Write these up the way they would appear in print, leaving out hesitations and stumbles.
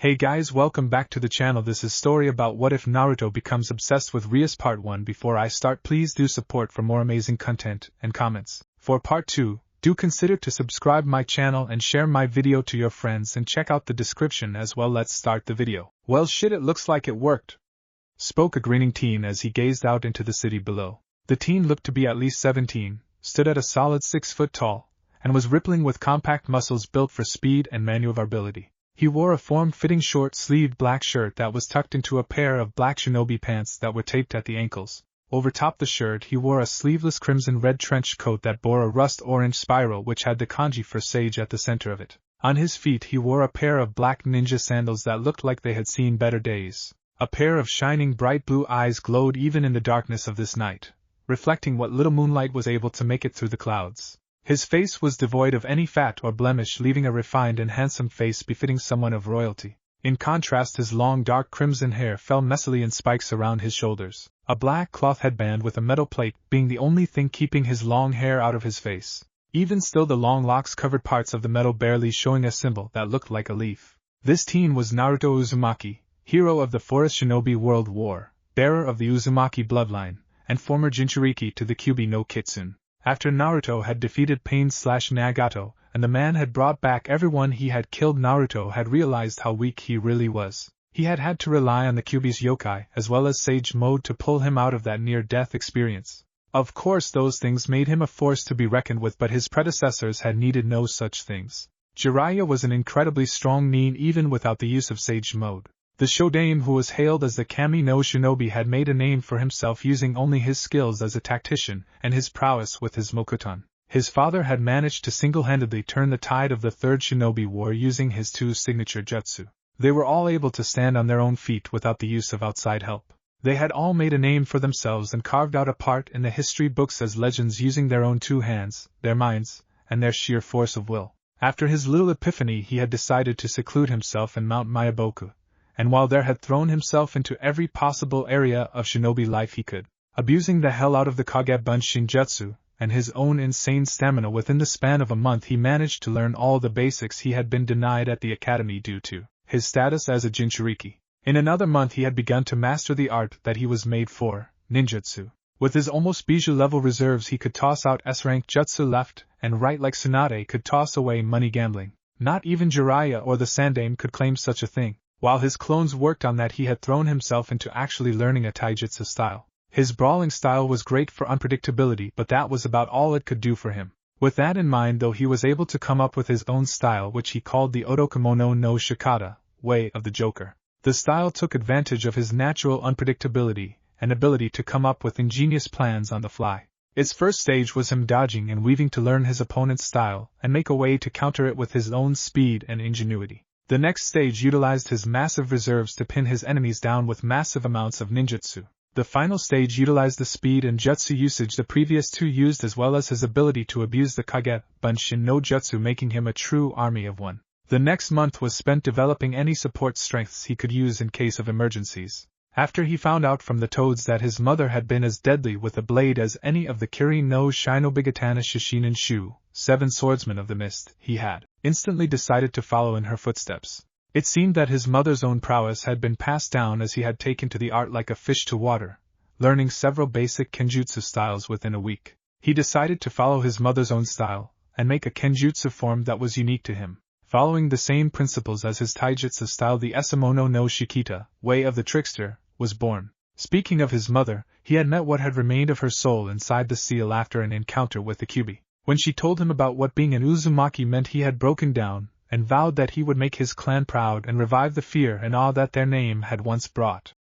Hey guys, welcome back to the channel. This is story about what if Naruto becomes obsessed with Rias part 1. Before I start, please do support for more amazing content and comments. For part 2, do consider to subscribe my channel and share my video to your friends and check out the description as well. Let's start the video. Well shit, it looks like it worked, spoke a grinning teen as he gazed out into the city below. The teen looked to be at least 17, stood at a solid 6 foot tall, and was rippling with compact muscles built for speed and maneuverability. He wore a form-fitting short-sleeved black shirt that was tucked into a pair of black shinobi pants that were taped at the ankles. Over top the shirt he wore a sleeveless crimson-red trench coat that bore a rust-orange spiral which had the kanji for sage at the center of it. On his feet he wore a pair of black ninja sandals that looked like they had seen better days. A pair of shining bright blue eyes glowed even in the darkness of this night, reflecting what little moonlight was able to make it through the clouds. His face was devoid of any fat or blemish, leaving a refined and handsome face befitting someone of royalty. In contrast, his long dark crimson hair fell messily in spikes around his shoulders, a black cloth headband with a metal plate being the only thing keeping his long hair out of his face. Even still, the long locks covered parts of the metal, barely showing a symbol that looked like a leaf. This teen was Naruto Uzumaki, hero of the Forest Shinobi World War, bearer of the Uzumaki bloodline, and former Jinchuriki to the Kyuubi no Kitsune. After Naruto had defeated Pain/Nagato, and the man had brought back everyone he had killed, Naruto had realized how weak he really was. He had had to rely on the Kyuubi's yokai as well as sage mode to pull him out of that near-death experience. Of course those things made him a force to be reckoned with, but his predecessors had needed no such things. Jiraiya was an incredibly strong nin even without the use of sage mode. The Shodaime, who was hailed as the Kami no Shinobi, had made a name for himself using only his skills as a tactician and his prowess with his Mokuton. His father had managed to single-handedly turn the tide of the Third Shinobi War using his 2 signature jutsu. They were all able to stand on their own feet without the use of outside help. They had all made a name for themselves and carved out a part in the history books as legends using their own 2 hands, their minds, and their sheer force of will. After his little epiphany he had decided to seclude himself in Mount Mayaboku, and while there had thrown himself into every possible area of shinobi life he could, abusing the hell out of the Kage Bunshin Jutsu and his own insane stamina. Within the span of a month he managed to learn all the basics he had been denied at the academy due to his status as a Jinchuriki. In another month he had begun to master the art that he was made for, ninjutsu. With his almost bijou level reserves he could toss out S-rank jutsu left and right like Tsunade could toss away money gambling. Not even Jiraiya or the Sandaime could claim such a thing. While his clones worked on that, he had thrown himself into actually learning a taijutsu style. His brawling style was great for unpredictability, but that was about all it could do for him. With that in mind though, he was able to come up with his own style, which he called the Otokumono no Shikata, way of the Joker. The style took advantage of his natural unpredictability and ability to come up with ingenious plans on the fly. Its first stage was him dodging and weaving to learn his opponent's style and make a way to counter it with his own speed and ingenuity. The next stage utilized his massive reserves to pin his enemies down with massive amounts of ninjutsu. The final stage utilized the speed and jutsu usage the previous 2 used, as well as his ability to abuse the Kage Bunshin no Jutsu, making him a true army of one. The next month was spent developing any support strengths he could use in case of emergencies. After he found out from the toads that his mother had been as deadly with a blade as any of the Kirin no Shinobigatana Shishinin Shu, 7 swordsmen of the mist, he had instantly decided to follow in her footsteps. It seemed that his mother's own prowess had been passed down, as he had taken to the art like a fish to water, learning several basic kenjutsu styles within a week. He decided to follow his mother's own style, and make a kenjutsu form that was unique to him. Following the same principles as his taijutsu style, the Esamono no Shikita, way of the trickster, was born. Speaking of his mother, he had met what had remained of her soul inside the seal after an encounter with the Kyuubi. When she told him about what being an Uzumaki meant, he had broken down and vowed that he would make his clan proud and revive the fear and awe that their name had once brought.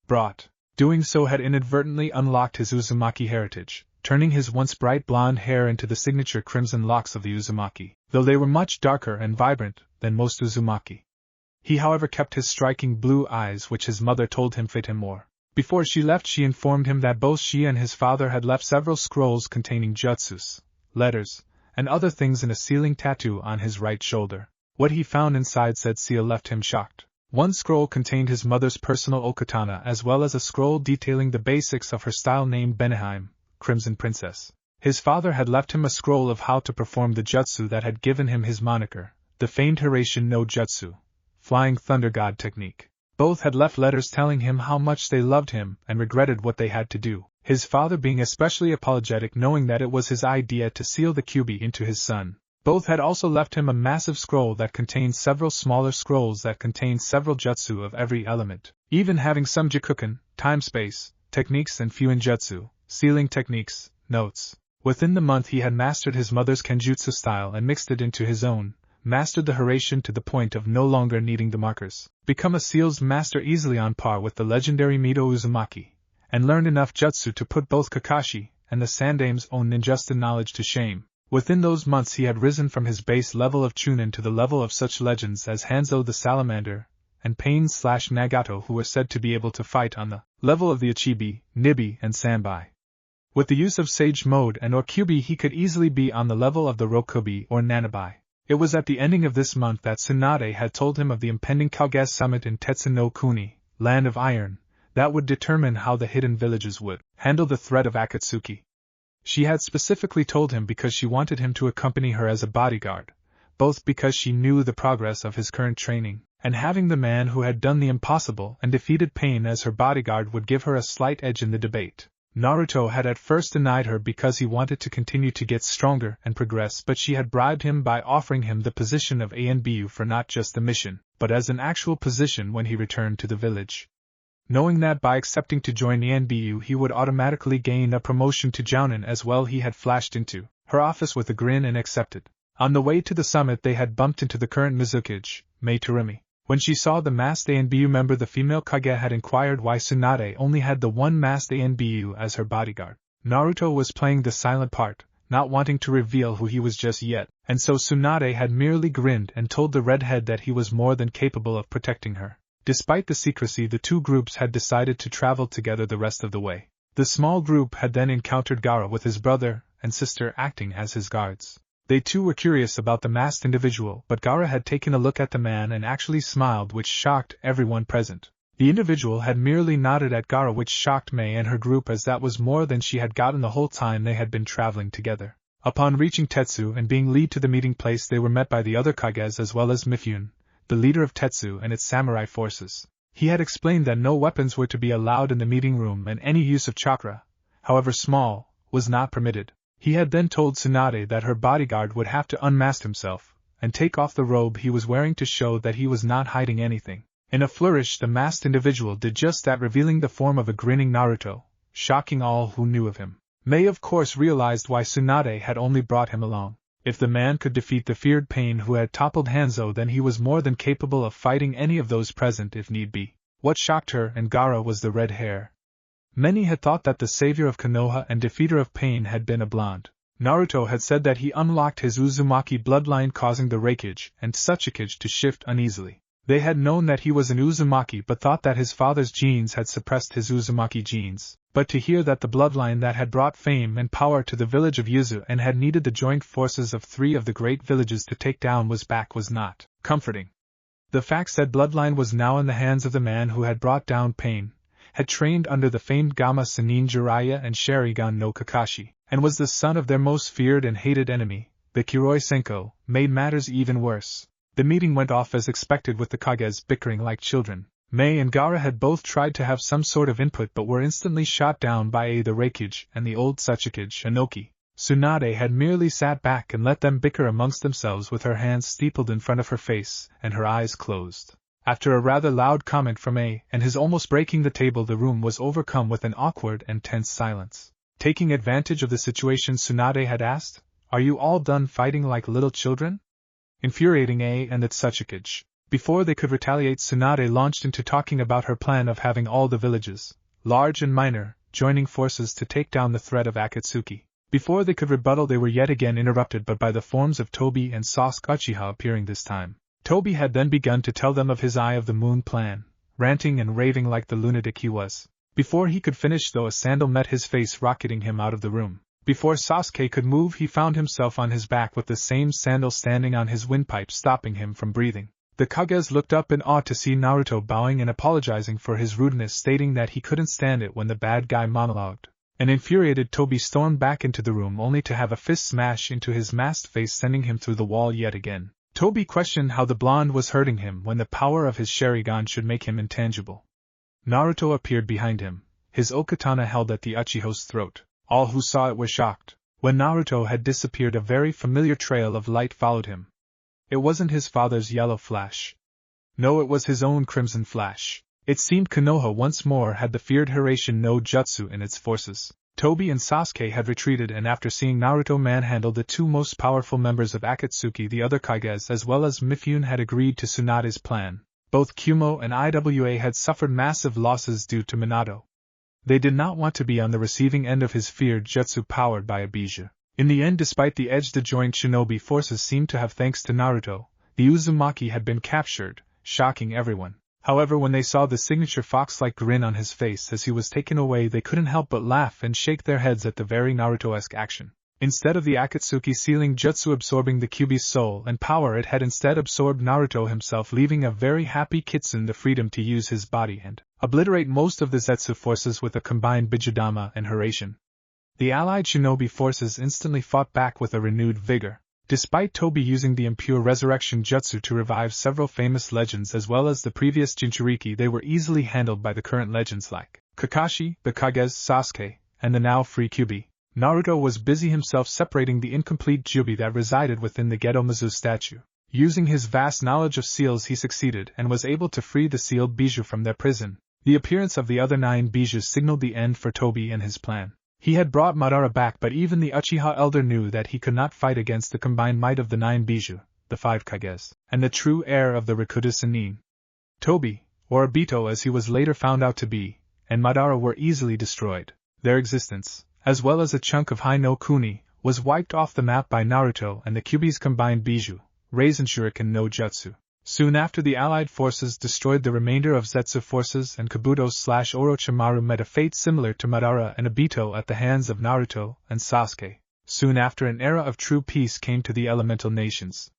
Doing so had inadvertently unlocked his Uzumaki heritage, turning his once bright blonde hair into the signature crimson locks of the Uzumaki, though they were much darker and vibrant than most Uzumaki. He however kept his striking blue eyes, which his mother told him fit him more. Before she left she informed him that both she and his father had left several scrolls containing jutsus, letters, and other things in a sealing tattoo on his right shoulder. What he found inside said seal left him shocked. One scroll contained his mother's personal okatana, as well as a scroll detailing the basics of her style named Beneheim, Crimson Princess. His father had left him a scroll of how to perform the jutsu that had given him his moniker, the famed Hiraition no Jutsu, Flying Thunder God technique. Both had left letters telling him how much they loved him and regretted what they had to do, his father being especially apologetic knowing that it was his idea to seal the QB into his son. Both had also left him a massive scroll that contained several smaller scrolls that contained several jutsu of every element, even having some Jikuken, time-space, techniques and few Injutsu, sealing techniques, notes. Within the month he had mastered his mother's Kenjutsu style and mixed it into his own, mastered the Hiraishin to the point of no longer needing the markers, become a seals master easily on par with the legendary Mito Uzumaki, and learned enough jutsu to put both Kakashi and the Sandame's own ninjutsu knowledge to shame. Within those months he had risen from his base level of Chunin to the level of such legends as Hanzo the Salamander, and Pain/Nagato who were said to be able to fight on the level of the Ichibi, Nibi and Sanbai. With the use of Sage Mode and or Kyubi he could easily be on the level of the Rokubi or Nanabai. It was at the ending of this month that Tsunade had told him of the impending Kage summit in Tetsu no Kuni, Land of Iron, that would determine how the hidden villages would handle the threat of Akatsuki. She had specifically told him because she wanted him to accompany her as a bodyguard, both because she knew the progress of his current training, and having the man who had done the impossible and defeated Pain as her bodyguard would give her a slight edge in the debate. Naruto had at first denied her because he wanted to continue to get stronger and progress, but she had bribed him by offering him the position of ANBU for not just the mission, but as an actual position when he returned to the village. Knowing that by accepting to join ANBU he would automatically gain a promotion to Jounin as well, he had flashed into her office with a grin and accepted. On the way to the summit they had bumped into the current Mizukage, Mei Terumi. When she saw the masked ANBU member, the female Kage had inquired why Tsunade only had the one masked ANBU as her bodyguard. Naruto was playing the silent part, not wanting to reveal who he was just yet, and so Tsunade had merely grinned and told the redhead that he was more than capable of protecting her. Despite the secrecy, the two groups had decided to travel together the rest of the way. The small group had then encountered Gaara with his brother and sister acting as his guards. They too were curious about the masked individual, but Gaara had taken a look at the man and actually smiled, which shocked everyone present. The individual had merely nodded at Gaara, which shocked Mei and her group, as that was more than she had gotten the whole time they had been traveling together. Upon reaching Tetsu and being led to the meeting place, they were met by the other Kages as well as Mifune, the leader of Tetsu and its samurai forces. He had explained that no weapons were to be allowed in the meeting room and any use of chakra, however small, was not permitted. He had then told Tsunade that her bodyguard would have to unmask himself and take off the robe he was wearing to show that he was not hiding anything. In a flourish, the masked individual did just that, revealing the form of a grinning Naruto, shocking all who knew of him. Mei of course realized why Tsunade had only brought him along. If the man could defeat the feared Pain who had toppled Hanzo, then he was more than capable of fighting any of those present if need be. What shocked her and Gaara was the red hair. Many had thought that the savior of Konoha and defeater of Pain had been a blonde. Naruto had said that he unlocked his Uzumaki bloodline, causing the Raikage and Tsuchikage to shift uneasily. They had known that he was an Uzumaki but thought that his father's genes had suppressed his Uzumaki genes. But to hear that the bloodline that had brought fame and power to the village of Yuzu and had needed the joint forces of 3 of the great villages to take down was not comforting. The fact said bloodline was now in the hands of the man who had brought down Pain, had trained under the famed Gama Sennin Jiraiya and Sharingan no Kakashi, and was the son of their most feared and hated enemy, the Kiroi Senko, made matters even worse. The meeting went off as expected, with the Kages bickering like children. Mei and Gaara had both tried to have some sort of input but were instantly shot down by the Raikage and the old Tsuchikage Inoki. Tsunade had merely sat back and let them bicker amongst themselves with her hands steepled in front of her face and her eyes closed. After a rather loud comment from A and his almost breaking the table, the room was overcome with an awkward and tense silence. Taking advantage of the situation, Tsunade had asked, "Are you all done fighting like little children?" Infuriating A and the Tsuchikage. Before they could retaliate, Tsunade launched into talking about her plan of having all the villages, large and minor, joining forces to take down the threat of Akatsuki. Before they could rebuttal, they were yet again interrupted but by the forms of Tobi and Sasuke Uchiha appearing this time. Tobi had then begun to tell them of his Eye of the Moon plan, ranting and raving like the lunatic he was. Before he could finish, though, a sandal met his face, rocketing him out of the room. Before Sasuke could move, he found himself on his back with the same sandal standing on his windpipe, stopping him from breathing. The Kages looked up in awe to see Naruto bowing and apologizing for his rudeness, stating that he couldn't stand it when the bad guy monologued. An infuriated Tobi stormed back into the room only to have a fist smash into his masked face, sending him through the wall yet again. Toby questioned how the blonde was hurting him when the power of his Sharingan should make him intangible. Naruto appeared behind him, his okatana held at the Uchiha's throat. All who saw it were shocked. When Naruto had disappeared, a very familiar trail of light followed him. It wasn't his father's yellow flash. No, it was his own crimson flash. It seemed Konoha once more had the feared Hiraishin no Jutsu in its forces. Toby and Sasuke had retreated, and after seeing Naruto manhandle the two most powerful members of Akatsuki, the other Kages as well as Mifune had agreed to Tsunade's plan. Both Kumo and Iwa had suffered massive losses due to Minato. They did not want to be on the receiving end of his feared jutsu powered by a Bijou. In the end, despite the edge-to-joint shinobi forces seemed to have thanks to Naruto, the Uzumaki had been captured, shocking everyone. However, when they saw the signature fox-like grin on his face as he was taken away, they couldn't help but laugh and shake their heads at the very Naruto-esque action. Instead of the Akatsuki sealing jutsu absorbing the Kyuubi's soul and power, it had instead absorbed Naruto himself, leaving a very happy Kitsune the freedom to use his body and obliterate most of the Zetsu forces with a combined Bijudama and Hiraishin. The allied shinobi forces instantly fought back with a renewed vigor. Despite Toby using the impure resurrection jutsu to revive several famous legends as well as the previous Jinchuriki, they were easily handled by the current legends like Kakashi, the Kages, Sasuke, and the now free Kyuubi. Naruto was busy himself separating the incomplete Jubi that resided within the Geto-Mizu statue. Using his vast knowledge of seals, he succeeded and was able to free the sealed Bijou from their prison. The appearance of the other 9 Bijous signaled the end for Toby and his plan. He had brought Madara back, but even the Uchiha elder knew that he could not fight against the combined might of the 9 Bijou, the 5 Kages, and the true heir of the Rikudo Sennin. Toby, or Obito as he was later found out to be, and Madara were easily destroyed. Their existence, as well as a chunk of Hai no Kuni, was wiped off the map by Naruto and the Kyuubi's combined Bijou, Raisin Shuriken no Jutsu. Soon after, the allied forces destroyed the remainder of Zetsu forces, and Kabuto/Orochimaru met a fate similar to Madara and Obito at the hands of Naruto and Sasuke. Soon after, an era of true peace came to the elemental nations.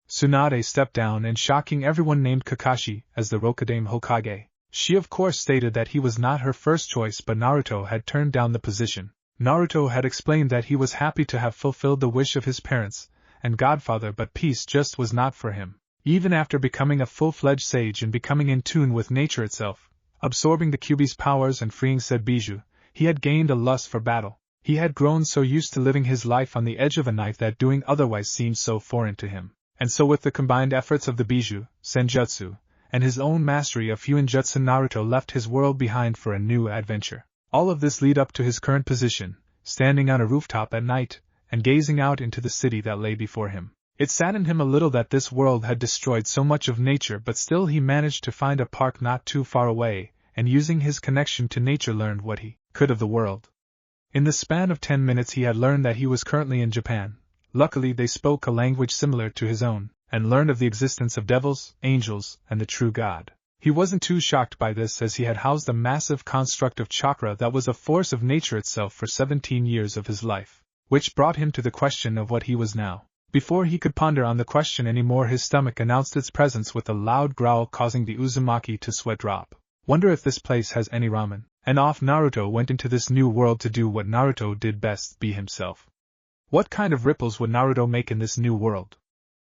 Tsunade stepped down and shocking everyone named Kakashi as the Rokudame Hokage. She of course stated that he was not her first choice, but Naruto had turned down the position. Naruto had explained that he was happy to have fulfilled the wish of his parents and godfather, but peace just was not for him. Even after becoming a full-fledged sage and becoming in tune with nature itself, absorbing the Kyuubi's powers and freeing said Bijou, he had gained a lust for battle. He had grown so used to living his life on the edge of a knife that doing otherwise seemed so foreign to him. And so with the combined efforts of the Bijou, Senjutsu, and his own mastery of Fuinjutsu, Naruto left his world behind for a new adventure. All of this lead up to his current position, standing on a rooftop at night, and gazing out into the city that lay before him. It saddened him a little that this world had destroyed so much of nature, but still he managed to find a park not too far away, and using his connection to nature learned what he could of the world. In the span of 10 minutes he had learned that he was currently in Japan. Luckily they spoke a language similar to his own, and learned of the existence of devils, angels, and the true God. He wasn't too shocked by this, as he had housed a massive construct of chakra that was a force of nature itself for 17 years of his life, which brought him to the question of what he was now. Before he could ponder on the question anymore, his stomach announced its presence with a loud growl, causing the Uzumaki to sweat drop. Wonder if this place has any ramen. And off Naruto went into this new world to do what Naruto did best, be himself. What kind of ripples would Naruto make in this new world?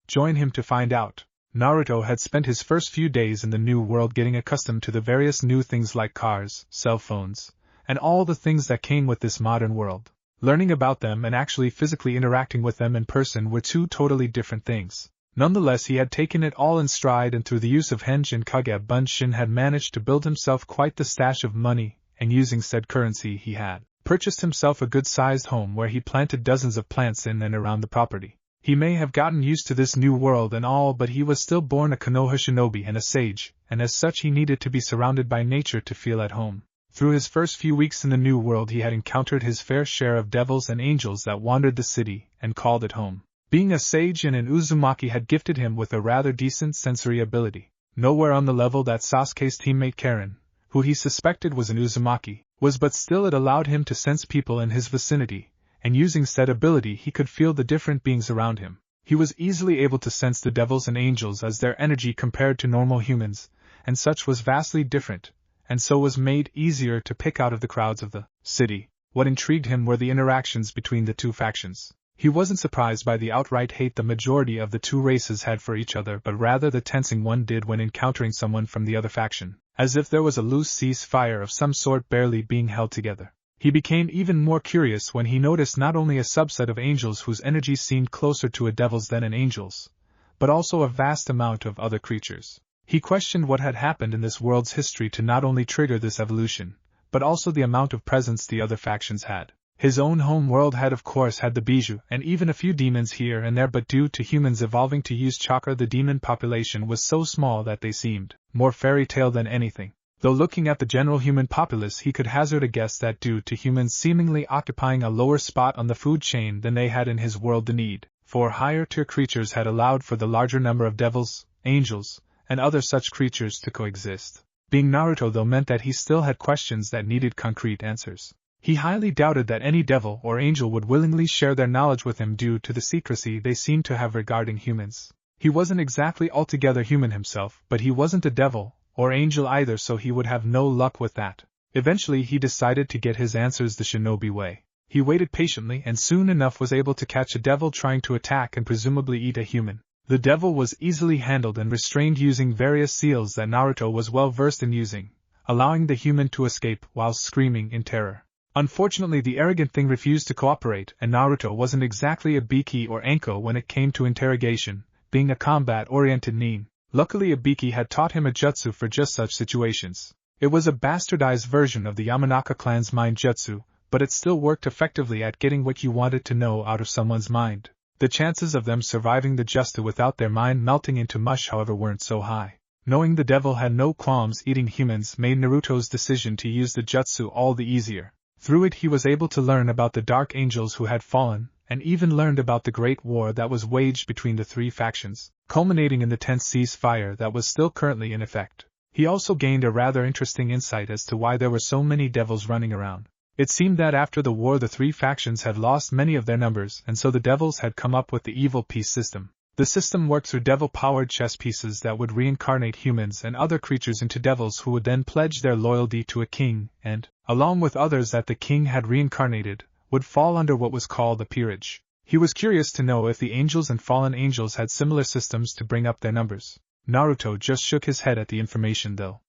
Join him to find out. Naruto had spent his first few days in the new world getting accustomed to the various new things like cars, cell phones, and all the things that came with this modern world. Learning about them and actually physically interacting with them in person were two totally different things. Nonetheless, he had taken it all in stride, and through the use of Henjin Kage Bunshin had managed to build himself quite the stash of money, and using said currency he had purchased himself a good-sized home where he planted dozens of plants in and around the property. He may have gotten used to this new world and all, but he was still born a Konoha shinobi and a sage, and as such he needed to be surrounded by nature to feel at home. Through his first few weeks in the new world he had encountered his fair share of devils and angels that wandered the city and called it home. Being a sage and an Uzumaki had gifted him with a rather decent sensory ability. Nowhere on the level that Sasuke's teammate Karen, who he suspected was an Uzumaki, was, but still it allowed him to sense people in his vicinity, and using said ability he could feel the different beings around him. He was easily able to sense the devils and angels as their energy compared to normal humans, and such was vastly different, and so was made easier to pick out of the crowds of the city. What intrigued him were the interactions between the two factions. He wasn't surprised by the outright hate the majority of the two races had for each other, but rather the tensing one did when encountering someone from the other faction, as if there was a loose ceasefire of some sort barely being held together. He became even more curious when he noticed not only a subset of angels whose energy seemed closer to a devil's than an angel's, but also a vast amount of other creatures. He questioned what had happened in this world's history to not only trigger this evolution, but also the amount of presence the other factions had. His own home world had of course had the Bijou and even a few demons here and there, but due to humans evolving to use chakra, the demon population was so small that they seemed more fairy tale than anything. Though looking at the general human populace, he could hazard a guess that due to humans seemingly occupying a lower spot on the food chain than they had in his world, the need for higher-tier creatures had allowed for the larger number of devils, angels, and other such creatures to coexist. Being Naruto, though, meant that he still had questions that needed concrete answers. He highly doubted that any devil or angel would willingly share their knowledge with him due to the secrecy they seemed to have regarding humans. He wasn't exactly altogether human himself, but he wasn't a devil or angel either, so he would have no luck with that. Eventually he decided to get his answers the shinobi way. He waited patiently and soon enough was able to catch a devil trying to attack and presumably eat a human. The devil was easily handled and restrained using various seals that Naruto was well versed in using, allowing the human to escape while screaming in terror. Unfortunately, the arrogant thing refused to cooperate, and Naruto wasn't exactly a Biki or Anko when it came to interrogation, being a combat-oriented nin. Luckily, a Biki had taught him a jutsu for just such situations. It was a bastardized version of the Yamanaka clan's mind jutsu, but it still worked effectively at getting what you wanted to know out of someone's mind. The chances of them surviving the jutsu without their mind melting into mush, however, weren't so high. Knowing the devil had no qualms eating humans made Naruto's decision to use the jutsu all the easier. Through it he was able to learn about the dark angels who had fallen, and even learned about the great war that was waged between the three factions, culminating in the tense ceasefire that was still currently in effect. He also gained a rather interesting insight as to why there were so many devils running around. It seemed that after the war the three factions had lost many of their numbers, and so the devils had come up with the evil peace system. The system worked through devil-powered chess pieces that would reincarnate humans and other creatures into devils who would then pledge their loyalty to a king and, along with others that the king had reincarnated, would fall under what was called a peerage. He was curious to know if the angels and fallen angels had similar systems to bring up their numbers. Naruto just shook his head at the information though.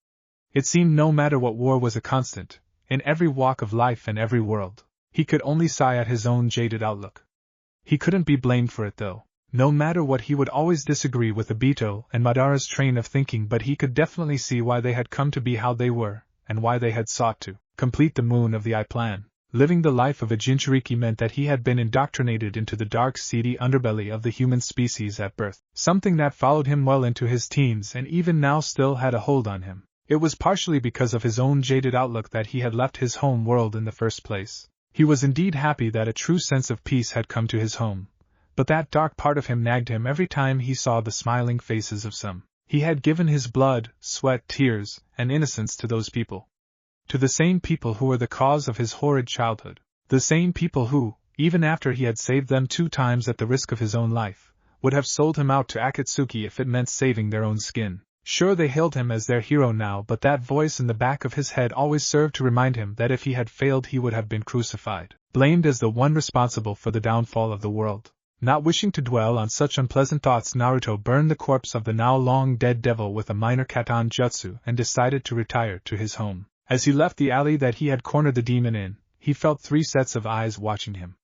It seemed no matter what, war was a constant, in every walk of life and every world. He could only sigh at his own jaded outlook. He couldn't be blamed for it though. No matter what, he would always disagree with Obito and Madara's train of thinking, but he could definitely see why they had come to be how they were, and why they had sought to complete the Moon of the Eye plan. Living the life of a Jinchuriki meant that he had been indoctrinated into the dark, seedy underbelly of the human species at birth, something that followed him well into his teens and even now still had a hold on him. It was partially because of his own jaded outlook that he had left his home world in the first place. He was indeed happy that a true sense of peace had come to his home. But that dark part of him nagged him every time he saw the smiling faces of some. He had given his blood, sweat, tears, and innocence to those people. To the same people who were the cause of his horrid childhood. The same people who, even after he had saved them 2 times at the risk of his own life, would have sold him out to Akatsuki if it meant saving their own skin. Sure, they hailed him as their hero now, but that voice in the back of his head always served to remind him that if he had failed he would have been crucified, blamed as the one responsible for the downfall of the world. Not wishing to dwell on such unpleasant thoughts, Naruto burned the corpse of the now long dead devil with a minor katan jutsu and decided to retire to his home. As he left the alley that he had cornered the demon in, he felt 3 sets of eyes watching him.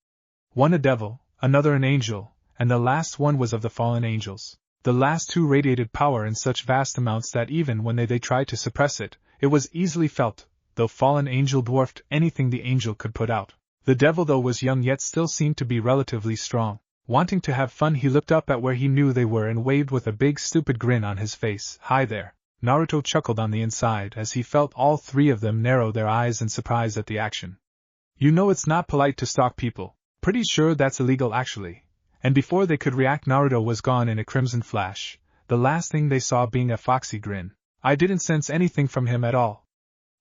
One a devil, another an angel, and the last one was of the fallen angels. The last 2 radiated power in such vast amounts that even when they tried to suppress it, it was easily felt, though fallen angel dwarfed anything the angel could put out. The devil, though was young, yet still seemed to be relatively strong. Wanting to have fun, he looked up at where he knew they were and waved with a big stupid grin on his face. "Hi there." Naruto chuckled on the inside as he felt all 3 of them narrow their eyes in surprise at the action. "You know it's not polite to stalk people. Pretty sure that's illegal actually." And before they could react, Naruto was gone in a crimson flash, the last thing they saw being a foxy grin. "I didn't sense anything from him at all,"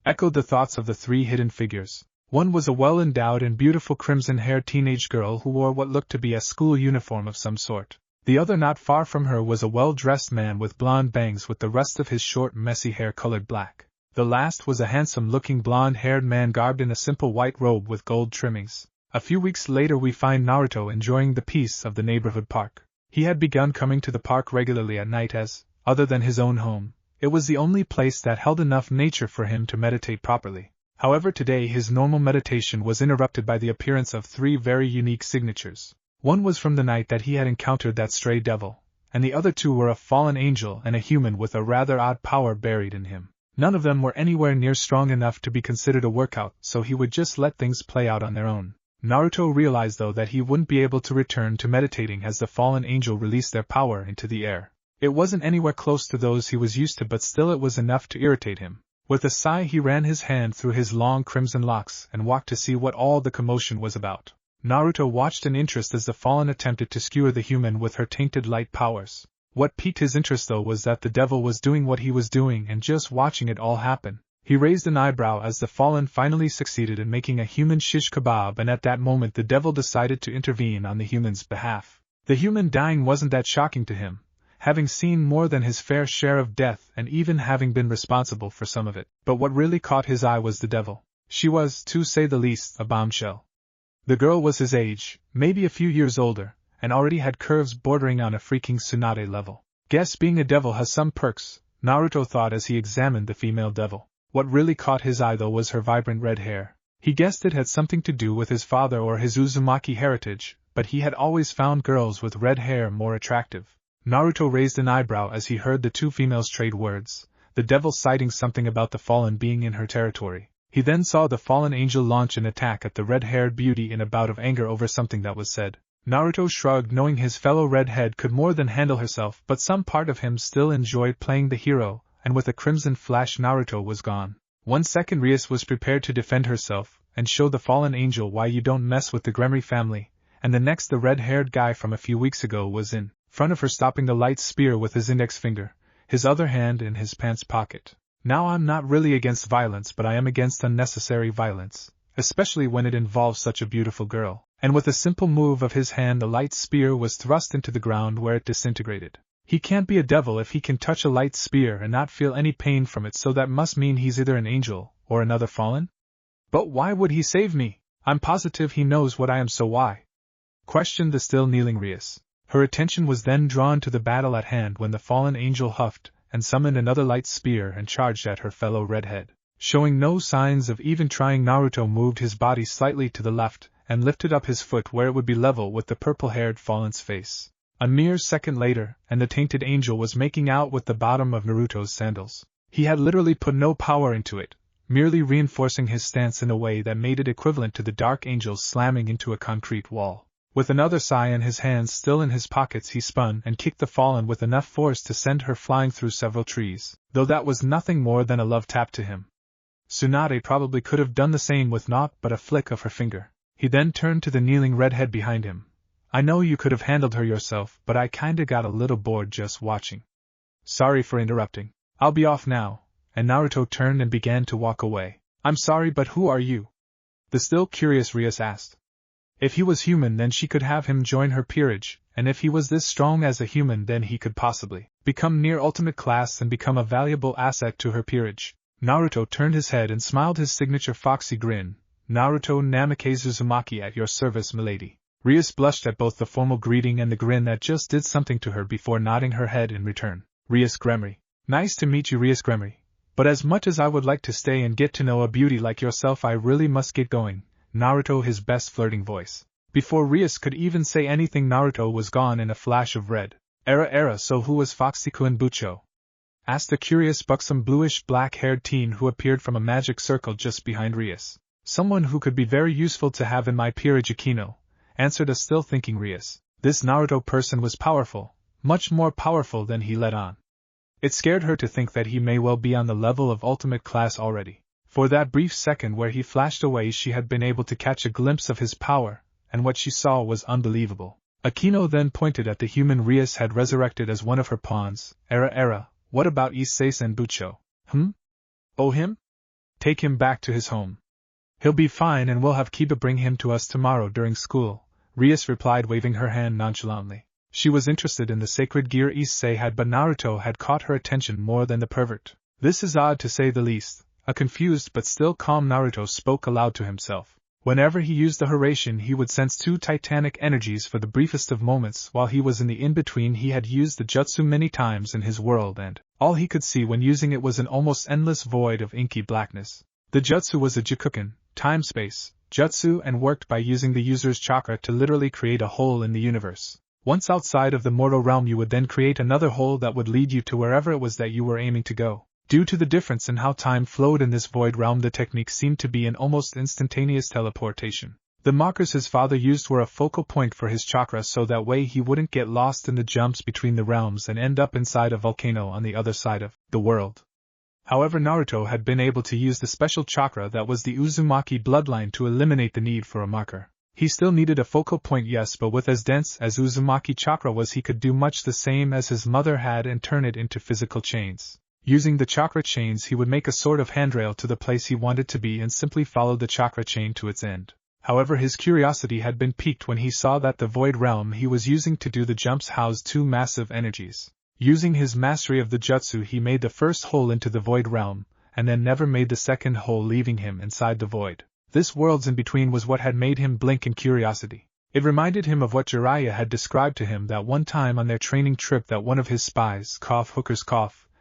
echoed the thoughts of the 3 hidden figures. One was a well-endowed and beautiful crimson-haired teenage girl who wore what looked to be a school uniform of some sort. The other, not far from her, was a well-dressed man with blonde bangs with the rest of his short, messy hair colored black. The last was a handsome-looking blonde-haired man garbed in a simple white robe with gold trimmings. A few weeks later we find Naruto enjoying the peace of the neighborhood park. He had begun coming to the park regularly at night as, other than his own home, it was the only place that held enough nature for him to meditate properly. However, today his normal meditation was interrupted by the appearance of 3 very unique signatures. One was from the night that he had encountered that stray devil, and the other 2 were a fallen angel and a human with a rather odd power buried in him. None of them were anywhere near strong enough to be considered a workout, so he would just let things play out on their own. Naruto realized though that he wouldn't be able to return to meditating as the fallen angel released their power into the air. It wasn't anywhere close to those he was used to, but still it was enough to irritate him. With a sigh he ran his hand through his long crimson locks and walked to see what all the commotion was about. Naruto watched in interest as the fallen attempted to skewer the human with her tainted light powers. What piqued his interest though was that the devil was doing what he was doing and just watching it all happen. He raised an eyebrow as the fallen finally succeeded in making a human shish kebab, and at that moment the devil decided to intervene on the human's behalf. The human dying wasn't that shocking to him, having seen more than his fair share of death and even having been responsible for some of it. But what really caught his eye was the devil. She was, to say the least, a bombshell. The girl was his age, maybe a few years older, and already had curves bordering on a freaking Tsunade level. Guess being a devil has some perks, Naruto thought as he examined the female devil. What really caught his eye though was her vibrant red hair. He guessed it had something to do with his father or his Uzumaki heritage, but he had always found girls with red hair more attractive. Naruto raised an eyebrow as he heard the 2 females trade words, the devil citing something about the fallen being in her territory. He then saw the fallen angel launch an attack at the red-haired beauty in a bout of anger over something that was said. Naruto shrugged, knowing his fellow redhead could more than handle herself, but some part of him still enjoyed playing the hero, and with a crimson flash Naruto was gone. 1 second Rias was prepared to defend herself and show the fallen angel why you don't mess with the Gremory family, and the next the red-haired guy from a few weeks ago was in front of her stopping the light spear with his index finger, his other hand in his pants pocket. Now I'm not really against violence, but I am against unnecessary violence, especially when it involves such a beautiful girl. And with a simple move of his hand the light spear was thrust into the ground where it disintegrated. He can't be a devil if he can touch a light spear and not feel any pain from it, so that must mean he's either an angel or another fallen? But why would he save me? I'm positive he knows what I am, so why? Questioned the still kneeling Rias. Her attention was then drawn to the battle at hand when the fallen angel huffed and summoned another light spear and charged at her fellow redhead. Showing no signs of even trying, Naruto moved his body slightly to the left and lifted up his foot where it would be level with the purple-haired fallen's face. A mere second later, and the tainted angel was making out with the bottom of Naruto's sandals. He had literally put no power into it, merely reinforcing his stance in a way that made it equivalent to the dark angel slamming into a concrete wall. With another sigh and his hands still in his pockets, he spun and kicked the fallen with enough force to send her flying through several trees, though that was nothing more than a love tap to him. Tsunade probably could have done the same with naught but a flick of her finger. He then turned to the kneeling redhead behind him. I know you could have handled her yourself, but I kinda got a little bored just watching. Sorry for interrupting. I'll be off now. And Naruto turned and began to walk away. I'm sorry, but who are you? The still curious Rias asked. If he was human, then she could have him join her peerage, and if he was this strong as a human, then he could possibly become near ultimate class and become a valuable asset to her peerage. Naruto turned his head and smiled his signature foxy grin. Naruto Namikaze Uzumaki, at your service, milady. Rias blushed at both the formal greeting and the grin that just did something to her before nodding her head in return. Rias Gremory. Nice to meet you, Rias Gremory. But as much as I would like to stay and get to know a beauty like yourself, I really must get going. Naruto, his best flirting voice. Before Rias could even say anything, Naruto was gone in a flash of red. Era, so who was Foxy-kun Bucho? Asked the curious buxom bluish black-haired teen who appeared from a magic circle just behind Rias. Someone who could be very useful to have in my peerage, Akino, answered a still thinking Rias. This Naruto person was powerful, much more powerful than he let on. It scared her to think that he may well be on the level of ultimate class already. For that brief second where he flashed away, she had been able to catch a glimpse of his power, and what she saw was unbelievable. Akino then pointed at the human Rias had resurrected as one of her pawns. Era, what about Issei-sen Bucho? Oh, him? Take him back to his home. He'll be fine, and we'll have Kiba bring him to us tomorrow during school, Rias replied, waving her hand nonchalantly. She was interested in the sacred gear Issei had, but Naruto had caught her attention more than the pervert. This is odd to say the least. A confused but still calm Naruto spoke aloud to himself. Whenever he used the Hurration, he would sense two titanic energies for the briefest of moments. While he was in the in-between, he had used the jutsu many times in his world, and all he could see when using it was an almost endless void of inky blackness. The jutsu was a Jikuken, time-space, jutsu, and worked by using the user's chakra to literally create a hole in the universe. Once outside of the mortal realm, you would then create another hole that would lead you to wherever it was that you were aiming to go. Due to the difference in how time flowed in this void realm, the technique seemed to be an almost instantaneous teleportation. The markers his father used were a focal point for his chakra, so that way he wouldn't get lost in the jumps between the realms and end up inside a volcano on the other side of the world. However, Naruto had been able to use the special chakra that was the Uzumaki bloodline to eliminate the need for a marker. He still needed a focal point, yes, but with as dense as Uzumaki chakra was, he could do much the same as his mother had and turn it into physical chains. Using the chakra chains, he would make a sort of handrail to the place he wanted to be and simply follow the chakra chain to its end. However, his curiosity had been piqued when he saw that the void realm he was using to do the jumps housed two massive energies. Using his mastery of the jutsu, he made the first hole into the void realm, and then never made the second hole, leaving him inside the void. This worlds in between was what had made him blink in curiosity. It reminded him of what Jiraiya had described to him that one time on their training trip, that one of his spies, hookers,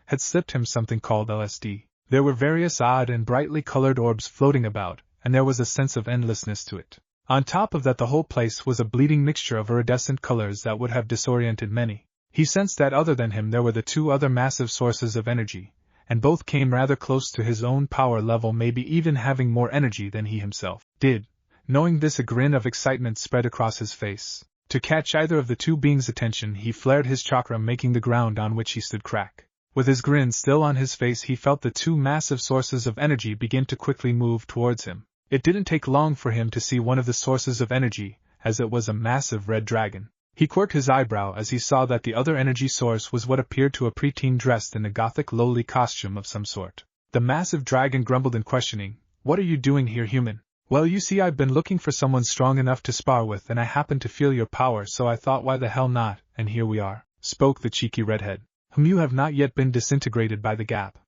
had slipped him something called LSD. There were various odd and brightly colored orbs floating about, and there was a sense of endlessness to it. On top of that, the whole place was a bleeding mixture of iridescent colors that would have disoriented many. He sensed that other than him there were the two other massive sources of energy, and both came rather close to his own power level, maybe even having more energy than he himself did. Knowing this, a grin of excitement spread across his face. To catch either of the two beings' attention, he flared his chakra, making the ground on which he stood crack. With his grin still on his face, he felt the two massive sources of energy begin to quickly move towards him. It didn't take long for him to see one of the sources of energy, as it was a massive red dragon. He quirked his eyebrow as he saw that the other energy source was what appeared to a preteen dressed in a gothic lowly costume of some sort. The massive dragon grumbled in questioning, "What are you doing here, human?" "Well, you see, I've been looking for someone strong enough to spar with, and I happened to feel your power, so I thought, why the hell not, and here we are," spoke the cheeky redhead. "You have not yet been disintegrated by the gap."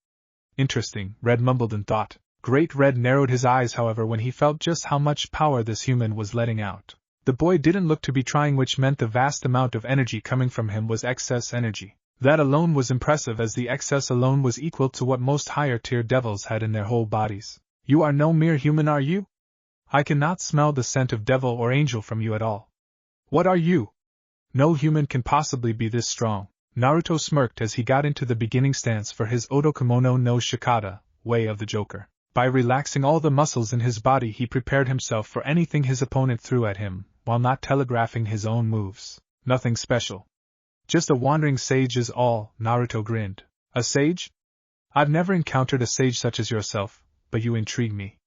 "Interesting," Red mumbled in thought. Great Red narrowed his eyes, however, when he felt just how much power this human was letting out. The boy didn't look to be trying, which meant the vast amount of energy coming from him was excess energy. That alone was impressive, as the excess alone was equal to what most higher-tier devils had in their whole bodies. "You are no mere human, are you? I cannot smell the scent of devil or angel from you at all. What are you? No human can possibly be this strong." Naruto smirked as he got into the beginning stance for his Otokomono no Shikata, way of the Joker. By relaxing all the muscles in his body, he prepared himself for anything his opponent threw at him, while not telegraphing his own moves. "Nothing special. Just a wandering sage is all," Naruto grinned. "A sage? I've never encountered a sage such as yourself, but you intrigue me.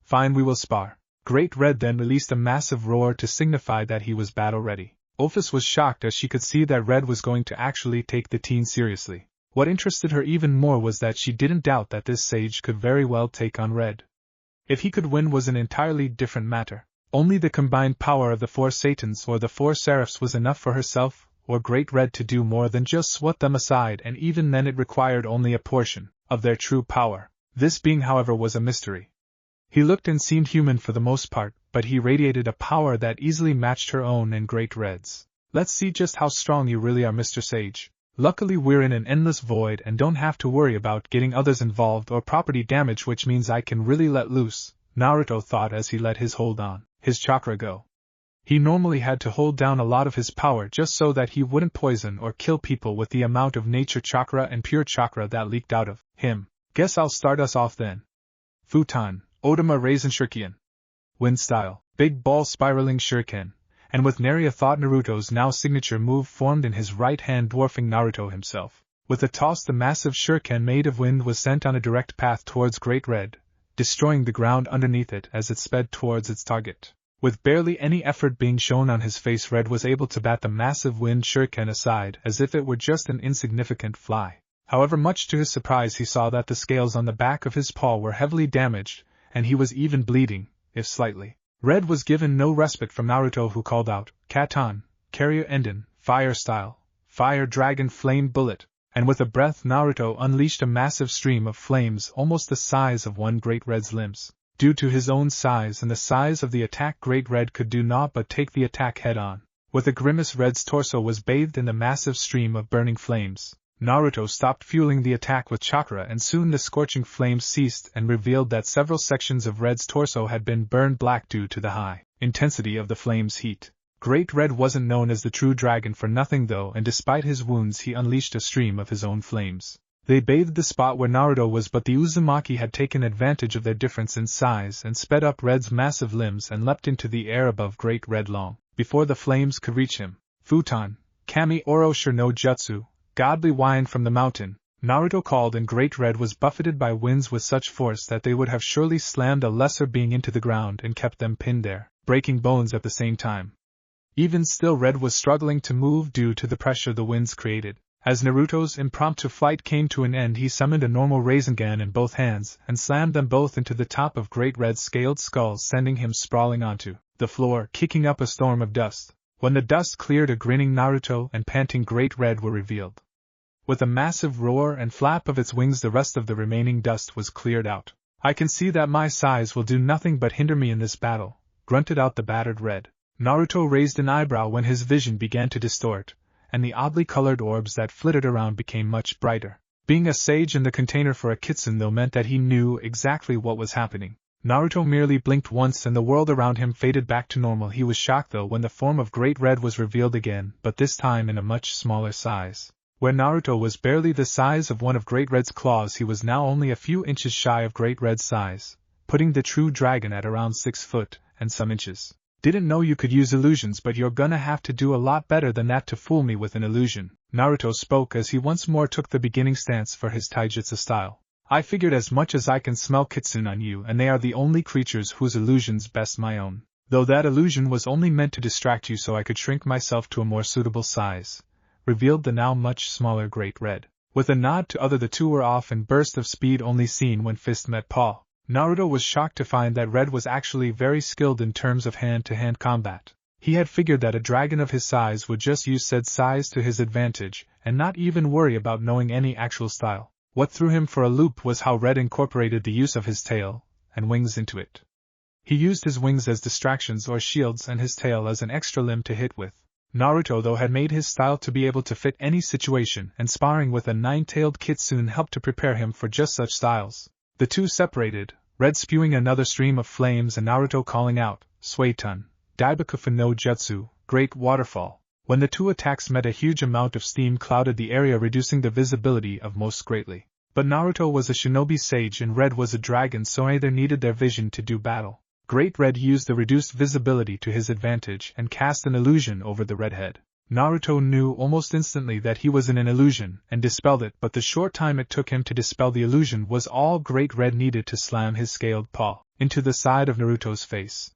Fine, we will spar." Great Red then released a massive roar to signify that he was battle-ready. Ophis was shocked as she could see that Red was going to actually take the teen seriously. What interested her even more was that she didn't doubt that this sage could very well take on Red. If he could win was an entirely different matter. Only the combined power of the four Satans or the four Seraphs was enough for herself or Great Red to do more than just swat them aside, and even then it required only a portion of their true power. This being, however, was a mystery. He looked and seemed human for the most part, but he radiated a power that easily matched her own and Great Red's. "Let's see just how strong you really are, Mr. Sage. Luckily we're in an endless void and don't have to worry about getting others involved or property damage, which means I can really let loose," Naruto thought as he let his hold on his chakra go. He normally had to hold down a lot of his power just so that he wouldn't poison or kill people with the amount of nature chakra and pure chakra that leaked out of him. "Guess I'll start us off then. Futon, Otama Raisin Shuriken. Wind style, big ball spiraling shuriken," and with nary a thought Naruto's now signature move formed in his right hand, dwarfing Naruto himself. With a toss, the massive shuriken made of wind was sent on a direct path towards Great Red, destroying the ground underneath it as it sped towards its target. With barely any effort being shown on his face, Red was able to bat the massive wind shuriken aside as if it were just an insignificant fly. However, much to his surprise, he saw that the scales on the back of his paw were heavily damaged, and he was even bleeding, if slightly. Red was given no respite from Naruto, who called out, "Katon, Carrier Enden, Fire Style, Fire Dragon Flame Bullet," and with a breath Naruto unleashed a massive stream of flames almost the size of one Great Red's limbs. Due to his own size and the size of the attack, Great Red could do naught but take the attack head-on. With a grimace, Red's torso was bathed in the massive stream of burning flames. Naruto stopped fueling the attack with chakra, and soon the scorching flames ceased and revealed that several sections of Red's torso had been burned black due to the high intensity of the flames' heat. Great Red wasn't known as the true dragon for nothing though, and despite his wounds he unleashed a stream of his own flames. They bathed the spot where Naruto was, but the Uzumaki had taken advantage of their difference in size and sped up Red's massive limbs and leapt into the air above Great Red long before the flames could reach him. Futon, Kami Oroshir no Jutsu, godly wine from the mountain, Naruto called, and Great Red was buffeted by winds with such force that they would have surely slammed a lesser being into the ground and kept them pinned there, breaking bones at the same time. Even still, Red was struggling to move due to the pressure the winds created. As Naruto's impromptu flight came to an end, he summoned a normal Rasengan in both hands and slammed them both into the top of Great Red's scaled skull, sending him sprawling onto the floor, kicking up a storm of dust. When the dust cleared, a grinning Naruto and panting Great Red were revealed. With a massive roar and flap of its wings, the rest of the remaining dust was cleared out. "I can see that my size will do nothing but hinder me in this battle," grunted out the battered Red. Naruto raised an eyebrow when his vision began to distort, and the oddly colored orbs that flitted around became much brighter. Being a sage and the container for a kitsune though meant that he knew exactly what was happening. Naruto merely blinked once and the world around him faded back to normal. He was shocked though when the form of Great Red was revealed again, but this time in a much smaller size. Where Naruto was barely the size of one of Great Red's claws, he was now only a few inches shy of Great Red's size, putting the true dragon at around 6 foot and some inches. "Didn't know you could use illusions, but you're gonna have to do a lot better than that to fool me with an illusion," Naruto spoke as he once more took the beginning stance for his taijutsu style. "I figured as much, as I can smell kitsune on you, and they are the only creatures whose illusions best my own. Though that illusion was only meant to distract you so I could shrink myself to a more suitable size," revealed the now much smaller Great Red. With a nod to other, the two were off in burst of speed only seen when fist met paw. Naruto was shocked to find that Red was actually very skilled in terms of hand-to-hand combat. He had figured that a dragon of his size would just use said size to his advantage, and not even worry about knowing any actual style. What threw him for a loop was how Red incorporated the use of his tail and wings into it. He used his wings as distractions or shields and his tail as an extra limb to hit with. Naruto though had made his style to be able to fit any situation, and sparring with a nine-tailed kitsune helped to prepare him for just such styles. The two separated, Red spewing another stream of flames and Naruto calling out, "Suiton, Daibakufu no Jutsu, Great Waterfall." When the two attacks met, a huge amount of steam clouded the area, reducing the visibility of most greatly. But Naruto was a shinobi sage and Red was a dragon, so neither needed their vision to do battle. Great Red used the reduced visibility to his advantage and cast an illusion over the redhead. Naruto knew almost instantly that he was in an illusion and dispelled it, but the short time it took him to dispel the illusion was all Great Red needed to slam his scaled paw into the side of Naruto's face.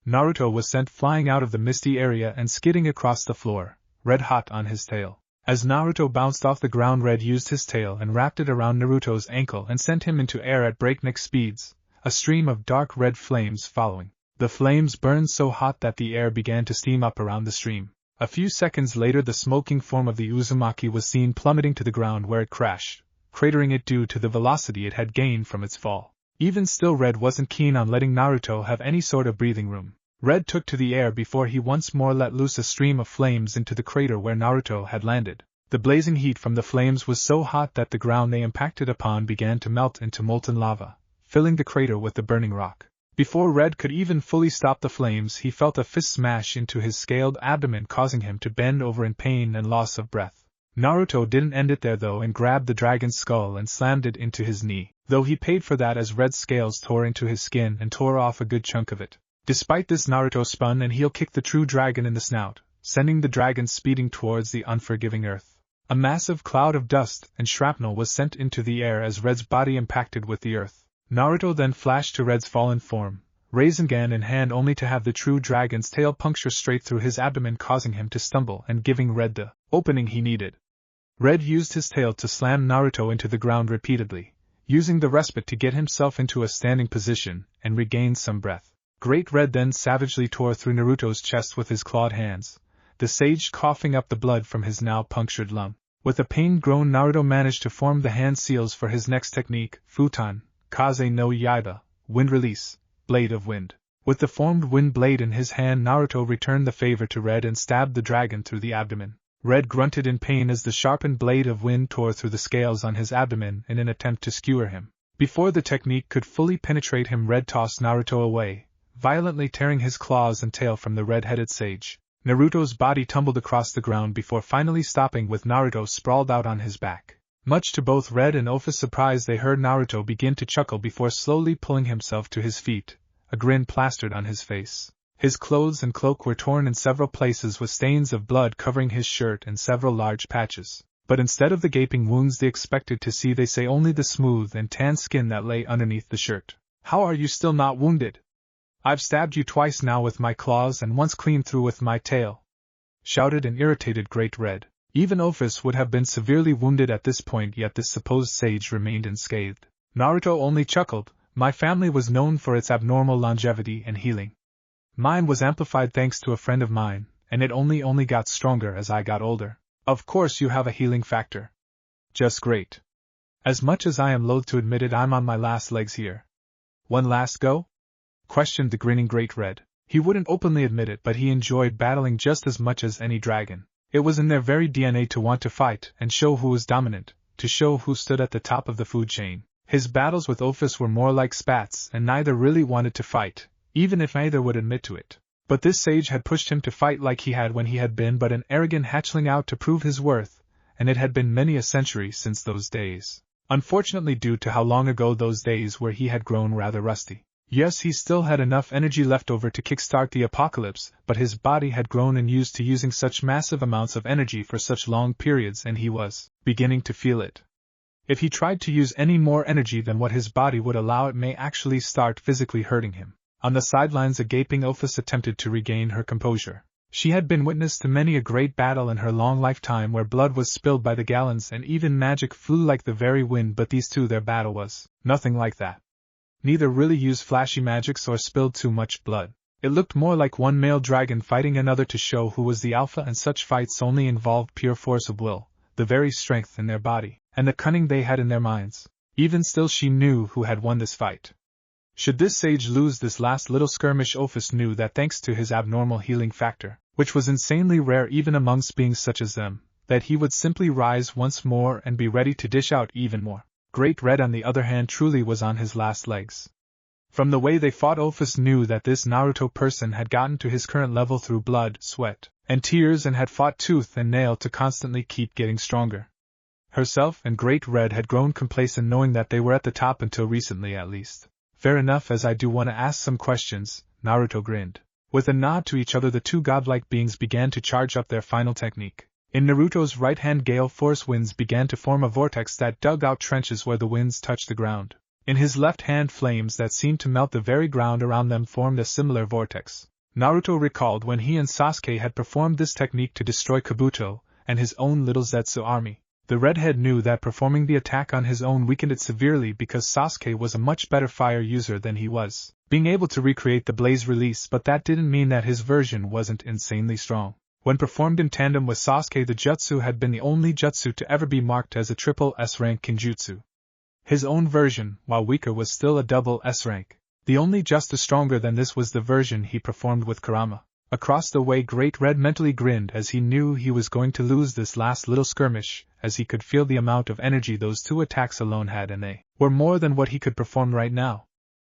Naruto was sent flying out of the misty area and skidding across the floor, red hot on his tail. As Naruto bounced off the ground, Red used his tail and wrapped it around Naruto's ankle and sent him into air at breakneck speeds, a stream of dark red flames following. The flames burned so hot that the air began to steam up around the stream. A few seconds later, the smoking form of the Uzumaki was seen plummeting to the ground, where it crashed, cratering it due to the velocity it had gained from its fall. Even still, Red wasn't keen on letting Naruto have any sort of breathing room. Red took to the air before he once more let loose a stream of flames into the crater where Naruto had landed. The blazing heat from the flames was so hot that the ground they impacted upon began to melt into molten lava, filling the crater with the burning rock. Before Red could even fully stop the flames, he felt a fist smash into his scaled abdomen, causing him to bend over in pain and loss of breath. Naruto didn't end it there though, and grabbed the dragon's skull and slammed it into his knee, though he paid for that as Red's scales tore into his skin and tore off a good chunk of it. Despite this, Naruto spun and heel-kicked the true dragon in the snout, sending the dragon speeding towards the unforgiving earth. A massive cloud of dust and shrapnel was sent into the air as Red's body impacted with the earth. Naruto then flashed to Red's fallen form, Rasengan in hand, only to have the true dragon's tail puncture straight through his abdomen, causing him to stumble and giving Red the opening he needed. Red used his tail to slam Naruto into the ground repeatedly, using the respite to get himself into a standing position and regain some breath. Great Red then savagely tore through Naruto's chest with his clawed hands, the sage coughing up the blood from his now punctured lung. With a pained groan, Naruto managed to form the hand seals for his next technique, Futon, Kage no Yaiba, wind release, blade of wind. With the formed wind blade in his hand, Naruto returned the favor to Red and stabbed the dragon through the abdomen. Red grunted in pain as the sharpened blade of wind tore through the scales on his abdomen in an attempt to skewer him. Before the technique could fully penetrate him, Red tossed Naruto away, violently tearing his claws and tail from the red-headed sage. Naruto's body tumbled across the ground before finally stopping with Naruto sprawled out on his back. Much to both Red and Ophi's surprise, they heard Naruto begin to chuckle before slowly pulling himself to his feet, a grin plastered on his face. His clothes and cloak were torn in several places with stains of blood covering his shirt and several large patches. But instead of the gaping wounds they expected to see, they say only the smooth and tan skin that lay underneath the shirt. "How are you still not wounded? I've stabbed you twice now with my claws and once clean through with my tail," shouted an irritated Great Red. Even Ophis would have been severely wounded at this point, yet this supposed sage remained unscathed. Naruto only chuckled. "My family was known for its abnormal longevity and healing. Mine was amplified thanks to a friend of mine, and it only got stronger as I got older. Of course you have a healing factor. Just great. As much as I am loath to admit it, I'm on my last legs here." "One last go?" questioned the grinning Great Red. He wouldn't openly admit it, but he enjoyed battling just as much as any dragon. It was in their very DNA to want to fight and show who was dominant, to show who stood at the top of the food chain. His battles with Ophis were more like spats, and neither really wanted to fight, even if neither would admit to it. But this sage had pushed him to fight like he had when he had been but an arrogant hatchling out to prove his worth, and it had been many a century since those days. Unfortunately, due to how long ago those days were, he had grown rather rusty. Yes, he still had enough energy left over to kickstart the apocalypse, but his body had grown and used to using such massive amounts of energy for such long periods, and he was beginning to feel it. If he tried to use any more energy than what his body would allow, it may actually start physically hurting him. On the sidelines, a gaping Ophis attempted to regain her composure. She had been witness to many a great battle in her long lifetime where blood was spilled by the gallons and even magic flew like the very wind, but these two, their battle was nothing like that. Neither really used flashy magics or spilled too much blood. It looked more like one male dragon fighting another to show who was the alpha, and such fights only involved pure force of will, the very strength in their body, and the cunning they had in their minds. Even still, she knew who had won this fight. Should this sage lose this last little skirmish, Ophis knew that thanks to his abnormal healing factor, which was insanely rare even amongst beings such as them, that he would simply rise once more and be ready to dish out even more. Great Red, on the other hand, truly was on his last legs. From the way they fought, Ophis knew that this Naruto person had gotten to his current level through blood, sweat, and tears, and had fought tooth and nail to constantly keep getting stronger. Herself and Great Red had grown complacent, knowing that they were at the top until recently at least. "Fair enough, as I do want to ask some questions," Naruto grinned. With a nod to each other, the two godlike beings began to charge up their final technique. In Naruto's right hand, gale force winds began to form a vortex that dug out trenches where the winds touched the ground. In his left hand, flames that seemed to melt the very ground around them formed a similar vortex. Naruto recalled when he and Sasuke had performed this technique to destroy Kabuto and his own little Zetsu army. The redhead knew that performing the attack on his own weakened it severely because Sasuke was a much better fire user than he was, being able to recreate the blaze release, but that didn't mean that his version wasn't insanely strong. When performed in tandem with Sasuke, the jutsu had been the only jutsu to ever be marked as a triple S rank kinjutsu. His own version, while weaker, was still a double S rank. The only just as stronger than this was the version he performed with Kurama. Across the way, Great Red mentally grinned as he knew he was going to lose this last little skirmish, as he could feel the amount of energy those two attacks alone had, and they were more than what he could perform right now.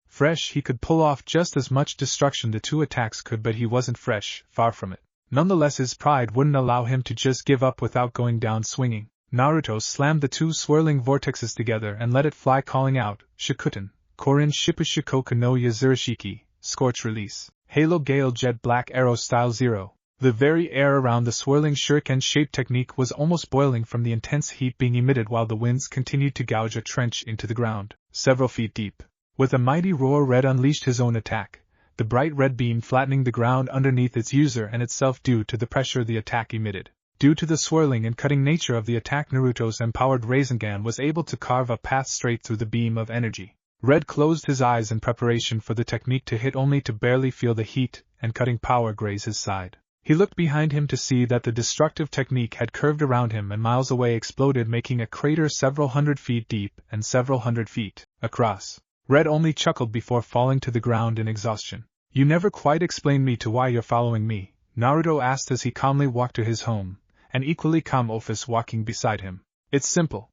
Fresh, he could pull off just as much destruction the two attacks could, but he wasn't fresh, far from it. Nonetheless, his pride wouldn't allow him to just give up without going down swinging. Naruto slammed the two swirling vortexes together and let it fly, calling out, "Shikuten, Korin Shippushikoku no Yazurashiki, Scorch Release, Halo Gale Jet Black Arrow Style 0. The very air around the swirling shuriken-shaped technique was almost boiling from the intense heat being emitted while the winds continued to gouge a trench into the ground, several feet deep. With a mighty roar, Red unleashed his own attack, the bright red beam flattening the ground underneath its user and itself due to the pressure the attack emitted. Due to the swirling and cutting nature of the attack, Naruto's empowered Rasengan was able to carve a path straight through the beam of energy. Red closed his eyes in preparation for the technique to hit, only to barely feel the heat and cutting power graze his side. He looked behind him to see that the destructive technique had curved around him and miles away exploded, making a crater several hundred feet deep and several hundred feet across. Red only chuckled before falling to the ground in exhaustion. You never quite explained me to why you're following me, Naruto asked as he calmly walked to his home, an equally calm Office walking beside him. It's simple.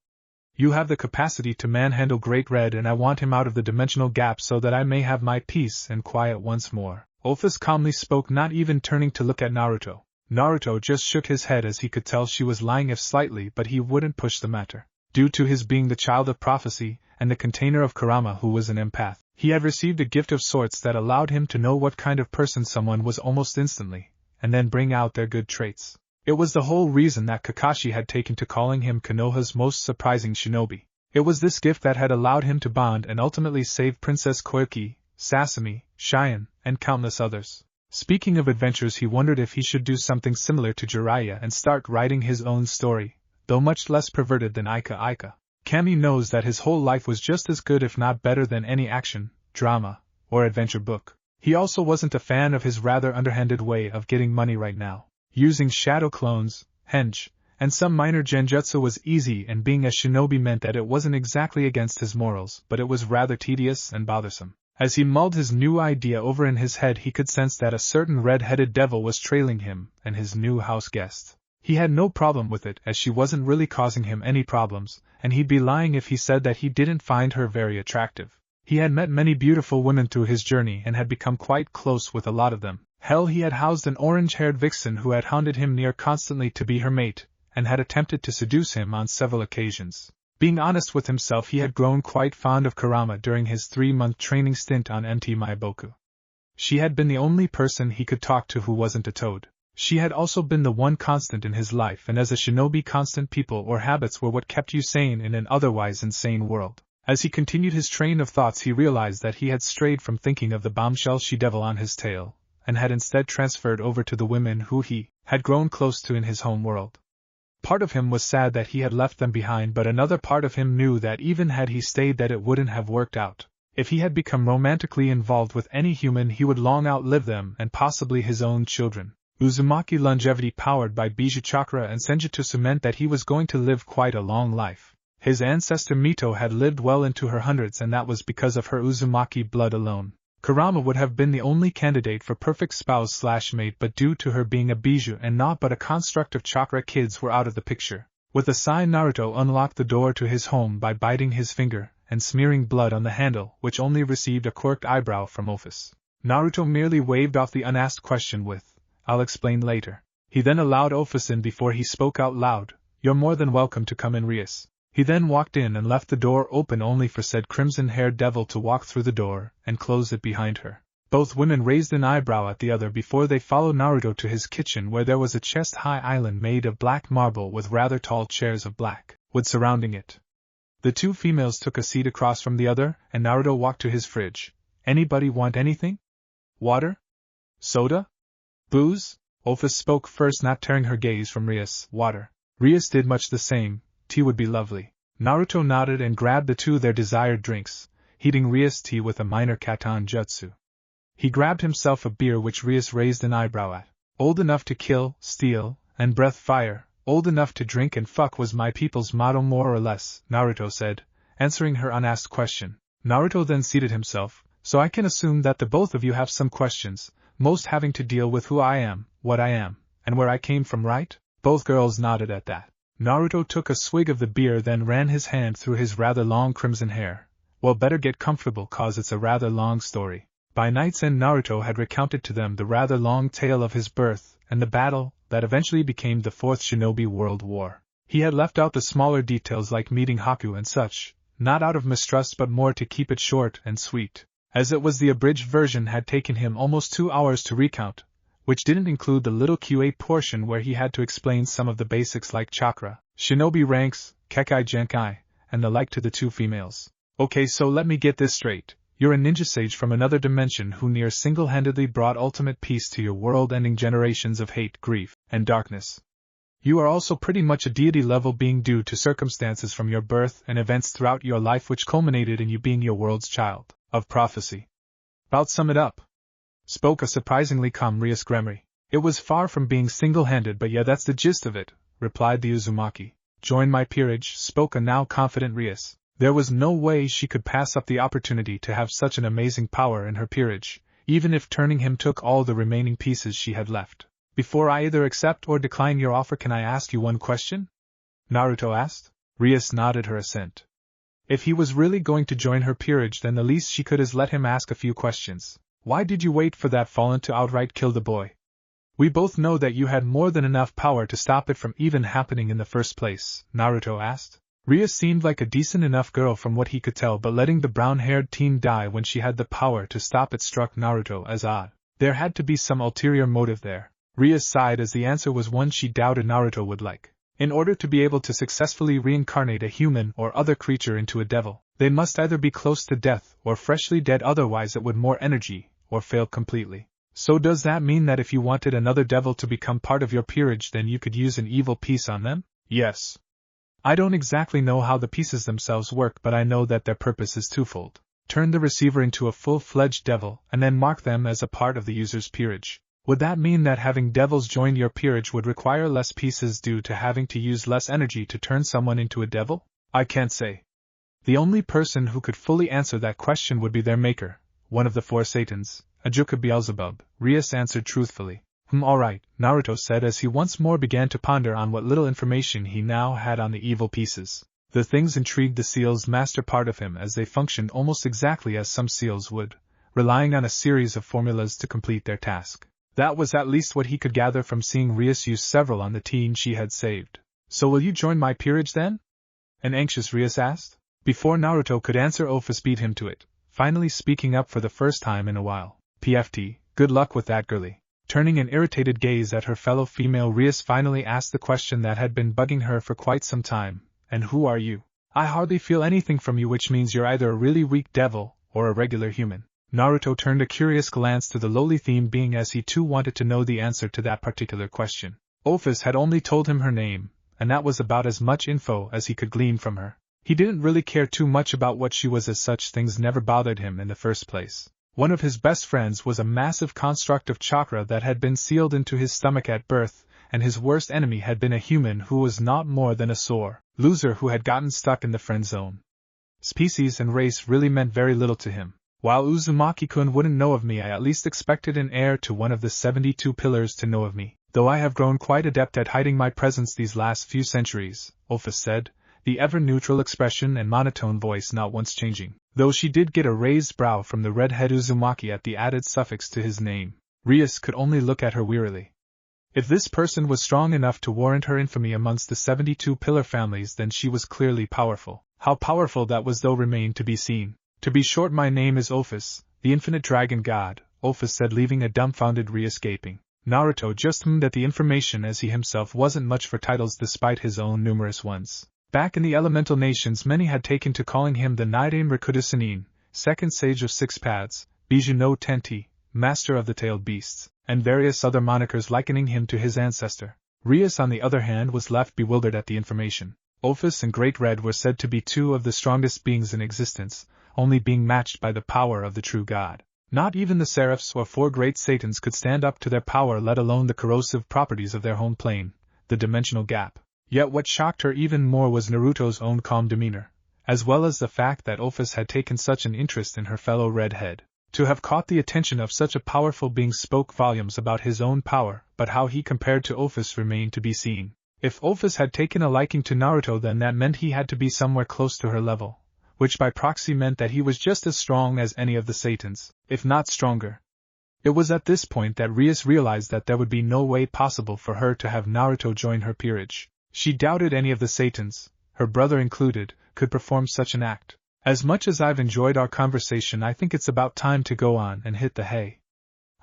You have the capacity to manhandle Great Red and I want him out of the dimensional gap so that I may have my peace and quiet once more. Office calmly spoke, not even turning to look at Naruto. Naruto just shook his head as he could tell she was lying if slightly, but he wouldn't push the matter. Due to his being the child of prophecy and the container of Kurama who was an empath, he had received a gift of sorts that allowed him to know what kind of person someone was almost instantly, and then bring out their good traits. It was the whole reason that Kakashi had taken to calling him Konoha's most surprising shinobi. It was this gift that had allowed him to bond and ultimately save Princess Koyuki, Sasami, Cheyenne, and countless others. Speaking of adventures, he wondered if he should do something similar to Jiraiya and start writing his own story, though much less perverted than Ika. Kami knows that his whole life was just as good if not better than any action, drama, or adventure book. He also wasn't a fan of his rather underhanded way of getting money right now. Using shadow clones, henge, and some minor genjutsu was easy, and being a shinobi meant that it wasn't exactly against his morals, but it was rather tedious and bothersome. As he mulled his new idea over in his head, he could sense that a certain red-headed devil was trailing him and his new house guest. He had no problem with it, as she wasn't really causing him any problems, and he'd be lying if he said that he didn't find her very attractive. He had met many beautiful women through his journey and had become quite close with a lot of them. Hell, he had housed an orange-haired vixen who had hounded him near constantly to be her mate, and had attempted to seduce him on several occasions. Being honest with himself, he had grown quite fond of Kurama during his 3-month training stint on MT Maiboku. She had been the only person he could talk to who wasn't a toad. She had also been the one constant in his life, and as a shinobi, constant people or habits were what kept you sane in an otherwise insane world. As he continued his train of thoughts, he realized that he had strayed from thinking of the bombshell she-devil on his tail, and had instead transferred over to the women who he had grown close to in his home world. Part of him was sad that he had left them behind, but another part of him knew that even had he stayed, that it wouldn't have worked out. If he had become romantically involved with any human, he would long outlive them and possibly his own children. Uzumaki longevity powered by Bijou Chakra and Senjutsu meant that he was going to live quite a long life. His ancestor Mito had lived well into her hundreds, and that was because of her Uzumaki blood alone. Kurama would have been the only candidate for perfect spouse/mate, but due to her being a bijou and not but a construct of chakra, kids were out of the picture. With a sigh, Naruto unlocked the door to his home by biting his finger and smearing blood on the handle, which only received a quirked eyebrow from Office. Naruto merely waved off the unasked question with, "I'll explain later." He then allowed Office in before he spoke out loud, "You're more than welcome to come in, Rias." He then walked in and left the door open only for said crimson-haired devil to walk through the door and close it behind her. Both women raised an eyebrow at the other before they followed Naruto to his kitchen, where there was a chest-high island made of black marble with rather tall chairs of black wood surrounding it. The two females took a seat across from the other, and Naruto walked to his fridge. "Anybody want anything? Water? Soda? Booze?" Office spoke first, not tearing her gaze from Rias. "Water." Rias did much the same. "Tea would be lovely." Naruto nodded and grabbed the two their desired drinks, heating Rias tea with a minor katan jutsu. He grabbed himself a beer, which Rias raised an eyebrow at. "Old enough to kill, steal, and breath fire, old enough to drink and fuck was my people's motto, more or less," Naruto said, answering her unasked question. Naruto then seated himself, "So I can assume that the both of you have some questions, most having to deal with who I am, what I am, and where I came from, right?" Both girls nodded at that. Naruto took a swig of the beer, then ran his hand through his rather long crimson hair. "Well, better get comfortable, cause it's a rather long story." By night's end, Naruto had recounted to them the rather long tale of his birth and the battle that eventually became the Fourth Shinobi World War. He had left out the smaller details like meeting Haku and such, not out of mistrust but more to keep it short and sweet, as it was the abridged version had taken him almost 2 hours to recount, which didn't include the little Q8 portion where he had to explain some of the basics like chakra, shinobi ranks, kekai genkai, and the like to the two females. "Okay, so let me get this straight. You're a ninja sage from another dimension who near single-handedly brought ultimate peace to your world, ending generations of hate, grief, and darkness. You are also pretty much a deity-level being due to circumstances from your birth and events throughout your life which culminated in you being your world's child of prophecy. About sum it up," spoke a surprisingly calm Rias Gremory. "It was far from being single-handed, but yeah, that's the gist of it," replied the Uzumaki. "Join my peerage," spoke a now confident Rias. There was no way she could pass up the opportunity to have such an amazing power in her peerage, even if turning him took all the remaining pieces she had left. Before I either accept or decline your offer, can I ask you one question? Naruto asked. Rias nodded her assent. If he was really going to join her peerage, then the least she could is let him ask a few questions. Why did you wait for that fallen to outright kill the boy? We both know that you had more than enough power to stop it from even happening in the first place, Naruto asked. Rias seemed like a decent enough girl from what he could tell, but letting the brown-haired teen die when she had the power to stop it struck Naruto as odd. There had to be some ulterior motive there. Rias sighed as the answer was one she doubted Naruto would like. In order to be able to successfully reincarnate a human or other creature into a devil, they must either be close to death or freshly dead, otherwise it would more energy, or fail completely. So does that mean that if you wanted another devil to become part of your peerage, then you could use an evil piece on them? Yes. I don't exactly know how the pieces themselves work, but I know that their purpose is twofold. Turn the receiver into a full-fledged devil, and then mark them as a part of the user's peerage. Would that mean that having devils join your peerage would require less pieces due to having to use less energy to turn someone into a devil? I can't say. The only person who could fully answer that question would be their maker, one of the four Satans, Ajuka Beelzebub, Rias answered truthfully. Alright, Naruto said as he once more began to ponder on what little information he now had on the evil pieces. The things intrigued the seal's master part of him, as they functioned almost exactly as some seals would, relying on a series of formulas to complete their task. That was at least what he could gather from seeing Rias use several on the teen she had saved. So will you join my peerage then? An anxious Rias asked. Before Naruto could answer, Ophis beat him to it, finally speaking up for the first time in a while. PFT, good luck with that, girlie. Turning an irritated gaze at her fellow female, Rias finally asked the question that had been bugging her for quite some time. And who are you? I hardly feel anything from you, which means you're either a really weak devil or a regular human. Naruto turned a curious glance to the lowly theme being, as he too wanted to know the answer to that particular question. Ophis had only told him her name, and that was about as much info as he could glean from her. He didn't really care too much about what she was, as such things never bothered him in the first place. One of his best friends was a massive construct of chakra that had been sealed into his stomach at birth, and his worst enemy had been a human who was not more than a sore loser who had gotten stuck in the friend zone. Species and race really meant very little to him. While Uzumaki-kun wouldn't know of me, I at least expected an heir to one of the 72 pillars to know of me, though I have grown quite adept at hiding my presence these last few centuries, Ophis said, the ever-neutral expression and monotone voice not once changing, though she did get a raised brow from the red-head Uzumaki at the added suffix to his name. Rias could only look at her wearily. If this person was strong enough to warrant her infamy amongst the 72 pillar families, then she was clearly powerful. How powerful that was, though, remained to be seen. To be short, my name is Ophis, the infinite dragon god, Ophis said, leaving a dumbfounded Rias gaping. Naruto just hummed at the information, as he himself wasn't much for titles despite his own numerous ones. Back in the elemental nations, many had taken to calling him the Naidame Rikudusanin, second sage of 6 paths, Bijou no Tenti, master of the tailed beasts, and various other monikers likening him to his ancestor. Rias, on the other hand, was left bewildered at the information. Ophis and Great Red were said to be two of the strongest beings in existence, only being matched by the power of the true god. Not even the Seraphs or 4 great Satans could stand up to their power, let alone the corrosive properties of their home plane, the dimensional gap. Yet what shocked her even more was Naruto's own calm demeanor, as well as the fact that Ophis had taken such an interest in her fellow redhead. To have caught the attention of such a powerful being spoke volumes about his own power, but how he compared to Ophis remained to be seen. If Ophis had taken a liking to Naruto, then that meant he had to be somewhere close to her level, which by proxy meant that he was just as strong as any of the Satans, if not stronger. It was at this point that Rias realized that there would be no way possible for her to have Naruto join her peerage. She doubted any of the Satans, her brother included, could perform such an act. As much as I've enjoyed our conversation, I think it's about time to go on and hit the hay.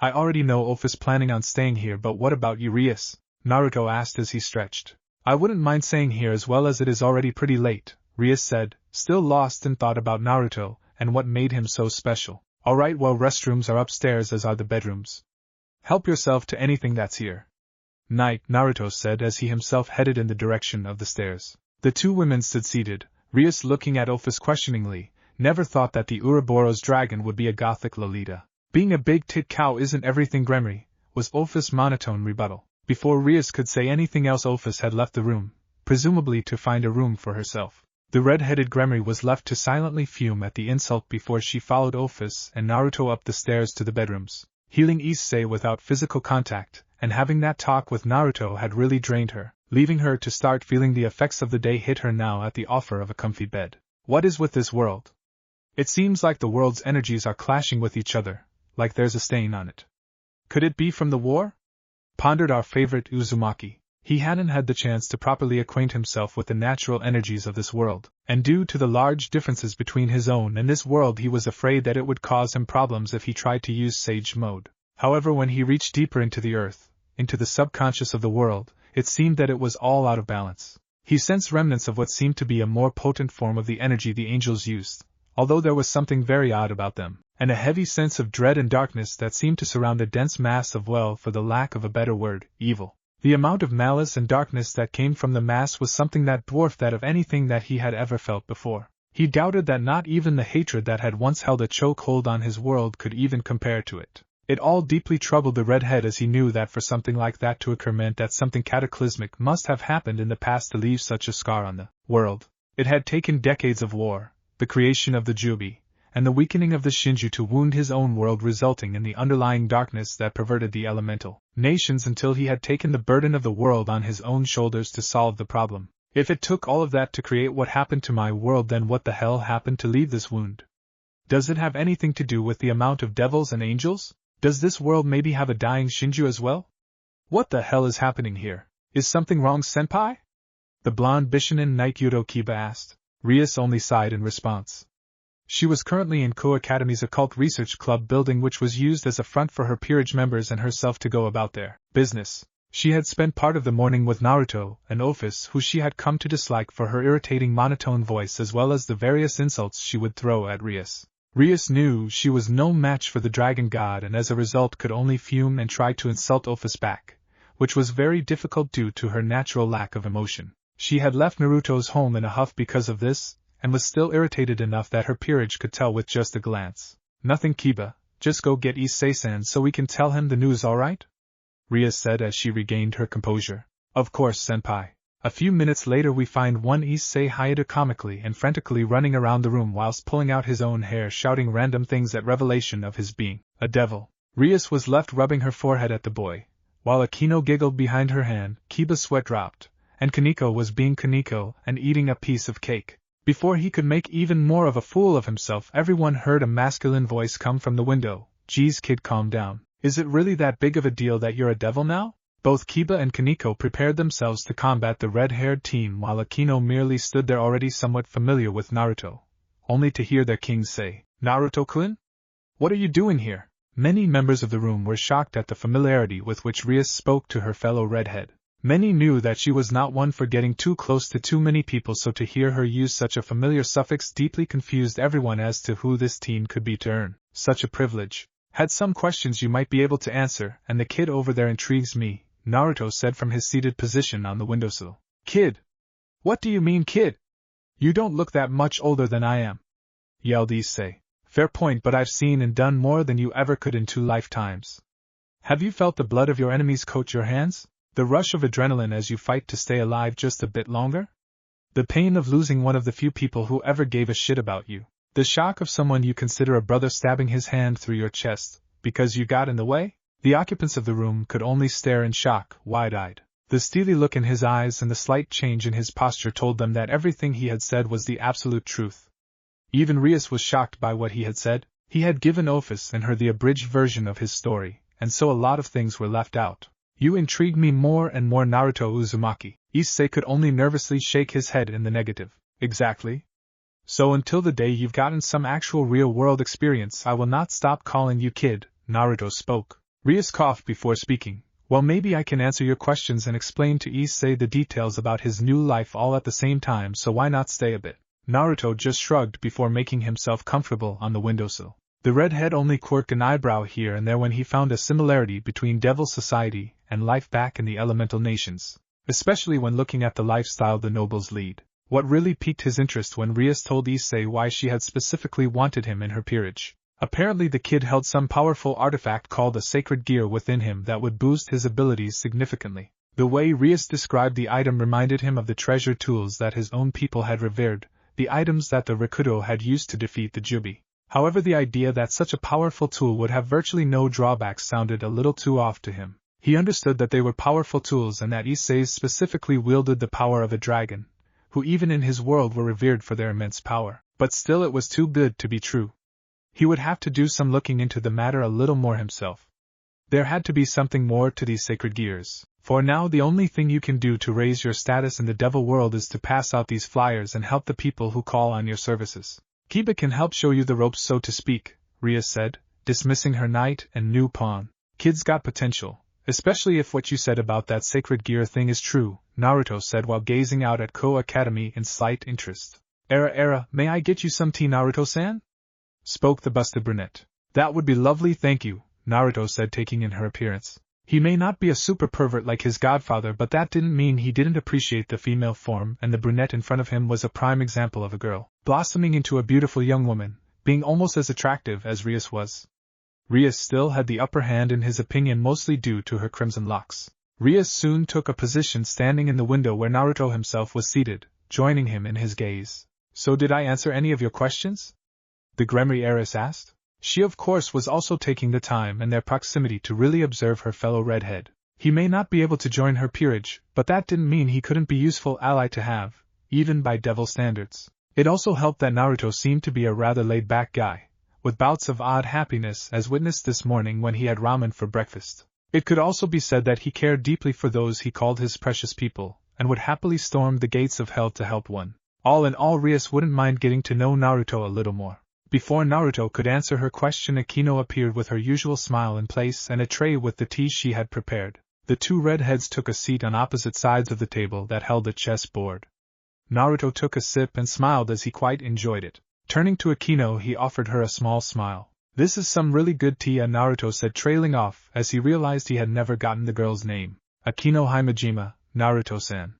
I already know Ophis planning on staying here, but what about you, Rias? Naruto asked as he stretched. I wouldn't mind staying here as well, as it is already pretty late, Rias said, still lost in thought about Naruto and what made him so special. Alright, well, restrooms are upstairs, as are the bedrooms. Help yourself to anything that's here. Night, Naruto said as he himself headed in the direction of the stairs. The two women stood seated, Rias looking at Ophis questioningly. Never thought that the Ouroboros dragon would be a gothic Lolita. Being a big tit cow isn't everything, Gremory, was Ophis' monotone rebuttal. Before Rias could say anything else, Ophis had left the room, presumably to find a room for herself. The red-headed Gremory was left to silently fume at the insult before she followed Office and Naruto up the stairs to the bedrooms. Healing Issei without physical contact, and having that talk with Naruto had really drained her, leaving her to start feeling the effects of the day hit her now at the offer of a comfy bed. What is with this world? It seems like the world's energies are clashing with each other, like there's a stain on it. Could it be from the war? Pondered our favorite Uzumaki. He hadn't had the chance to properly acquaint himself with the natural energies of this world, and due to the large differences between his own and this world he was afraid that it would cause him problems if he tried to use Sage Mode. However, when he reached deeper into the earth, into the subconscious of the world, it seemed that it was all out of balance. He sensed remnants of what seemed to be a more potent form of the energy the angels used, although there was something very odd about them, and a heavy sense of dread and darkness that seemed to surround a dense mass of, well, for the lack of a better word, evil. The amount of malice and darkness that came from the mass was something that dwarfed that of anything that he had ever felt before. He doubted that not even the hatred that had once held a chokehold on his world could even compare to it. It all deeply troubled the redhead, as he knew that for something like that to occur meant that something cataclysmic must have happened in the past to leave such a scar on the world. It had taken decades of war, the creation of the Jubi, and the weakening of the Shinju to wound his own world, resulting in the underlying darkness that perverted the elemental nations until he had taken the burden of the world on his own shoulders to solve the problem. If it took all of that to create what happened to my world, then what the hell happened to leave this wound? Does it have anything to do with the amount of devils and angels? Does this world maybe have a dying Shinju as well? What the hell is happening here? Is something wrong, senpai? The blonde Bishonen Knight Yudo Kiba asked. Rias only sighed in response. She was currently in Ko Academy's occult research club building, which was used as a front for her peerage members and herself to go about their business. She had spent part of the morning with Naruto, an Office who she had come to dislike for her irritating monotone voice as well as the various insults she would throw at Rias. Rias knew she was no match for the dragon god and as a result could only fume and try to insult Office back, which was very difficult due to her natural lack of emotion. She had left Naruto's home in a huff because of this, and was still irritated enough that her peerage could tell with just a glance. Nothing, Kiba, just go get Issei-san so we can tell him the news, alright? Rias said as she regained her composure. Of course, senpai. A few minutes later we find one Issei Hayato comically and frantically running around the room whilst pulling out his own hair, shouting random things at revelation of his being a devil. Rias was left rubbing her forehead at the boy, while Akino giggled behind her hand. Kiba's sweat dropped, and Kaneko was being Kaneko and eating a piece of cake. Before he could make even more of a fool of himself, everyone heard a masculine voice come from the window. Geez, kid, calm down. Is it really that big of a deal that you're a devil now? Both Kiba and Kaneko prepared themselves to combat the red-haired teen while Akino merely stood there already somewhat familiar with Naruto, only to hear their king say, Naruto-kun? What are you doing here? Many members of the room were shocked at the familiarity with which Rias spoke to her fellow redhead. Many knew that she was not one for getting too close to too many people, so to hear her use such a familiar suffix deeply confused everyone as to who this teen could be to earn such a privilege. Had some questions you might be able to answer, and the kid over there intrigues me, Naruto said from his seated position on the windowsill. Kid? What do you mean, kid? You don't look that much older than I am, yelled Issei. Fair point, but I've seen and done more than you ever could in 2 lifetimes. Have you felt the blood of your enemies coat your hands? The rush of adrenaline as you fight to stay alive just a bit longer? The pain of losing one of the few people who ever gave a shit about you? The shock of someone you consider a brother stabbing his hand through your chest, because you got in the way? The occupants of the room could only stare in shock, wide-eyed. The steely look in his eyes and the slight change in his posture told them that everything he had said was the absolute truth. Even Rias was shocked by what he had said. He had given Office and her the abridged version of his story, and so a lot of things were left out. You intrigue me more and more, Naruto Uzumaki. Issei could only nervously shake his head in the negative. Exactly. So until the day you've gotten some actual real-world experience, I will not stop calling you kid, Naruto spoke. Rias coughed before speaking. Well, maybe I can answer your questions and explain to Issei the details about his new life all at the same time, so why not stay a bit? Naruto just shrugged before making himself comfortable on the windowsill. The redhead only quirked an eyebrow here and there when he found a similarity between Devil Society and life back in the elemental nations, especially when looking at the lifestyle the nobles lead. What really piqued his interest when Rias told Issei why she had specifically wanted him in her peerage. Apparently the kid held some powerful artifact called a sacred gear within him that would boost his abilities significantly. The way Rias described the item reminded him of the treasure tools that his own people had revered, the items that the Rakuto had used to defeat the Jubi. However, the idea that such a powerful tool would have virtually no drawbacks sounded a little too off to him. He understood that they were powerful tools and that Issei's specifically wielded the power of a dragon, who even in his world were revered for their immense power. But still it was too good to be true. He would have to do some looking into the matter a little more himself. There had to be something more to these sacred gears. For now the only thing you can do to raise your status in the devil world is to pass out these flyers and help the people who call on your services. Kage can help show you the ropes, so to speak, Rias said, dismissing her knight and new pawn. Kid's got potential, especially if what you said about that sacred gear thing is true, Naruto said while gazing out at Ko Academy in slight interest. Era, may I get you some tea, Naruto-san? Spoke the busted brunette. That would be lovely, thank you, Naruto said, taking in her appearance. He may not be a super pervert like his godfather, but that didn't mean he didn't appreciate the female form, and the brunette in front of him was a prime example of a girl, blossoming into a beautiful young woman, being almost as attractive as Rias was. Rias still had the upper hand in his opinion, mostly due to her crimson locks. Rias soon took a position standing in the window where Naruto himself was seated, joining him in his gaze. So did I answer any of your questions? The Gremory heiress asked. She of course was also taking the time and their proximity to really observe her fellow redhead. He may not be able to join her peerage, but that didn't mean he couldn't be a useful ally to have, even by devil standards. It also helped that Naruto seemed to be a rather laid-back guy, with bouts of odd happiness as witnessed this morning when he had ramen for breakfast. It could also be said that he cared deeply for those he called his precious people, and would happily storm the gates of hell to help one. All in all, Rias wouldn't mind getting to know Naruto a little more. Before Naruto could answer her question, Akino appeared with her usual smile in place and a tray with the tea she had prepared. The two redheads took a seat on opposite sides of the table that held a chess board. Naruto took a sip and smiled as he quite enjoyed it. Turning to Akino, he offered her a small smile. This is some really good tea, Naruto said, trailing off as he realized he had never gotten the girl's name. Akino Himejima, Naruto-san.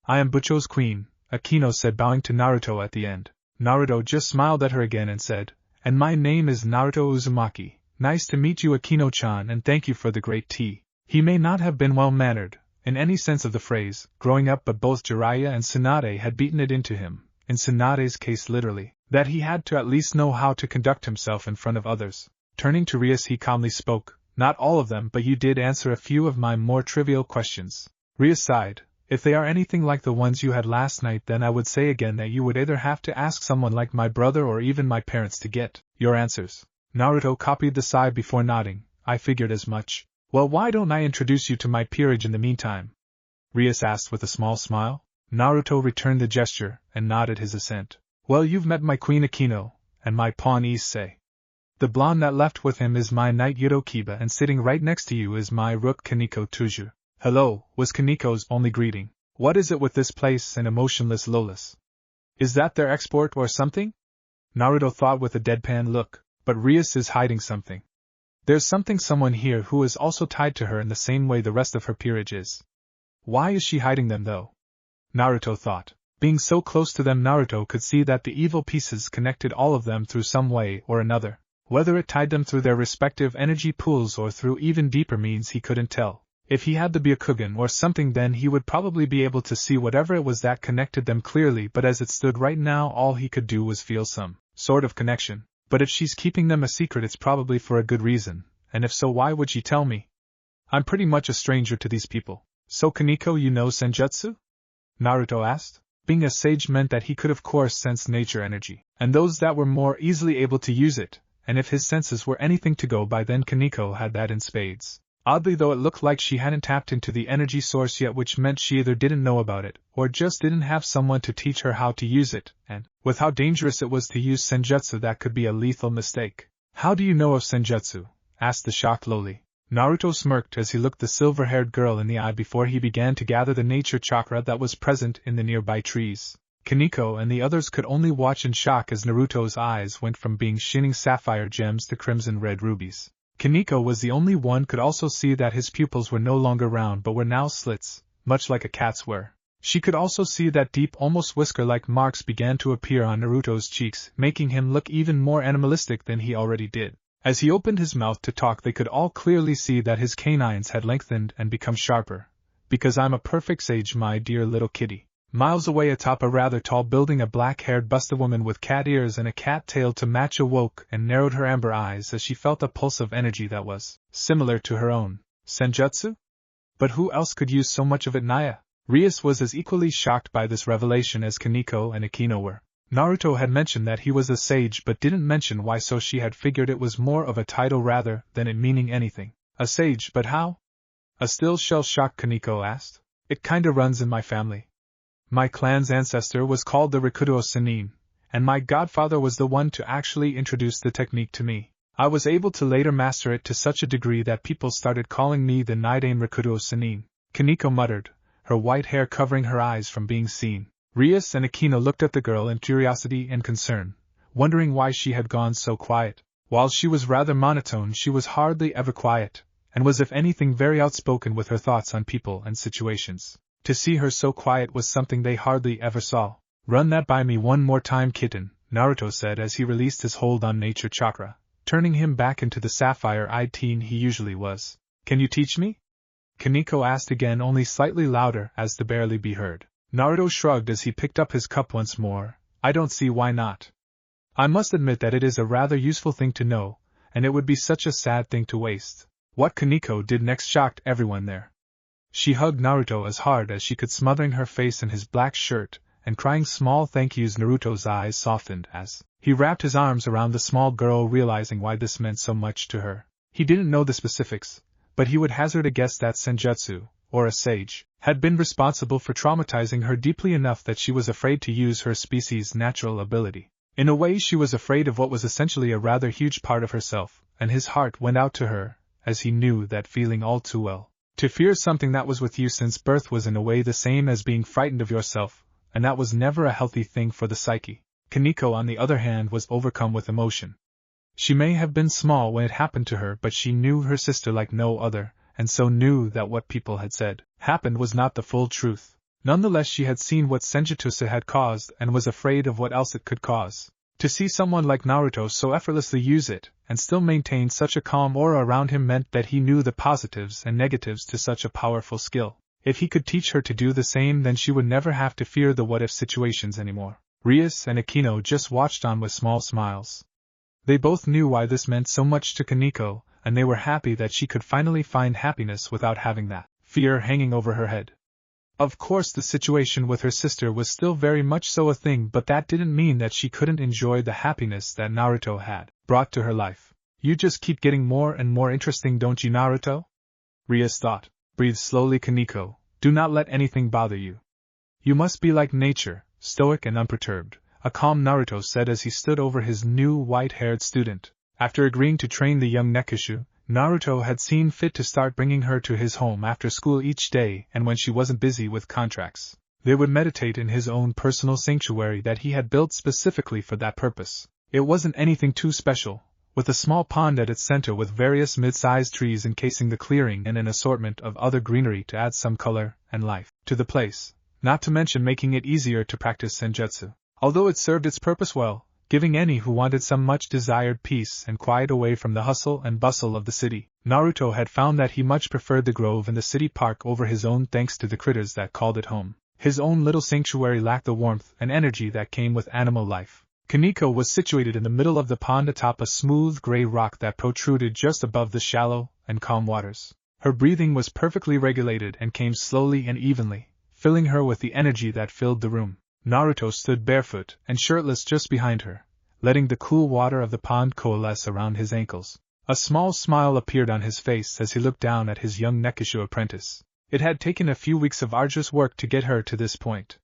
I am Bucho's queen, Akino said, bowing to Naruto at the end. Naruto just smiled at her again and said, and my name is Naruto Uzumaki. Nice to meet you, Akino-chan, and thank you for the great tea. He may not have been well-mannered, in any sense of the phrase, growing up, but both Jiraiya and Tsunade had beaten it into him, in Tsunade's case literally, that he had to at least know how to conduct himself in front of others. Turning to Rias, he calmly spoke, not all of them, but you did answer a few of my more trivial questions. Rias sighed. If they are anything like the ones you had last night, then I would say again that you would either have to ask someone like my brother or even my parents to get your answers. Naruto copied the sigh before nodding. I figured as much. Well, why don't I introduce you to my peerage in the meantime? Rias asked with a small smile. Naruto returned the gesture and nodded his assent. Well, you've met my queen Akino, and my pawn Issei. The blonde that left with him is my knight Yudokiba, and sitting right next to you is my rook Kaneko Tuju. Hello, was Kaneko's only greeting. What is it with this place and emotionless Lolas? Is that their export or something? Naruto thought with a deadpan look, but Rias is hiding something. There's someone here who is also tied to her in the same way the rest of her peerage is. Why is she hiding them though? Naruto thought. Being so close to them, Naruto could see that the evil pieces connected all of them through some way or another. Whether it tied them through their respective energy pools or through even deeper means, he couldn't tell. If he had the Byakugan or something, then he would probably be able to see whatever it was that connected them clearly, but as it stood right now, all he could do was feel some sort of connection. But if she's keeping them a secret, it's probably for a good reason, and if so, why would she tell me? I'm pretty much a stranger to these people. So Kaneko, you know Senjutsu? Naruto asked. Being a sage meant that he could of course sense nature energy, and those that were more easily able to use it, and if his senses were anything to go by, then Kaneko had that in spades. Oddly though, it looked like she hadn't tapped into the energy source yet, which meant she either didn't know about it, or just didn't have someone to teach her how to use it, and, with how dangerous it was to use Senjutsu, that could be a lethal mistake. How do you know of Senjutsu? Asked the shocked loli. Naruto smirked as he looked the silver-haired girl in the eye before he began to gather the nature chakra that was present in the nearby trees. Kaneko and the others could only watch in shock as Naruto's eyes went from being shining sapphire gems to crimson-red rubies. Kaneko was the only one could also see that his pupils were no longer round but were now slits, much like a cat's were. She could also see that deep, almost whisker-like marks began to appear on Naruto's cheeks, making him look even more animalistic than he already did. As he opened his mouth to talk, they could all clearly see that his canines had lengthened and become sharper. Because I'm a perfect sage, my dear little kitty. Miles away atop a rather tall building, a black-haired busted woman with cat ears and a cat tail to match awoke and narrowed her amber eyes as she felt a pulse of energy that was similar to her own. Senjutsu? But who else could use so much of it? Naya? Rias was as equally shocked by this revelation as Kaneko and Akino were. Naruto had mentioned that he was a sage but didn't mention why, so she had figured it was more of a title rather than it meaning anything. A sage, but how? A still shell-shocked Kaneko asked. It kinda runs in my family. My clan's ancestor was called the Rikudo Sennin, and my godfather was the one to actually introduce the technique to me. I was able to later master it to such a degree that people started calling me the Nidain Rikudo Sennin. Kaneko muttered, her white hair covering her eyes from being seen. Rias and Akino looked at the girl in curiosity and concern, wondering why she had gone so quiet. While she was rather monotone, she was hardly ever quiet, and was if anything very outspoken with her thoughts on people and situations. To see her so quiet was something they hardly ever saw. Run that by me one more time, kitten, Naruto said as he released his hold on nature chakra, turning him back into the sapphire-eyed teen he usually was. Can you teach me? Kaneko asked again, only slightly louder as to barely be heard. Naruto shrugged as he picked up his cup once more. I don't see why not. I must admit that it is a rather useful thing to know, and it would be such a sad thing to waste. What Kaneko did next shocked everyone there. She hugged Naruto as hard as she could, smothering her face in his black shirt, and crying small thank yous. Naruto's eyes softened as he wrapped his arms around the small girl, realizing why this meant so much to her. He didn't know the specifics, but he would hazard a guess that Senjutsu, or a sage, had been responsible for traumatizing her deeply enough that she was afraid to use her species' natural ability. In a way, she was afraid of what was essentially a rather huge part of herself, and his heart went out to her, as he knew that feeling all too well. To fear something that was with you since birth was in a way the same as being frightened of yourself, and that was never a healthy thing for the psyche. Kaneko, on the other hand, was overcome with emotion. She may have been small when it happened to her, but she knew her sister like no other, and so knew that what people had said happened was not the full truth. Nonetheless, she had seen what Senjutsu had caused and was afraid of what else it could cause. To see someone like Naruto so effortlessly use it, and still maintain such a calm aura around him, meant that he knew the positives and negatives to such a powerful skill. If he could teach her to do the same, then she would never have to fear the what-if situations anymore. Rias and Akino just watched on with small smiles. They both knew why this meant so much to Kaneko, and they were happy that she could finally find happiness without having that fear hanging over her head. Of course, the situation with her sister was still very much so a thing, but that didn't mean that she couldn't enjoy the happiness that Naruto had brought to her life. You just keep getting more and more interesting, don't you, Naruto? Rias thought. Breathe slowly, Kaneko. Do not let anything bother you. You must be like nature, stoic and unperturbed, a calm Naruto said as he stood over his new white-haired student. After agreeing to train the young Nekishu, Naruto had seen fit to start bringing her to his home after school each day, and when she wasn't busy with contracts, they would meditate in his own personal sanctuary that he had built specifically for that purpose. It wasn't anything too special, with a small pond at its center with various mid-sized trees encasing the clearing and an assortment of other greenery to add some color and life to the place, not to mention making it easier to practice Senjutsu. Although it served its purpose well, giving any who wanted some much-desired peace and quiet away from the hustle and bustle of the city, Naruto had found that he much preferred the grove and the city park over his own, thanks to the critters that called it home. His own little sanctuary lacked the warmth and energy that came with animal life. Kaneko was situated in the middle of the pond atop a smooth gray rock that protruded just above the shallow and calm waters. Her breathing was perfectly regulated and came slowly and evenly, filling her with the energy that filled the room. Naruto stood barefoot and shirtless just behind her, letting the cool water of the pond coalesce around his ankles. A small smile appeared on his face as he looked down at his young Nekishu apprentice. It had taken a few weeks of arduous work to get her to this point.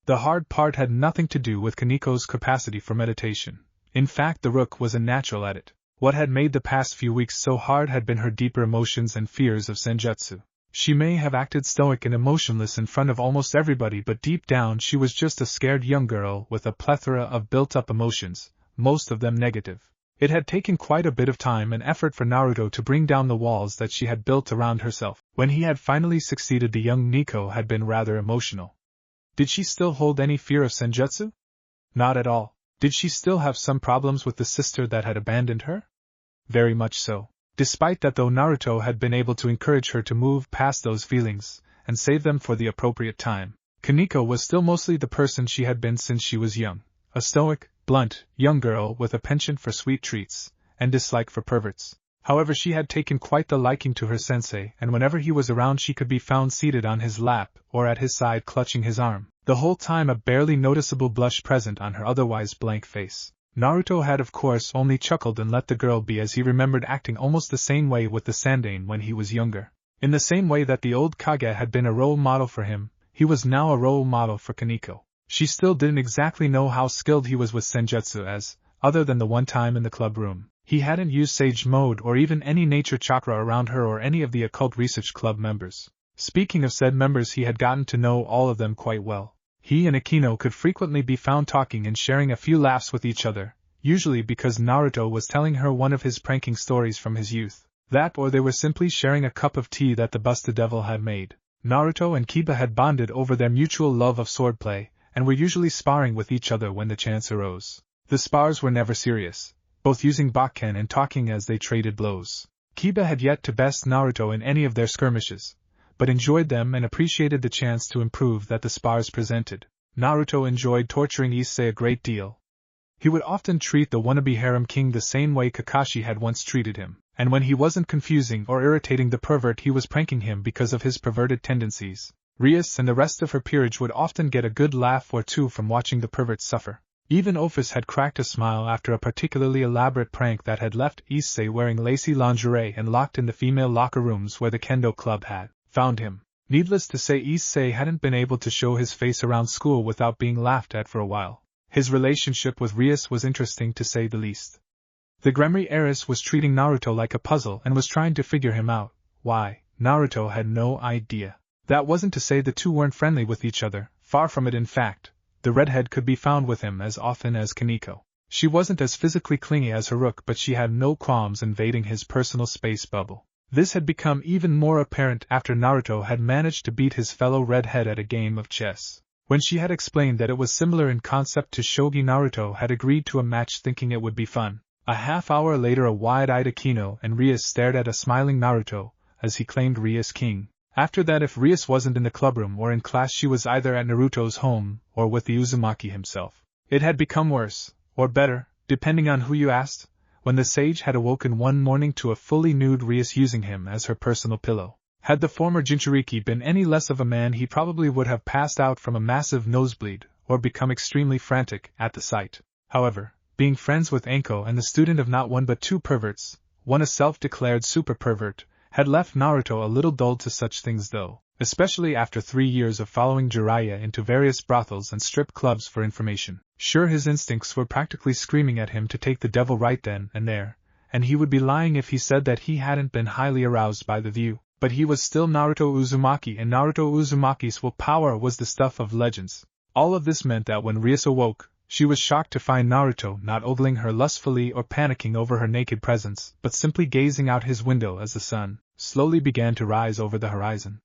The hard part had nothing to do with Kaneko's capacity for meditation. In fact, the Rook was a natural at it. What had made the past few weeks so hard had been her deeper emotions and fears of Senjutsu. She may have acted stoic and emotionless in front of almost everybody, but deep down she was just a scared young girl with a plethora of built-up emotions, most of them negative. It had taken quite a bit of time and effort for Naruto to bring down the walls that she had built around herself. When he had finally succeeded, the young Nico had been rather emotional. Did she still hold any fear of Senjutsu? Not at all. Did she still have some problems with the sister that had abandoned her? Very much so. Despite that, though, Naruto had been able to encourage her to move past those feelings and save them for the appropriate time. Kaneko was still mostly the person she had been since she was young, a stoic, blunt, young girl with a penchant for sweet treats, and dislike for perverts. However, she had taken quite the liking to her sensei, and whenever he was around she could be found seated on his lap or at his side clutching his arm, the whole time a barely noticeable blush present on her otherwise blank face. Naruto had of course only chuckled and let the girl be, as he remembered acting almost the same way with the Sandaime when he was younger. In the same way that the old Kage had been a role model for him, he was now a role model for Kaneko. She still didn't exactly know how skilled he was with senjutsu, as, other than the one time in the club room, he hadn't used Sage Mode or even any nature chakra around her or any of the occult research club members. Speaking of said members, he had gotten to know all of them quite well. He and Akino could frequently be found talking and sharing a few laughs with each other, usually because Naruto was telling her one of his pranking stories from his youth. That or they were simply sharing a cup of tea that the Busta Devil had made. Naruto and Kiba had bonded over their mutual love of swordplay, and were usually sparring with each other when the chance arose. The spars were never serious, both using Bakken and talking as they traded blows. Kiba had yet to best Naruto in any of their skirmishes, but enjoyed them and appreciated the chance to improve that the spars presented. Naruto enjoyed torturing Issei a great deal. He would often treat the wannabe harem king the same way Kakashi had once treated him, and when he wasn't confusing or irritating the pervert, he was pranking him because of his perverted tendencies. Rias and the rest of her peerage would often get a good laugh or two from watching the pervert suffer. Even Office had cracked a smile after a particularly elaborate prank that had left Issei wearing lacy lingerie and locked in the female locker rooms where the kendo club had found him. Needless to say, Issei hadn't been able to show his face around school without being laughed at for a while. His relationship with Rias was interesting to say the least. The Gremory heiress was treating Naruto like a puzzle and was trying to figure him out. Why, Naruto had no idea. That wasn't to say the two weren't friendly with each other, far from it. In fact, the redhead could be found with him as often as Kaneko. She wasn't as physically clingy as her rook, but she had no qualms invading his personal space bubble. This had become even more apparent after Naruto had managed to beat his fellow redhead at a game of chess. When she had explained that it was similar in concept to shogi, Naruto had agreed to a match thinking it would be fun. A half hour later, a wide-eyed Akino and Rias stared at a smiling Naruto, as he claimed Rias king. After that, if Rias wasn't in the clubroom or in class, she was either at Naruto's home or with the Uzumaki himself. It had become worse, or better, depending on who you asked, when the sage had awoken one morning to a fully nude Rias using him as her personal pillow. Had the former Jinchuriki been any less of a man, he probably would have passed out from a massive nosebleed, or become extremely frantic at the sight. However, being friends with Anko and the student of not one but two perverts, one a self-declared super pervert, had left Naruto a little dulled to such things, though, especially after 3 years of following Jiraiya into various brothels and strip clubs for information. Sure, his instincts were practically screaming at him to take the devil right then and there, and he would be lying if he said that he hadn't been highly aroused by the view. But he was still Naruto Uzumaki, and Naruto Uzumaki's willpower was the stuff of legends. All of this meant that when Rias awoke, she was shocked to find Naruto not ogling her lustfully or panicking over her naked presence, but simply gazing out his window as the sun slowly began to rise over the horizon.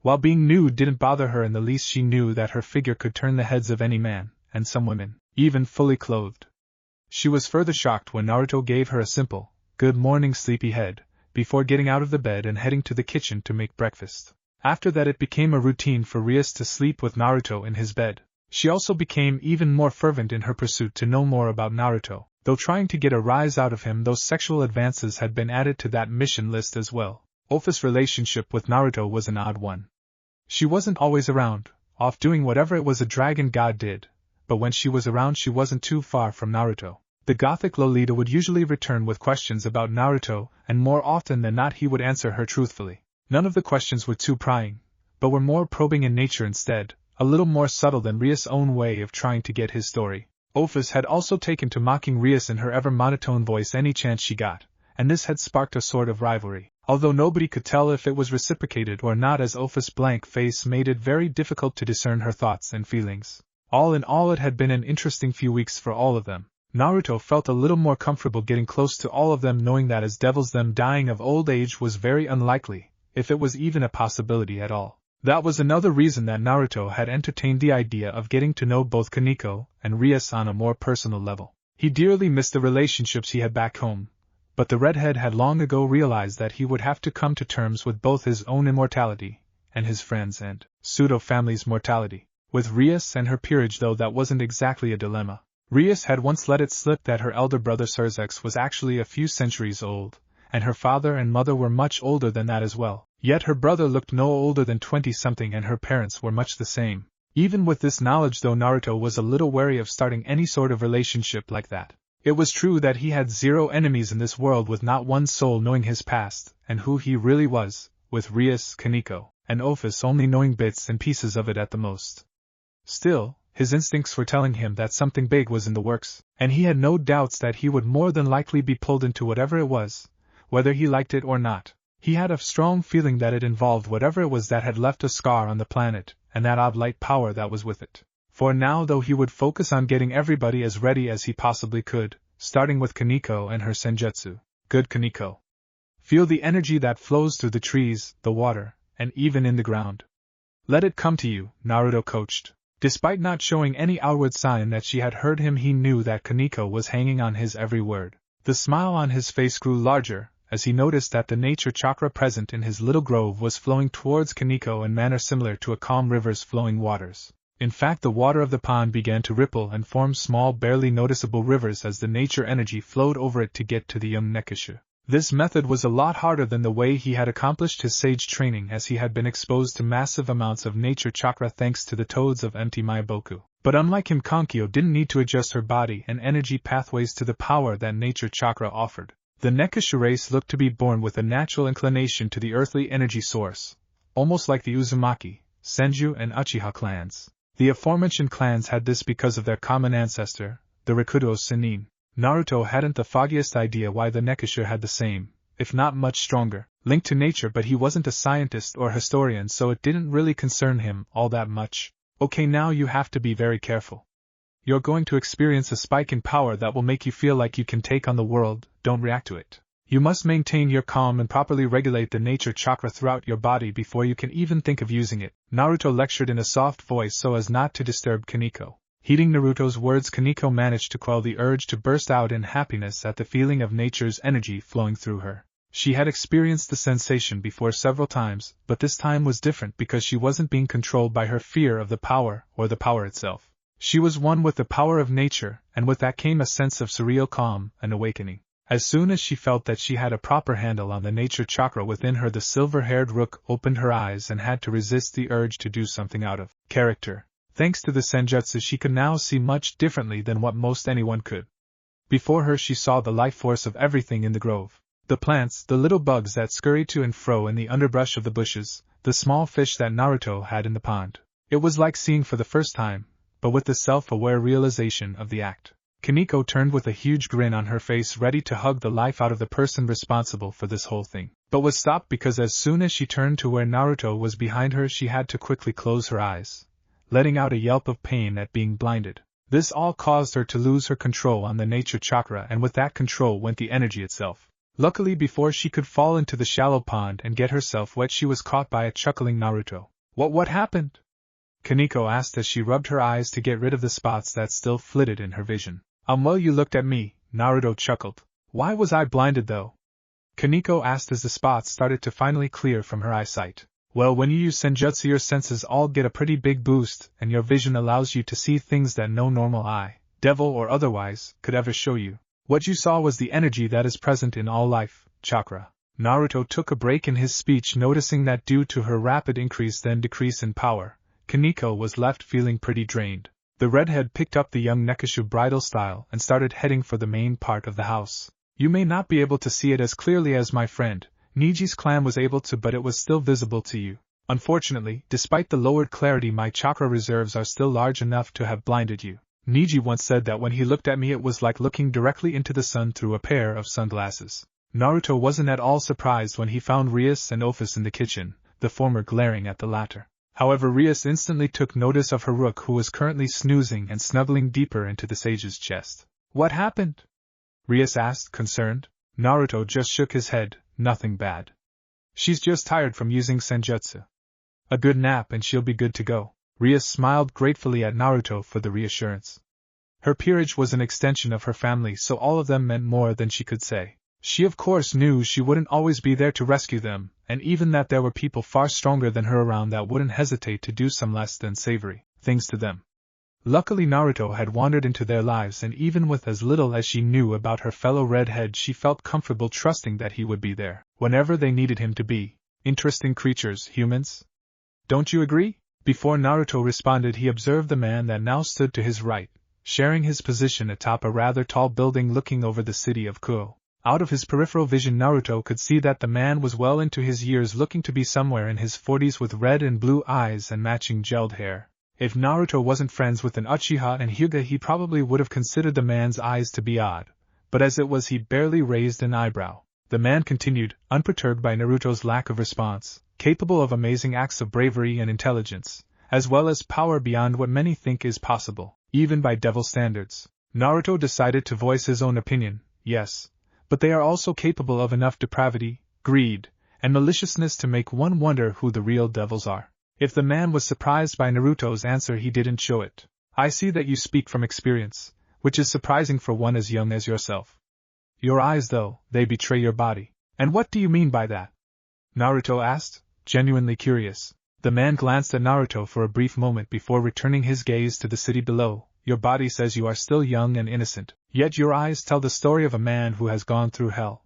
While being nude didn't bother her in the least, she knew that her figure could turn the heads of any man, and some women, even fully clothed. She was further shocked when Naruto gave her a simple, "Good morning, sleepyhead," before getting out of the bed and heading to the kitchen to make breakfast. After that, it became a routine for Rias to sleep with Naruto in his bed. She also became even more fervent in her pursuit to know more about Naruto, though trying to get a rise out of him. Those sexual advances had been added to that mission list as well. Opha's relationship with Naruto was an odd one. She wasn't always around, off doing whatever it was a dragon god did, but when she was around she wasn't too far from Naruto. The gothic Lolita would usually return with questions about Naruto, and more often than not he would answer her truthfully. None of the questions were too prying, but were more probing in nature instead, a little more subtle than Rias' own way of trying to get his story. Ophis had also taken to mocking Rias in her ever monotone voice any chance she got, and this had sparked a sort of rivalry, although nobody could tell if it was reciprocated or not, as Ophis' blank face made it very difficult to discern her thoughts and feelings. All in all, it had been an interesting few weeks for all of them. Naruto felt a little more comfortable getting close to all of them, knowing that as devils them dying of old age was very unlikely, if it was even a possibility at all. That was another reason that Naruto had entertained the idea of getting to know both Kaneko and Rias on a more personal level. He dearly missed the relationships he had back home, but the redhead had long ago realized that he would have to come to terms with both his own immortality and his friends' and pseudo-family's mortality. With Rias and her peerage though that wasn't exactly a dilemma. Rias had once let it slip that her elder brother Serzex was actually a few centuries old, and her father and mother were much older than that as well. Yet her brother looked no older than 20-something and her parents were much the same. Even with this knowledge though, Naruto was a little wary of starting any sort of relationship like that. It was true that he had 0 enemies in this world, with not one soul knowing his past and who he really was, with Rias, Kaneko, and Ophis only knowing bits and pieces of it at the most. Still, his instincts were telling him that something big was in the works, and he had no doubts that he would more than likely be pulled into whatever it was, whether he liked it or not. He had a strong feeling that it involved whatever it was that had left a scar on the planet, and that odd light power that was with it. For now though, he would focus on getting everybody as ready as he possibly could, starting with Kaneko and her senjutsu. Good Kaneko. Feel the energy that flows through the trees, the water, and even in the ground. Let it come to you, Naruto coached. Despite not showing any outward sign that she had heard him, he knew that Kaneko was hanging on his every word. The smile on his face grew larger as he noticed that the nature chakra present in his little grove was flowing towards Kaneko in manner similar to a calm river's flowing waters. In fact, the water of the pond began to ripple and form small, barely noticeable rivers as the nature energy flowed over it to get to the young Nekishu. This method was a lot harder than the way he had accomplished his sage training, as he had been exposed to massive amounts of nature chakra thanks to the toads of empty Maiboku. But unlike him, Kankyo didn't need to adjust her body and energy pathways to the power that nature chakra offered. The Nekishu race looked to be born with a natural inclination to the earthly energy source, almost like the Uzumaki, Senju, and Uchiha clans. The aforementioned clans had this because of their common ancestor, the Rakudo Sennin. Naruto hadn't the foggiest idea why the Nekishu had the same, if not much stronger, link to nature, but he wasn't a scientist or historian, so it didn't really concern him all that much. Okay, now you have to be very careful. You're going to experience a spike in power that will make you feel like you can take on the world. Don't react to it. You must maintain your calm and properly regulate the nature chakra throughout your body before you can even think of using it, Naruto lectured in a soft voice so as not to disturb Kaneko. Heeding Naruto's words, Kaneko managed to quell the urge to burst out in happiness at the feeling of nature's energy flowing through her. She had experienced the sensation before several times, but this time was different because she wasn't being controlled by her fear of the power or the power itself. She was one with the power of nature, and with that came a sense of surreal calm and awakening. As soon as she felt that she had a proper handle on the nature chakra within her, the silver-haired rook opened her eyes and had to resist the urge to do something out of character. Thanks to the senjutsu, she could now see much differently than what most anyone could. Before her she saw the life force of everything in the grove. The plants, the little bugs that scurried to and fro in the underbrush of the bushes, the small fish that Naruto had in the pond. It was like seeing for the first time, but with the self-aware realization of the act. Kaneko turned with a huge grin on her face, ready to hug the life out of the person responsible for this whole thing, but was stopped because as soon as she turned to where Naruto was behind her, she had to quickly close her eyes, letting out a yelp of pain at being blinded. This all caused her to lose her control on the nature chakra, and with that control went the energy itself. Luckily, before she could fall into the shallow pond and get herself wet, she was caught by a chuckling Naruto. What happened?" Kaneko asked as she rubbed her eyes to get rid of the spots that still flitted in her vision. Well, you looked at me," Naruto chuckled. "Why was I blinded though?" Kaneko asked as the spots started to finally clear from her eyesight. "Well, when you use senjutsu, your senses all get a pretty big boost, and your vision allows you to see things that no normal eye, devil or otherwise, could ever show you. What you saw was the energy that is present in all life, chakra." Naruto took a break in his speech, noticing that due to her rapid increase then decrease in power, Kaneko was left feeling pretty drained. The redhead picked up the young Nekishu bridal style and started heading for the main part of the house. "You may not be able to see it as clearly as my friend Niji's clan was able to, but it was still visible to you. Unfortunately, despite the lowered clarity, my chakra reserves are still large enough to have blinded you. Niji once said that when he looked at me it was like looking directly into the sun through a pair of sunglasses." Naruto wasn't at all surprised when he found Rias and Ophis in the kitchen, the former glaring at the latter. However, Rias instantly took notice of her rook, who was currently snoozing and snuggling deeper into the sage's chest. "What happened?" Rias asked, concerned. Naruto just shook his head. "Nothing bad. She's just tired from using senjutsu. A good nap and she'll be good to go." Rias smiled gratefully at Naruto for the reassurance. Her peerage was an extension of her family, so all of them meant more than she could say. She of course knew she wouldn't always be there to rescue them, and even that there were people far stronger than her around that wouldn't hesitate to do some less than savory things to them. Luckily Naruto had wandered into their lives, and even with as little as she knew about her fellow redhead, she felt comfortable trusting that he would be there whenever they needed him to be. Interesting creatures, humans. Don't you agree? Before Naruto responded, he observed the man that now stood to his right, sharing his position atop a rather tall building looking over the city of Kuo. Out of his peripheral vision, Naruto could see that the man was well into his years, looking to be somewhere in his 40s with red and blue eyes and matching gelled hair. If Naruto wasn't friends with an Uchiha and Hyuga, he probably would have considered the man's eyes to be odd, but as it was, he barely raised an eyebrow. The man continued, unperturbed by Naruto's lack of response, capable of amazing acts of bravery and intelligence, as well as power beyond what many think is possible, even by devil standards. Naruto decided to voice his own opinion. Yes, but they are also capable of enough depravity, greed, and maliciousness to make one wonder who the real devils are. If the man was surprised by Naruto's answer, he didn't show it. I see that you speak from experience, which is surprising for one as young as yourself. Your eyes, though, they betray your body. And what do you mean by that? Naruto asked, genuinely curious. The man glanced at Naruto for a brief moment before returning his gaze to the city below. Your body says you are still young and innocent, yet your eyes tell the story of a man who has gone through hell.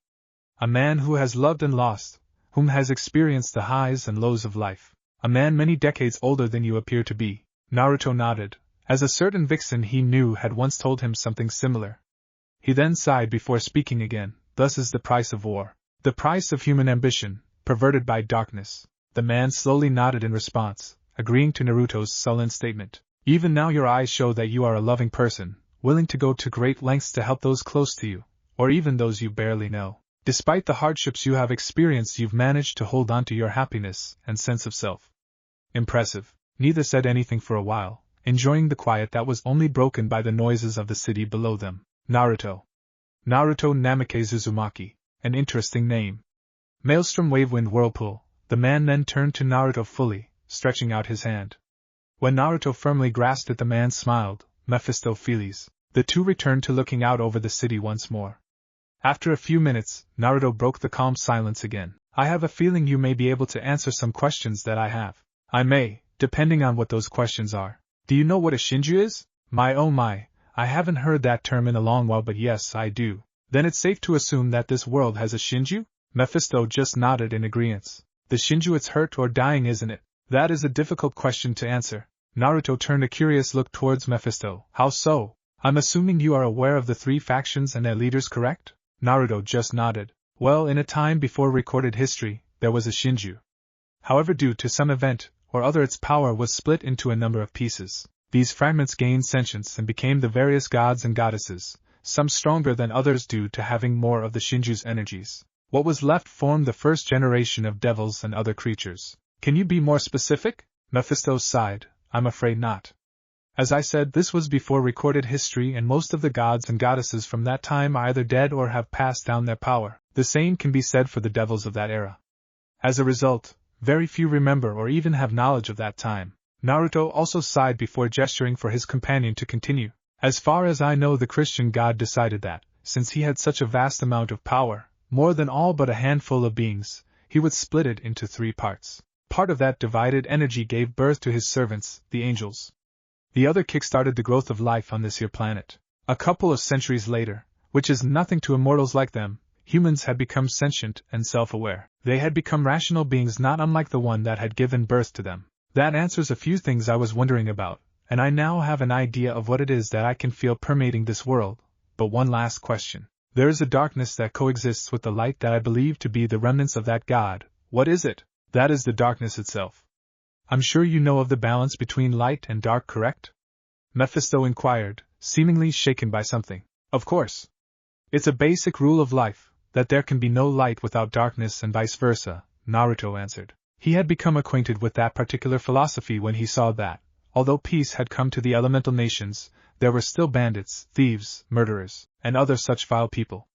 A man who has loved and lost, whom has experienced the highs and lows of life. A man many decades older than you appear to be. Naruto nodded, as a certain vixen he knew had once told him something similar. He then sighed before speaking again. Thus is the price of war. The price of human ambition, perverted by darkness. The man slowly nodded in response, agreeing to Naruto's sullen statement. Even now your eyes show that you are a loving person, willing to go to great lengths to help those close to you, or even those you barely know. Despite the hardships you have experienced, you've managed to hold on to your happiness and sense of self. Impressive. Neither said anything for a while, enjoying the quiet that was only broken by the noises of the city below them. Naruto. Naruto Namikaze Uzumaki. An interesting name. Maelstrom Wavewind Whirlpool. The man then turned to Naruto fully, stretching out his hand. When Naruto firmly grasped it, the man smiled. Mephistopheles. The two returned to looking out over the city once more. After a few minutes, Naruto broke the calm silence again. I have a feeling you may be able to answer some questions that I have. I may, depending on what those questions are. Do you know what a shinju is? My oh my, I haven't heard that term in a long while, but yes, I do. Then it's safe to assume that this world has a shinju? Mephisto just nodded in agreement. The shinju, it's hurt or dying, isn't it? That is a difficult question to answer. Naruto turned a curious look towards Mephisto. How so? I'm assuming you are aware of the three factions and their leaders, correct? Naruto just nodded. Well, in a time before recorded history, there was a shinju. However, due to some event or other, its power was split into a number of pieces. These fragments gained sentience and became the various gods and goddesses, some stronger than others due to having more of the shinju's energies. What was left formed the first generation of devils and other creatures. Can you be more specific? Mephisto sighed. I'm afraid not. As I said, this was before recorded history, and most of the gods and goddesses from that time are either dead or have passed down their power. The same can be said for the devils of that era. As a result, very few remember or even have knowledge of that time. Naruto also sighed before gesturing for his companion to continue. As far as I know, the Christian God decided that, since he had such a vast amount of power, more than all but a handful of beings, he would split it into three parts. Part of that divided energy gave birth to his servants, the angels. The other kick-started the growth of life on this here planet. A couple of centuries later, which is nothing to immortals like them, humans had become sentient and self-aware. They had become rational beings not unlike the one that had given birth to them. That answers a few things I was wondering about, and I now have an idea of what it is that I can feel permeating this world. But one last question. There is a darkness that coexists with the light that I believe to be the remnants of that God. What is it? That is the darkness itself. I'm sure you know of the balance between light and dark, correct? Mephisto inquired, seemingly shaken by something. Of course. It's a basic rule of life, that there can be no light without darkness and vice versa, Naruto answered. He had become acquainted with that particular philosophy when he saw that, although peace had come to the elemental nations, there were still bandits, thieves, murderers, and other such vile people.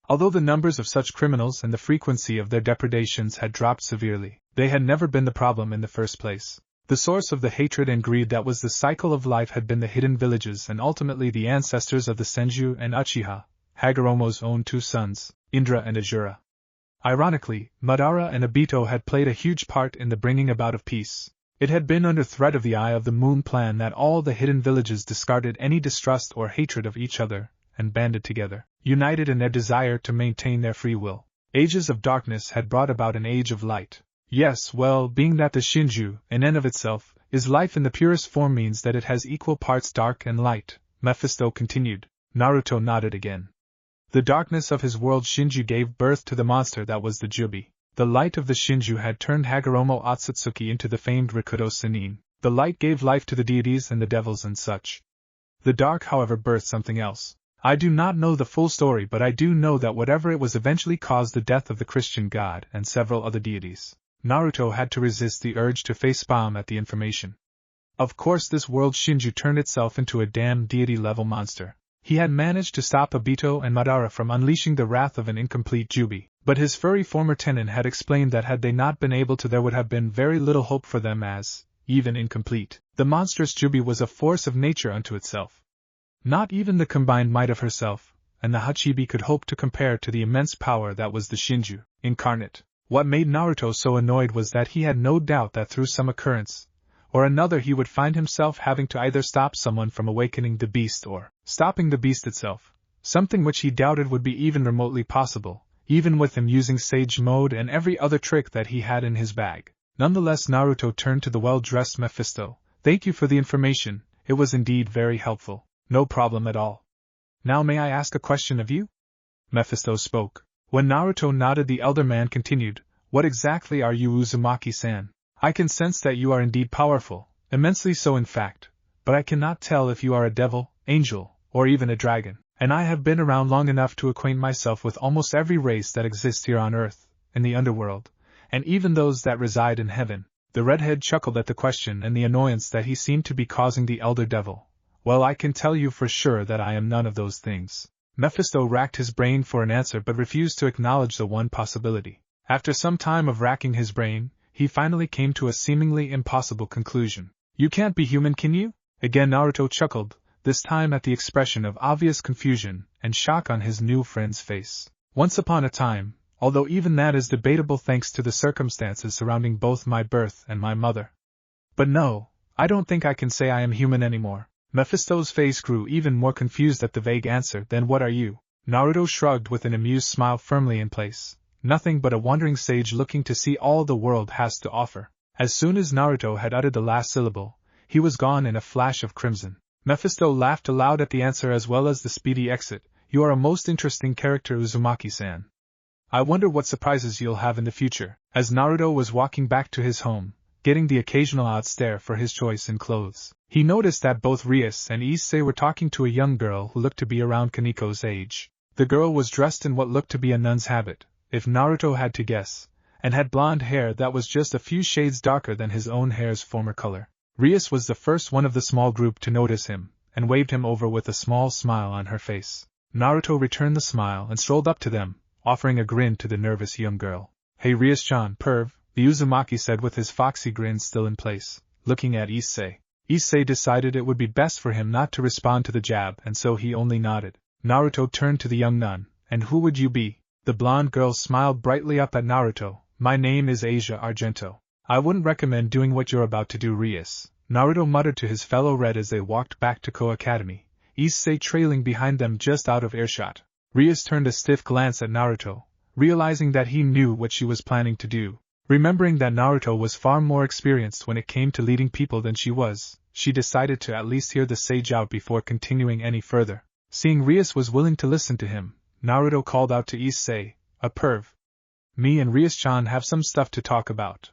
Although the numbers of such criminals and the frequency of their depredations had dropped severely, they had never been the problem in the first place. The source of the hatred and greed that was the cycle of life had been the hidden villages and ultimately the ancestors of the Senju and Uchiha, Hagoromo's own two sons, Indra and Azura. Ironically, Madara and Obito had played a huge part in the bringing about of peace. It had been under threat of the Eye of the Moon plan that all the hidden villages discarded any distrust or hatred of each other, and banded together, united in their desire to maintain their free will. Ages of darkness had brought about an age of light. Yes, well, being that the Shinju, in and of itself, is life in the purest form means that it has equal parts dark and light, Mephisto continued. Naruto nodded again. The darkness of his world Shinju gave birth to the monster that was the Jubi. The light of the Shinju had turned Hagoromo Otsutsuki into the famed Rikudo Sennin. The light gave life to the deities and the devils and such. The dark, however, birthed something else. I do not know the full story, but I do know that whatever it was eventually caused the death of the Christian god and several other deities. Naruto had to resist the urge to face palm at the information. Of course, this world Shinju turned itself into a damn deity-level monster. He had managed to stop Obito and Madara from unleashing the wrath of an incomplete Jubi, but his furry former tenant had explained that had they not been able to, there would have been very little hope for them as, even incomplete, the monstrous Jubi was a force of nature unto itself. Not even the combined might of herself and the Hachibi could hope to compare to the immense power that was the Shinju incarnate. What made Naruto so annoyed was that he had no doubt that through some occurrence or another he would find himself having to either stop someone from awakening the beast or stopping the beast itself, something which he doubted would be even remotely possible, even with him using Sage Mode and every other trick that he had in his bag. Nonetheless, Naruto turned to the well-dressed Mephisto. Thank you for the information, it was indeed very helpful. No problem at all. Now may I ask a question of you? Mephisto spoke. When Naruto nodded, the elder man continued, What exactly are you, Uzumaki-san? I can sense that you are indeed powerful, immensely so in fact, but I cannot tell if you are a devil, angel, or even a dragon, and I have been around long enough to acquaint myself with almost every race that exists here on Earth, in the underworld, and even those that reside in heaven. The redhead chuckled at the question and the annoyance that he seemed to be causing the elder devil. Well, I can tell you for sure that I am none of those things. Mephisto racked his brain for an answer but refused to acknowledge the one possibility. After some time of racking his brain, he finally came to a seemingly impossible conclusion. You can't be human, can you? Again Naruto chuckled, this time at the expression of obvious confusion and shock on his new friend's face. Once upon a time, although even that is debatable thanks to the circumstances surrounding both my birth and my mother. But no, I don't think I can say I am human anymore. Mephisto's face grew even more confused at the vague answer. Then what are you? Naruto shrugged with an amused smile firmly in place. Nothing but a wandering sage looking to see all the world has to offer. As soon as Naruto had uttered the last syllable, he was gone in a flash of crimson. Mephisto laughed aloud at the answer as well as the speedy exit. You are a most interesting character, Uzumaki-san. I wonder what surprises you'll have in the future. As Naruto was walking back to his home, getting the occasional odd stare for his choice in clothes, he noticed that both Rias and Issei were talking to a young girl who looked to be around Kaniko's age. The girl was dressed in what looked to be a nun's habit, if Naruto had to guess, and had blonde hair that was just a few shades darker than his own hair's former color. Rias was the first one of the small group to notice him, and waved him over with a small smile on her face. Naruto returned the smile and strolled up to them, offering a grin to the nervous young girl. Hey Rias-chan, perv, the Uzumaki said with his foxy grin still in place, looking at Issei. Issei decided it would be best for him not to respond to the jab, and so he only nodded. Naruto turned to the young nun. And who would you be? The blonde girl smiled brightly up at Naruto. My name is Asia Argento. I wouldn't recommend doing what you're about to do, Rias. Naruto muttered to his fellow Red as they walked back to Koa Academy, Issei trailing behind them just out of earshot. Rias turned a stiff glance at Naruto, realizing that he knew what she was planning to do. Remembering that Naruto was far more experienced when it came to leading people than she was, she decided to at least hear the sage out before continuing any further. Seeing Rias was willing to listen to him, Naruto called out to Issei, a perv. Me and Rias-chan have some stuff to talk about.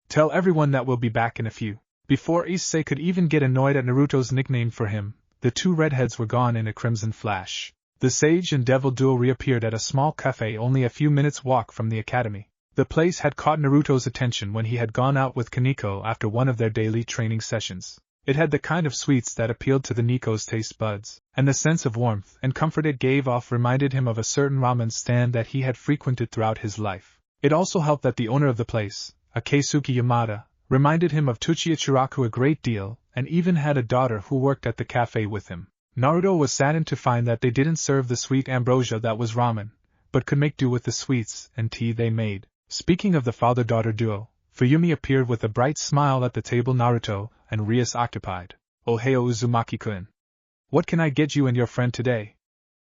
Tell everyone that we'll be back in a few. Before Issei could even get annoyed at Naruto's nickname for him, the two redheads were gone in a crimson flash. The sage and devil duo reappeared at a small cafe only a few minutes' walk from the academy. The place had caught Naruto's attention when he had gone out with Kaniko after one of their daily training sessions. It had the kind of sweets that appealed to the Nico's taste buds, and the sense of warmth and comfort it gave off reminded him of a certain ramen stand that he had frequented throughout his life. It also helped that the owner of the place, a Keisuke Yamada, reminded him of Tuchi Ichiraku a great deal, and even had a daughter who worked at the cafe with him. Naruto was saddened to find that they didn't serve the sweet ambrosia that was ramen, but could make do with the sweets and tea they made. Speaking of the father-daughter duo, Fuyumi appeared with a bright smile at the table Naruto and Rias occupied. Ohio Uzumaki-kun. What can I get you and your friend today?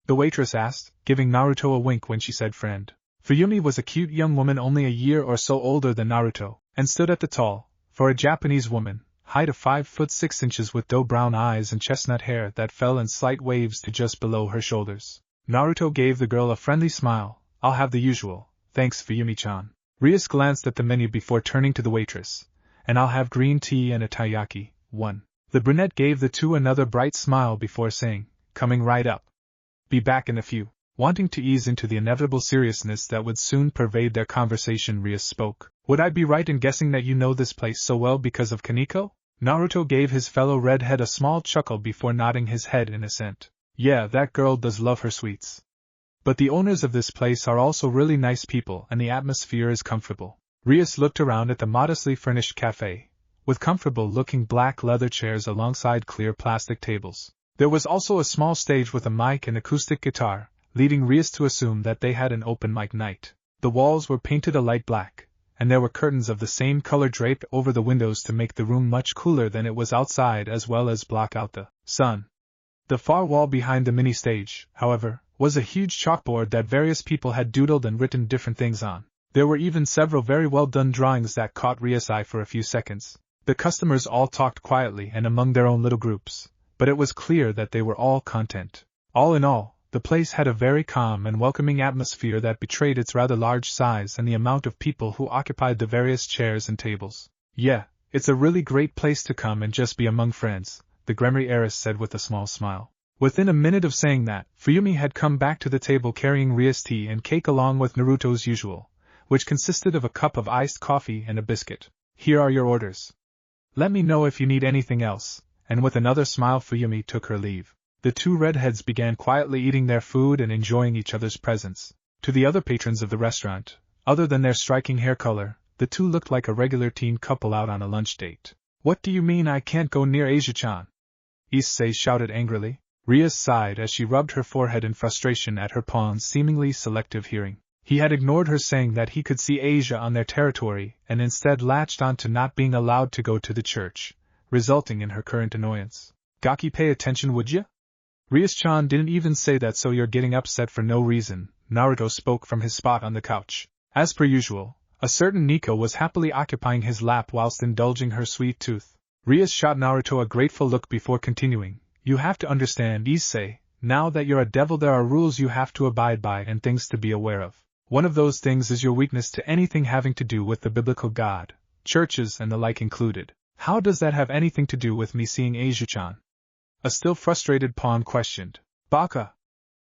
The waitress asked, giving Naruto a wink when she said friend. Fuyumi was a cute young woman only a year or so older than Naruto, and stood at the tall, for a Japanese woman, height of 5 foot 6 inches with doe brown eyes and chestnut hair that fell in slight waves to just below her shoulders. Naruto gave the girl a friendly smile. I'll have the usual, thanks Fuyumi-chan. Rias glanced at the menu before turning to the waitress. And I'll have green tea and a taiyaki, 1. The brunette gave the two another bright smile before saying, coming right up. Be back in a few. Wanting to ease into the inevitable seriousness that would soon pervade their conversation, Rias spoke. Would I be right in guessing that you know this place so well because of Kaneko? Naruto gave his fellow redhead a small chuckle before nodding his head in assent. Yeah, that girl does love her sweets. But the owners of this place are also really nice people and the atmosphere is comfortable. Rias looked around at the modestly furnished cafe, with comfortable-looking black leather chairs alongside clear plastic tables. There was also a small stage with a mic and acoustic guitar, leading Rias to assume that they had an open mic night. The walls were painted a light black, and there were curtains of the same color draped over the windows to make the room much cooler than it was outside as well as block out the sun. The far wall behind the mini-stage, however, was a huge chalkboard that various people had doodled and written different things on. There were even several very well-done drawings that caught Rias' eye for a few seconds. The customers all talked quietly and among their own little groups, but it was clear that they were all content. All in all, the place had a very calm and welcoming atmosphere that betrayed its rather large size and the amount of people who occupied the various chairs and tables. Yeah, it's a really great place to come and just be among friends, the Gremory heiress said with a small smile. Within a minute of saying that, Fuyumi had come back to the table carrying Rias' tea and cake along with Naruto's usual, which consisted of a cup of iced coffee and a biscuit. Here are your orders. Let me know if you need anything else, and with another smile Fuyumi took her leave. The two redheads began quietly eating their food and enjoying each other's presence. To the other patrons of the restaurant, other than their striking hair color, the two looked like a regular teen couple out on a lunch date. What do you mean I can't go near Asia-chan? Issei shouted angrily. Rias sighed as she rubbed her forehead in frustration at her pawn's seemingly selective hearing. He had ignored her saying that he could see Asia on their territory and instead latched on to not being allowed to go to the church, resulting in her current annoyance. Gaki, pay attention would ya? Rias-chan didn't even say that, so you're getting upset for no reason. Naruto spoke from his spot on the couch. As per usual, a certain Nico was happily occupying his lap whilst indulging her sweet tooth. Rias shot Naruto a grateful look before continuing. You have to understand, Issei, now that you're a devil there are rules you have to abide by and things to be aware of. One of those things is your weakness to anything having to do with the biblical God, churches and the like included. How does that have anything to do with me seeing Asia-chan? A still frustrated pawn questioned. Baka!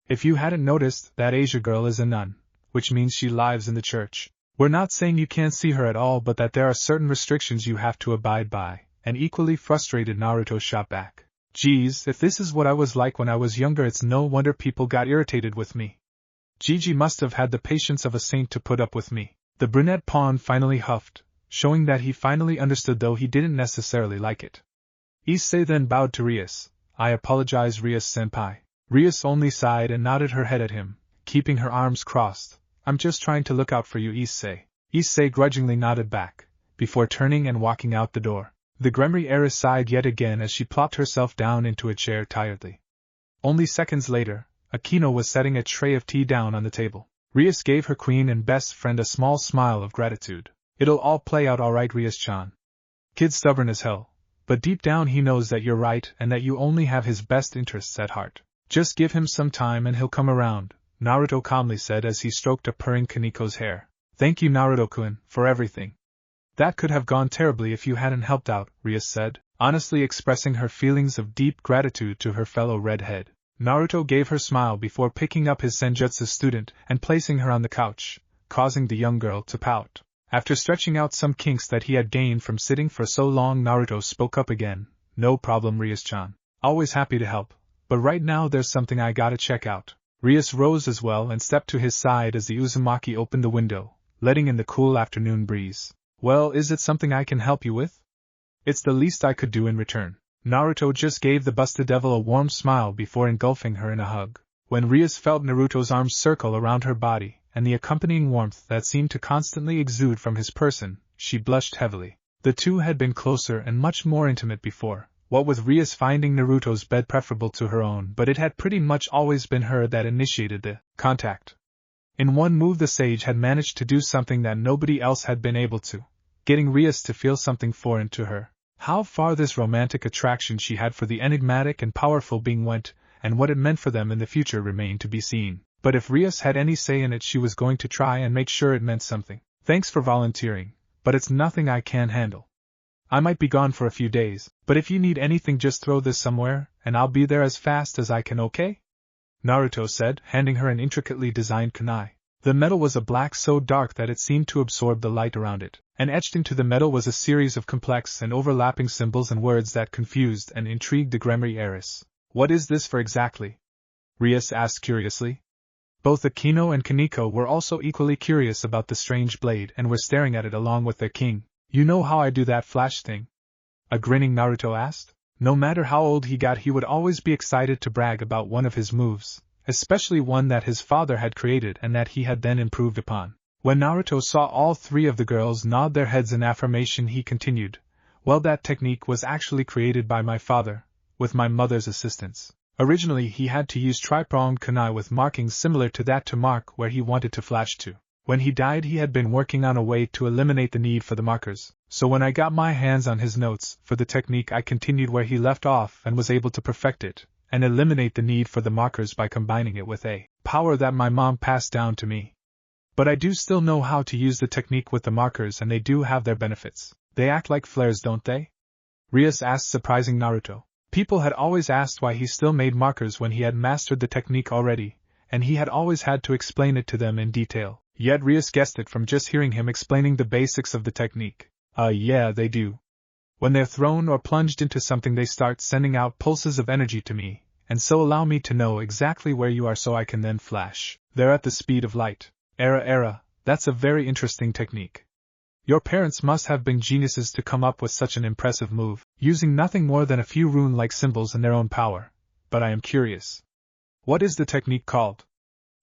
If you hadn't noticed, that Asia girl is a nun, which means she lives in the church. We're not saying you can't see her at all, but that there are certain restrictions you have to abide by, and equally frustrated Naruto shot back. Geez, if this is what I was like when I was younger, it's no wonder people got irritated with me. Gigi must have had the patience of a saint to put up with me. The brunette pawn finally huffed, showing that he finally understood though he didn't necessarily like it. Issei then bowed to Rias. I apologize, Rias-senpai. Rias only sighed and nodded her head at him, keeping her arms crossed. I'm just trying to look out for you, Issei. Issei grudgingly nodded back, before turning and walking out the door. The Gremory heiress sighed yet again as she plopped herself down into a chair tiredly. Only seconds later, Akino was setting a tray of tea down on the table. Rias gave her queen and best friend a small smile of gratitude. It'll all play out alright, Rias-chan. Kid's stubborn as hell, but deep down he knows that you're right and that you only have his best interests at heart. Just give him some time and he'll come around, Naruto calmly said as he stroked a purring Kaneko's hair. Thank you, Naruto-kun, for everything. That could have gone terribly if you hadn't helped out, Rias said, honestly expressing her feelings of deep gratitude to her fellow redhead. Naruto gave her smile before picking up his senjutsu student and placing her on the couch, causing the young girl to pout. After stretching out some kinks that he had gained from sitting for so long, Naruto spoke up again. No problem, Rias-chan. Always happy to help, but right now there's something I gotta check out. Rias rose as well and stepped to his side as the Uzumaki opened the window, letting in the cool afternoon breeze. Well, is it something I can help you with? It's the least I could do in return. Naruto just gave the busted devil a warm smile before engulfing her in a hug. When Rias felt Naruto's arms circle around her body, and the accompanying warmth that seemed to constantly exude from his person, she blushed heavily. The two had been closer and much more intimate before, what with Rias finding Naruto's bed preferable to her own, but it had pretty much always been her that initiated the contact. In one move the sage had managed to do something that nobody else had been able to, getting Rias to feel something foreign to her. How far this romantic attraction she had for the enigmatic and powerful being went, and what it meant for them in the future remained to be seen. But if Rias had any say in it, she was going to try and make sure it meant something. Thanks for volunteering, but it's nothing I can't handle. I might be gone for a few days, but if you need anything just throw this somewhere, and I'll be there as fast as I can, okay? Naruto said, handing her an intricately designed kunai. The metal was a black so dark that it seemed to absorb the light around it, and etched into the metal was a series of complex and overlapping symbols and words that confused and intrigued the Gremory heiress. What is this for exactly? Rias asked curiously. Both Akino and Kaneko were also equally curious about the strange blade and were staring at it along with their king. You know how I do that flash thing? A grinning Naruto asked. No matter how old he got, he would always be excited to brag about one of his moves, especially one that his father had created and that he had then improved upon. When Naruto saw all three of the girls nod their heads in affirmation, he continued, well, that technique was actually created by my father, with my mother's assistance. Originally he had to use tri-pronged kunai with markings similar to that to mark where he wanted to flash to. When he died he had been working on a way to eliminate the need for the markers, so when I got my hands on his notes for the technique I continued where he left off and was able to perfect it, and eliminate the need for the markers by combining it with a power that my mom passed down to me. But I do still know how to use the technique with the markers, and they do have their benefits. They act like flares, don't they? Rias asked, surprising Naruto. People had always asked why he still made markers when he had mastered the technique already, and he had always had to explain it to them in detail. Yet Rias guessed it from just hearing him explaining the basics of the technique. Yeah, they do. When they're thrown or plunged into something they start sending out pulses of energy to me, and so allow me to know exactly where you are so I can then flash. They're at the speed of light. That's a very interesting technique. Your parents must have been geniuses to come up with such an impressive move, using nothing more than a few rune-like symbols and their own power. But I am curious. What is the technique called?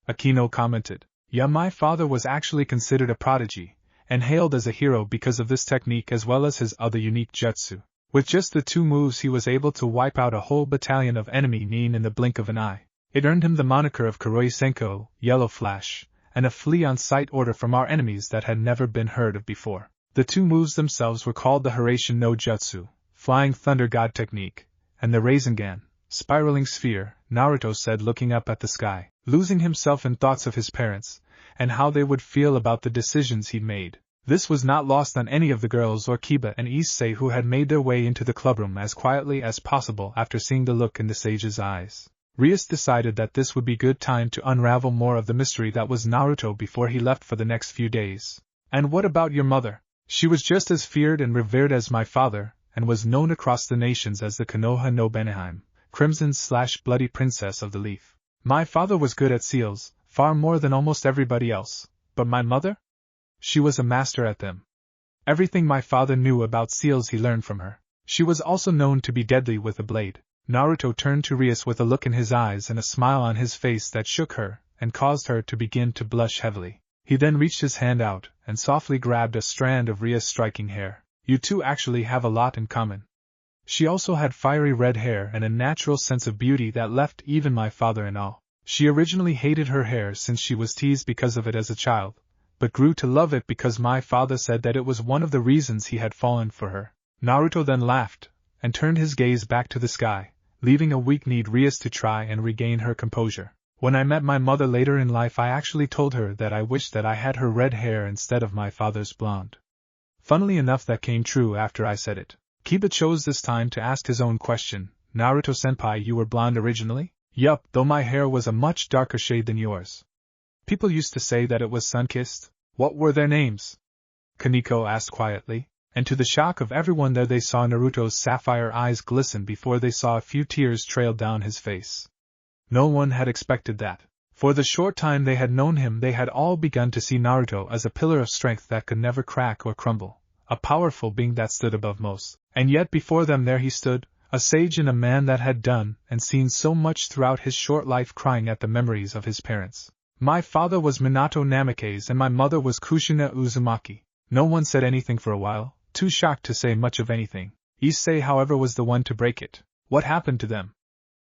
Akino commented. Yeah, my father was actually considered a prodigy, and hailed as a hero because of this technique as well as his other unique jutsu. With just the two moves he was able to wipe out a whole battalion of enemy nin in the blink of an eye. It earned him the moniker of Kuroi Senko, Yellow Flash, and a flee-on-sight order from our enemies that had never been heard of before. The two moves themselves were called the Hiraishin no Jutsu, Flying Thunder God Technique, and the Rasengan, Spiraling Sphere, Naruto said, looking up at the sky, losing himself in thoughts of his parents, and how they would feel about the decisions he'd made. This was not lost on any of the girls or Kiba and Issei, who had made their way into the clubroom as quietly as possible after seeing the look in the sage's eyes. Rias decided that this would be good time to unravel more of the mystery that was Naruto before he left for the next few days. And what about your mother? She was just as feared and revered as my father, and was known across the nations as the Konoha no Beneheim, Crimson/Bloody Princess of the Leaf. My father was good at seals, far more than almost everybody else, but my mother? She was a master at them. Everything my father knew about seals he learned from her. She was also known to be deadly with a blade. Naruto turned to Rias with a look in his eyes and a smile on his face that shook her, and caused her to begin to blush heavily. He then reached his hand out, and softly grabbed a strand of Rias' striking hair. You two actually have a lot in common. She also had fiery red hair and a natural sense of beauty that left even my father in awe. She originally hated her hair since she was teased because of it as a child, but grew to love it because my father said that it was one of the reasons he had fallen for her. Naruto then laughed, and turned his gaze back to the sky, leaving a weak-kneed Rias to try and regain her composure. When I met my mother later in life, I actually told her that I wished that I had her red hair instead of my father's blonde. Funnily enough, that came true after I said it. Kiba chose this time to ask his own question. Naruto-senpai, you were blonde originally? Yup, though my hair was a much darker shade than yours. People used to say that it was sun-kissed. What were their names? Kaneko asked quietly, and to the shock of everyone there they saw Naruto's sapphire eyes glisten before they saw a few tears trail down his face. No one had expected that. For the short time they had known him, they had all begun to see Naruto as a pillar of strength that could never crack or crumble, a powerful being that stood above most. And yet before them there he stood, a sage and a man that had done and seen so much throughout his short life, crying at the memories of his parents. My father was Minato Namikaze and my mother was Kushina Uzumaki. No one said anything for a while, too shocked to say much of anything. Issei, however, was the one to break it. What happened to them?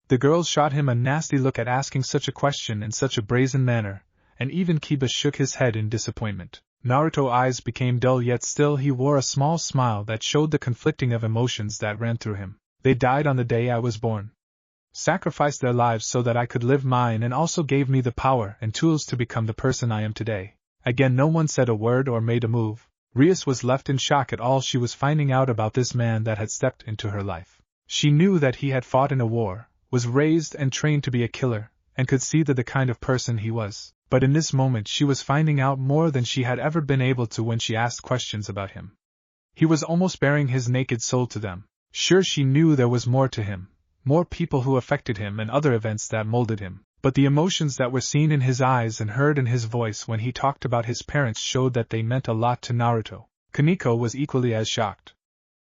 The girls shot him a nasty look at asking such a question in such a brazen manner, and even Kiba shook his head in disappointment. Naruto's eyes became dull, yet still he wore a small smile that showed the conflicting of emotions that ran through him. They died on the day I was born. Sacrificed their lives so that I could live mine, and also gave me the power and tools to become the person I am today. Again no one said a word or made a move. Rias was left in shock at all she was finding out about this man that had stepped into her life. She knew that he had fought in a war, was raised and trained to be a killer, and could see the kind of person he was. But in this moment she was finding out more than she had ever been able to when she asked questions about him. He was almost baring his naked soul to them. Sure, she knew there was more to him, more people who affected him and other events that molded him. But the emotions that were seen in his eyes and heard in his voice when he talked about his parents showed that they meant a lot to Naruto. Kaneko was equally as shocked.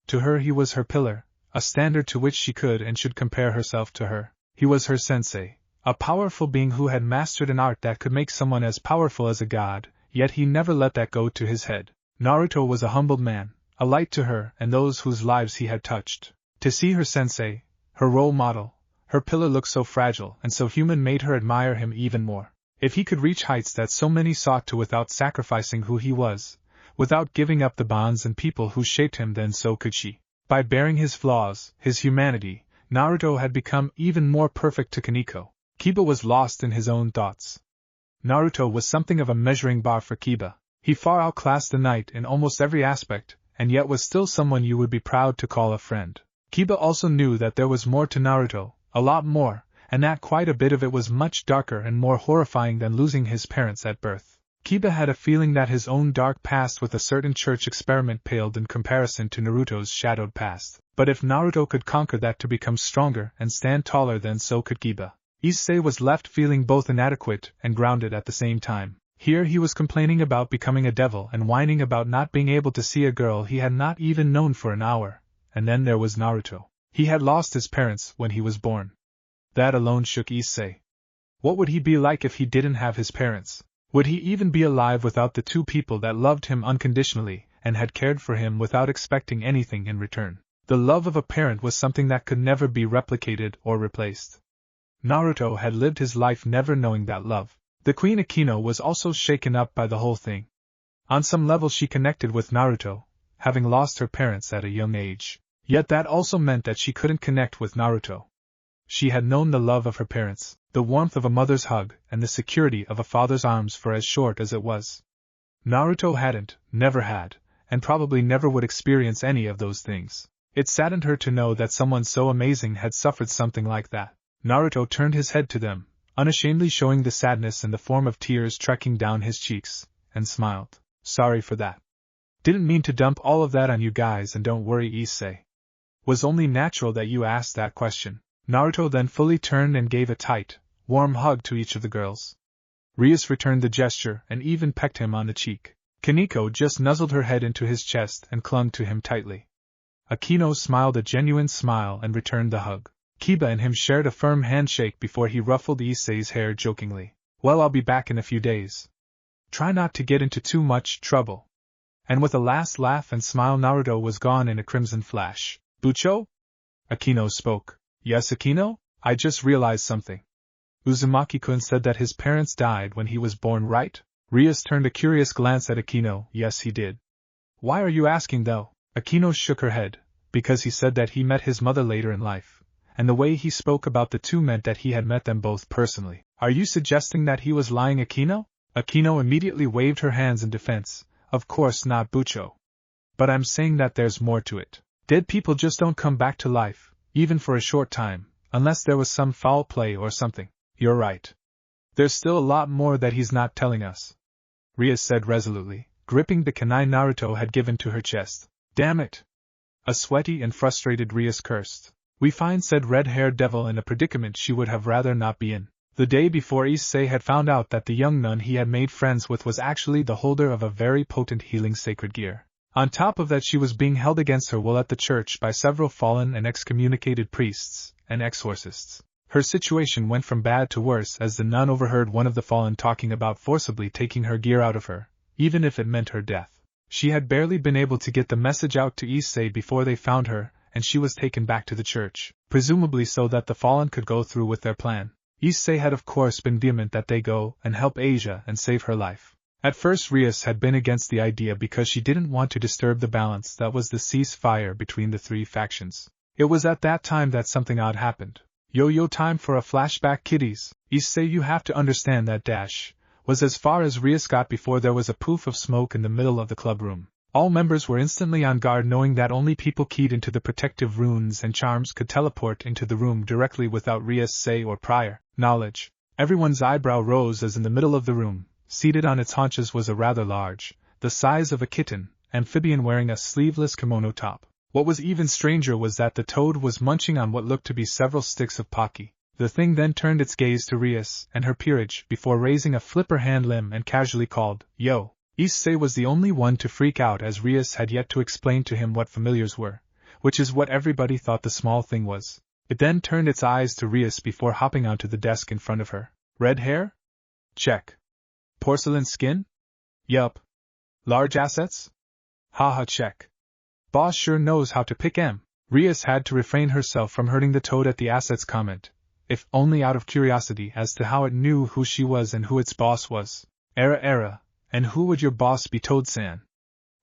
To her he was her pillar, a standard to which she could and should compare herself to her. He was her sensei, a powerful being who had mastered an art that could make someone as powerful as a god, yet he never let that go to his head. Naruto was a humbled man, a light to her and those whose lives he had touched. To see her sensei, her role model, her pillar look so fragile and so human made her admire him even more. If he could reach heights that so many sought to without sacrificing who he was, without giving up the bonds and people who shaped him, then so could she. By bearing his flaws, his humanity, Naruto had become even more perfect to Kaneko. Kiba was lost in his own thoughts. Naruto was something of a measuring bar for Kiba. He far outclassed the knight in almost every aspect, and yet was still someone you would be proud to call a friend. Kiba also knew that there was more to Naruto, a lot more, and that quite a bit of it was much darker and more horrifying than losing his parents at birth. Kiba had a feeling that his own dark past with a certain church experiment paled in comparison to Naruto's shadowed past. But if Naruto could conquer that to become stronger and stand taller, then so could Kiba. Issei was left feeling both inadequate and grounded at the same time. Here he was complaining about becoming a devil and whining about not being able to see a girl he had not even known for an hour. And then there was Naruto. He had lost his parents when he was born. That alone shook Issei. What would he be like if he didn't have his parents? Would he even be alive without the two people that loved him unconditionally and had cared for him without expecting anything in return? The love of a parent was something that could never be replicated or replaced. Naruto had lived his life never knowing that love. The Queen Akino was also shaken up by the whole thing. On some level she connected with Naruto, having lost her parents at a young age. Yet that also meant that she couldn't connect with Naruto. She had known the love of her parents, the warmth of a mother's hug, and the security of a father's arms for as short as it was. Naruto hadn't, never had, and probably never would experience any of those things. It saddened her to know that someone so amazing had suffered something like that. Naruto turned his head to them, unashamedly showing the sadness in the form of tears trekking down his cheeks, and smiled. Sorry for that. Didn't mean to dump all of that on you guys, and don't worry, Issei. Was only natural that you asked that question. Naruto then fully turned and gave a tight, warm hug to each of the girls. Rias returned the gesture and even pecked him on the cheek. Kaneko just nuzzled her head into his chest and clung to him tightly. Akino smiled a genuine smile and returned the hug. Kiba and him shared a firm handshake before he ruffled Issei's hair jokingly. Well, I'll be back in a few days. Try not to get into too much trouble. And with a last laugh and smile, Naruto was gone in a crimson flash. Bucho? Akino spoke. Yes, Akino? I just realized something. Uzumaki-kun said that his parents died when he was born, right? Rias turned a curious glance at Akino. Yes, he did. Why are you asking, though? Akino shook her head. Because he said that he met his mother later in life, and the way he spoke about the two meant that he had met them both personally. Are you suggesting that he was lying, Akino? Akino immediately waved her hands in defense. Of course not, Bucho. But I'm saying that there's more to it. Dead people just don't come back to life, even for a short time, unless there was some foul play or something. You're right. There's still a lot more that he's not telling us, Rias said resolutely, gripping the kunai Naruto had given to her chest. Damn it! A sweaty and frustrated Rias cursed. We find said red-haired devil in a predicament she would have rather not be in. The day before, Issei had found out that the young nun he had made friends with was actually the holder of a very potent healing sacred gear. On top of that, she was being held against her will at the church by several fallen and excommunicated priests and exorcists. Her situation went from bad to worse as the nun overheard one of the fallen talking about forcibly taking her gear out of her, even if it meant her death. She had barely been able to get the message out to Issei before they found her, and she was taken back to the church, presumably so that the Fallen could go through with their plan. Issei had of course been vehement that they go and help Asia and save her life. At first Rias had been against the idea because she didn't want to disturb the balance that was the ceasefire between the three factions. It was at that time that something odd happened. Yo-yo, time for a flashback, kiddies. Issei, you have to understand that dash was as far as Rias got before there was a poof of smoke in the middle of the club room. All members were instantly on guard, knowing that only people keyed into the protective runes and charms could teleport into the room directly without Rias' say or prior knowledge. Everyone's eyebrow rose as in the middle of the room, seated on its haunches, was a rather large, the size of a kitten, amphibian wearing a sleeveless kimono top. What was even stranger was that the toad was munching on what looked to be several sticks of pocky. The thing then turned its gaze to Rias and her peerage before raising a flipper hand limb and casually called, "Yo." Issei was the only one to freak out, as Rias had yet to explain to him what familiars were, which is what everybody thought the small thing was. It then turned its eyes to Rias before hopping onto the desk in front of her. Red hair? Check. Porcelain skin? Yup. Large assets? Haha, check. Boss sure knows how to pick 'em. Rias had to refrain herself from hurting the toad at the assets comment, if only out of curiosity as to how it knew who she was and who its boss was. Era, and who would your boss be, Toad-san?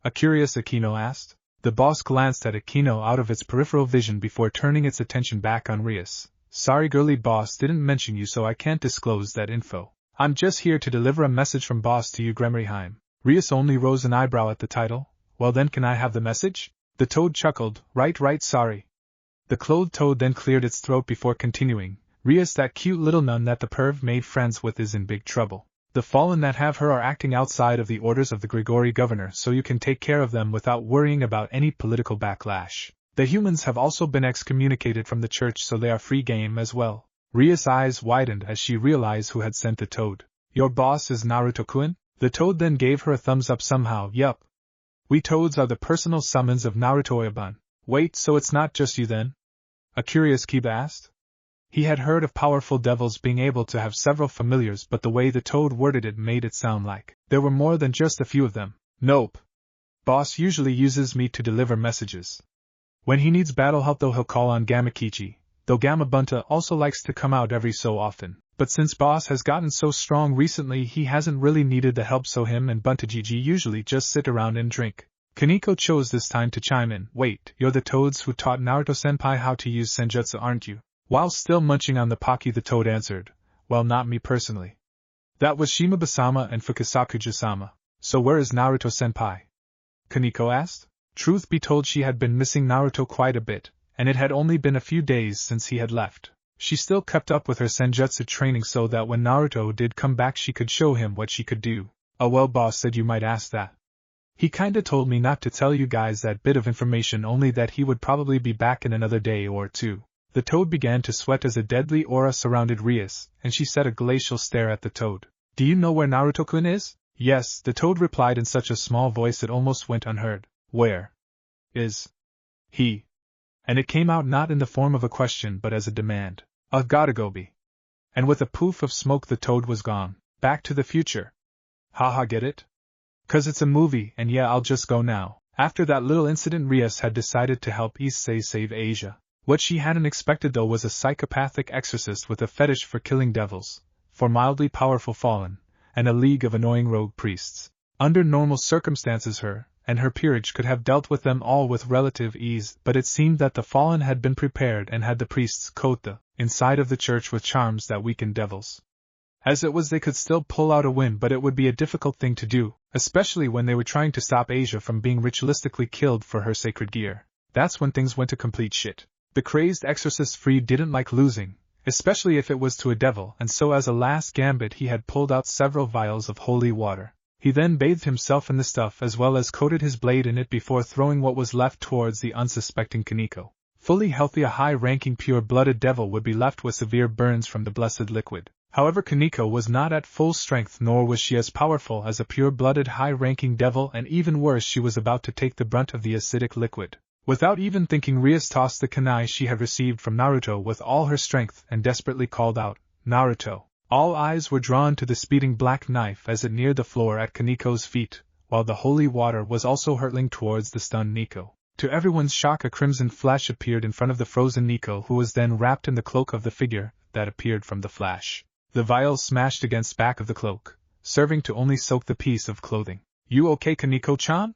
A curious Akino asked. The boss glanced at Akino out of its peripheral vision before turning its attention back on Rias. Sorry girly, boss didn't mention you, so I can't disclose that info. I'm just here to deliver a message from boss to you, Gremory. Rias only rose an eyebrow at the title. Well then, can I have the message? The toad chuckled. Right, sorry. The clothed toad then cleared its throat before continuing. Rias, that cute little nun that the perv made friends with is in big trouble. The Fallen that have her are acting outside of the orders of the Gregory governor, so you can take care of them without worrying about any political backlash. The humans have also been excommunicated from the church, so they are free game as well. Rias' eyes widened as she realized who had sent the toad. Your boss is Naruto-kun? The toad then gave her a thumbs up somehow. Yup. We toads are the personal summons of Naruto-iban. Wait, so it's not just you then? A curious Kiba asked. He had heard of powerful devils being able to have several familiars, but the way the toad worded it made it sound like there were more than just a few of them. Nope. Boss usually uses me to deliver messages. When he needs battle help though, he'll call on Gamakichi, though Gamabunta also likes to come out every so often. But since boss has gotten so strong recently, he hasn't really needed the help, so him and Buntajiji usually just sit around and drink. Kaneko chose this time to chime in. Wait, you're the toads who taught Naruto-senpai how to use senjutsu, aren't you? While still munching on the pocky, the toad answered, well, not me personally. That was Shimaba-sama and Fukasakuja-sama. So where is Naruto-senpai? Kaneko asked. Truth be told, she had been missing Naruto quite a bit, and it had only been a few days since he had left. She still kept up with her senjutsu training so that when Naruto did come back she could show him what she could do. Oh well, boss said you might ask that. He kinda told me not to tell you guys that bit of information, only that he would probably be back in another day or two. The toad began to sweat as a deadly aura surrounded Rias, and she set a glacial stare at the toad. Do you know where Naruto-kun is? Yes, the toad replied in such a small voice it almost went unheard. Where is he? And it came out not in the form of a question but as a demand. Gotta go be. And with a poof of smoke the toad was gone. Back to the Future. Haha, get it? 'Cause it's a movie, and yeah, I'll just go now. After that little incident, Rias had decided to help Issei save Asia. What she hadn't expected though was a psychopathic exorcist with a fetish for killing devils, for mildly powerful fallen, and a league of annoying rogue priests. Under normal circumstances her and her peerage could have dealt with them all with relative ease, but it seemed that the fallen had been prepared and had the priests coat the inside of the church with charms that weakened devils. As it was, they could still pull out a win, but it would be a difficult thing to do, especially when they were trying to stop Asia from being ritualistically killed for her sacred gear. That's when things went to complete shit. The crazed exorcist Freed didn't like losing, especially if it was to a devil, and so as a last gambit he had pulled out several vials of holy water. He then bathed himself in the stuff as well as coated his blade in it before throwing what was left towards the unsuspecting Kaneko. Fully healthy, a high-ranking pure-blooded devil would be left with severe burns from the blessed liquid. However, Kaneko was not at full strength, nor was she as powerful as a pure-blooded high-ranking devil, and even worse, she was about to take the brunt of the acidic liquid. Without even thinking, Rias tossed the kunai she had received from Naruto with all her strength and desperately called out, Naruto. All eyes were drawn to the speeding black knife as it neared the floor at Kaneko's feet, while the holy water was also hurtling towards the stunned Nico. To everyone's shock, a crimson flash appeared in front of the frozen Nico, who was then wrapped in the cloak of the figure that appeared from the flash. The vial smashed against back of the cloak, serving to only soak the piece of clothing. "You okay, Kaneko-chan?"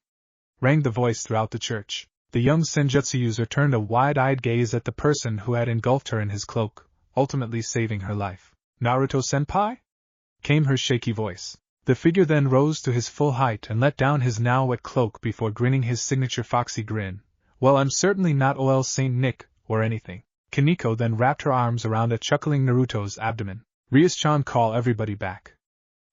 rang the voice throughout the church. The young senjutsu user turned a wide-eyed gaze at the person who had engulfed her in his cloak, ultimately saving her life. "Naruto-senpai?" came her shaky voice. The figure then rose to his full height and let down his now wet cloak before grinning his signature foxy grin. "Well, I'm certainly not OL Saint Nick, or anything." Kaneko then wrapped her arms around a chuckling Naruto's abdomen. "Rias-chan, call everybody back.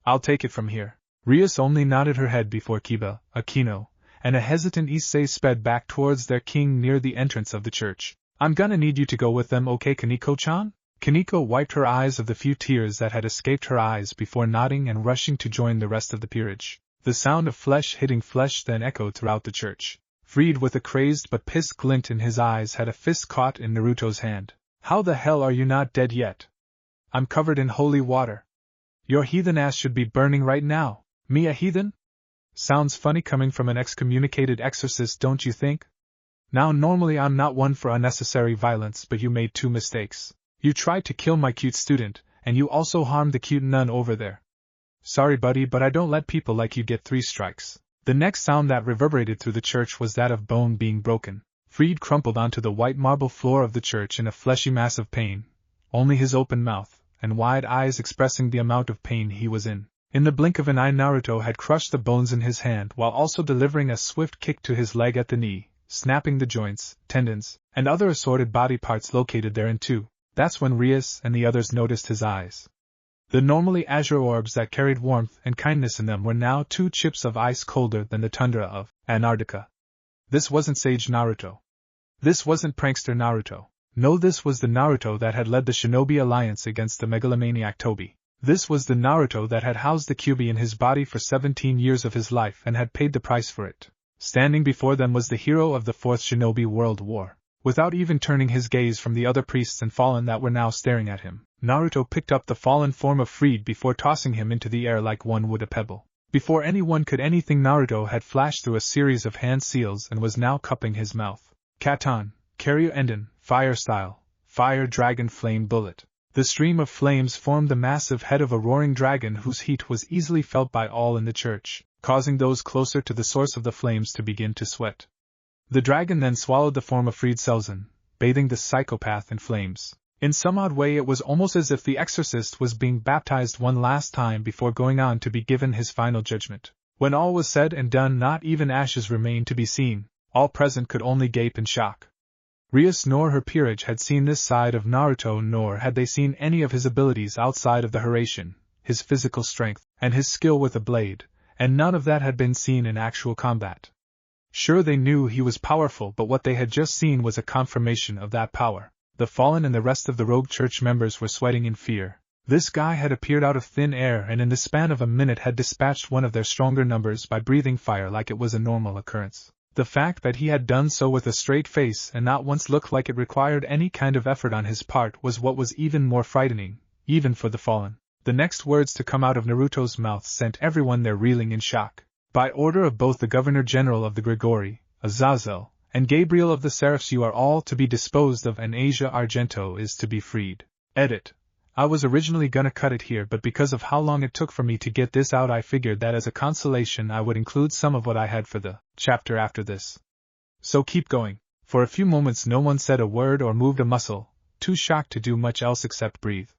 I'll take it from here." Rias only nodded her head before Kiba, Akino, and a hesitant Issei sped back towards their king near the entrance of the church. "I'm gonna need you to go with them, okay, Kaneko-chan?" Kaneko wiped her eyes of the few tears that had escaped her eyes before nodding and rushing to join the rest of the peerage. The sound of flesh hitting flesh then echoed throughout the church. Freed, with a crazed but pissed glint in his eyes, had a fist caught in Naruto's hand. "How the hell are you not dead yet? I'm covered in holy water. Your heathen ass should be burning right now." "Me a heathen?" Sounds funny coming from an excommunicated exorcist, don't you think? Now, normally I'm not one for unnecessary violence, but you made 2 mistakes. You tried to kill my cute student, and you also harmed the cute nun over there. Sorry, buddy, but I don't let people like you get 3 strikes. The next sound that reverberated through the church was that of bone being broken. Freed crumpled onto the white marble floor of the church in a fleshy mass of pain, only his open mouth and wide eyes expressing the amount of pain he was in. In the blink of an eye, Naruto had crushed the bones in his hand while also delivering a swift kick to his leg at the knee, snapping the joints, tendons, and other assorted body parts located therein too. That's when Rias and the others noticed his eyes. The normally azure orbs that carried warmth and kindness in them were now 2 chips of ice colder than the tundra of Antarctica. This wasn't Sage Naruto. This wasn't prankster Naruto. No, this was the Naruto that had led the Shinobi Alliance against the megalomaniac Tobi. This was the Naruto that had housed the Kyuubi in his body for 17 years of his life and had paid the price for it. Standing before them was the hero of the 4th Shinobi World War. Without even turning his gaze from the other priests and fallen that were now staring at him, Naruto picked up the fallen form of Freed before tossing him into the air like one would a pebble. Before anyone could anything, Naruto had flashed through a series of hand seals and was now cupping his mouth. Katan, Karyu Enden, Fire Style, Fire Dragon Flame Bullet. The stream of flames formed the massive head of a roaring dragon whose heat was easily felt by all in the church, causing those closer to the source of the flames to begin to sweat. The dragon then swallowed the form of Freed Selzen, bathing the psychopath in flames. In some odd way, it was almost as if the exorcist was being baptized one last time before going on to be given his final judgment. When all was said and done, not even ashes remained to be seen. All present could only gape in shock. Rias nor her peerage had seen this side of Naruto, nor had they seen any of his abilities outside of the Hiraishin, his physical strength, and his skill with a blade, and none of that had been seen in actual combat. Sure, they knew he was powerful, but what they had just seen was a confirmation of that power. The Fallen and the rest of the rogue church members were sweating in fear. This guy had appeared out of thin air and in the span of a minute had dispatched one of their stronger numbers by breathing fire like it was a normal occurrence. The fact that he had done so with a straight face and not once looked like it required any kind of effort on his part was what was even more frightening, even for the Fallen. The next words to come out of Naruto's mouth sent everyone there reeling in shock. By order of both the Governor-General of the Gregory, Azazel, and Gabriel of the Seraphs, you are all to be disposed of and Asia Argento is to be freed. Edit. I was originally gonna cut it here, but because of how long it took for me to get this out, I figured that as a consolation I would include some of what I had for the chapter after this. So keep going. For a few moments no one said a word or moved a muscle, too shocked to do much else except breathe.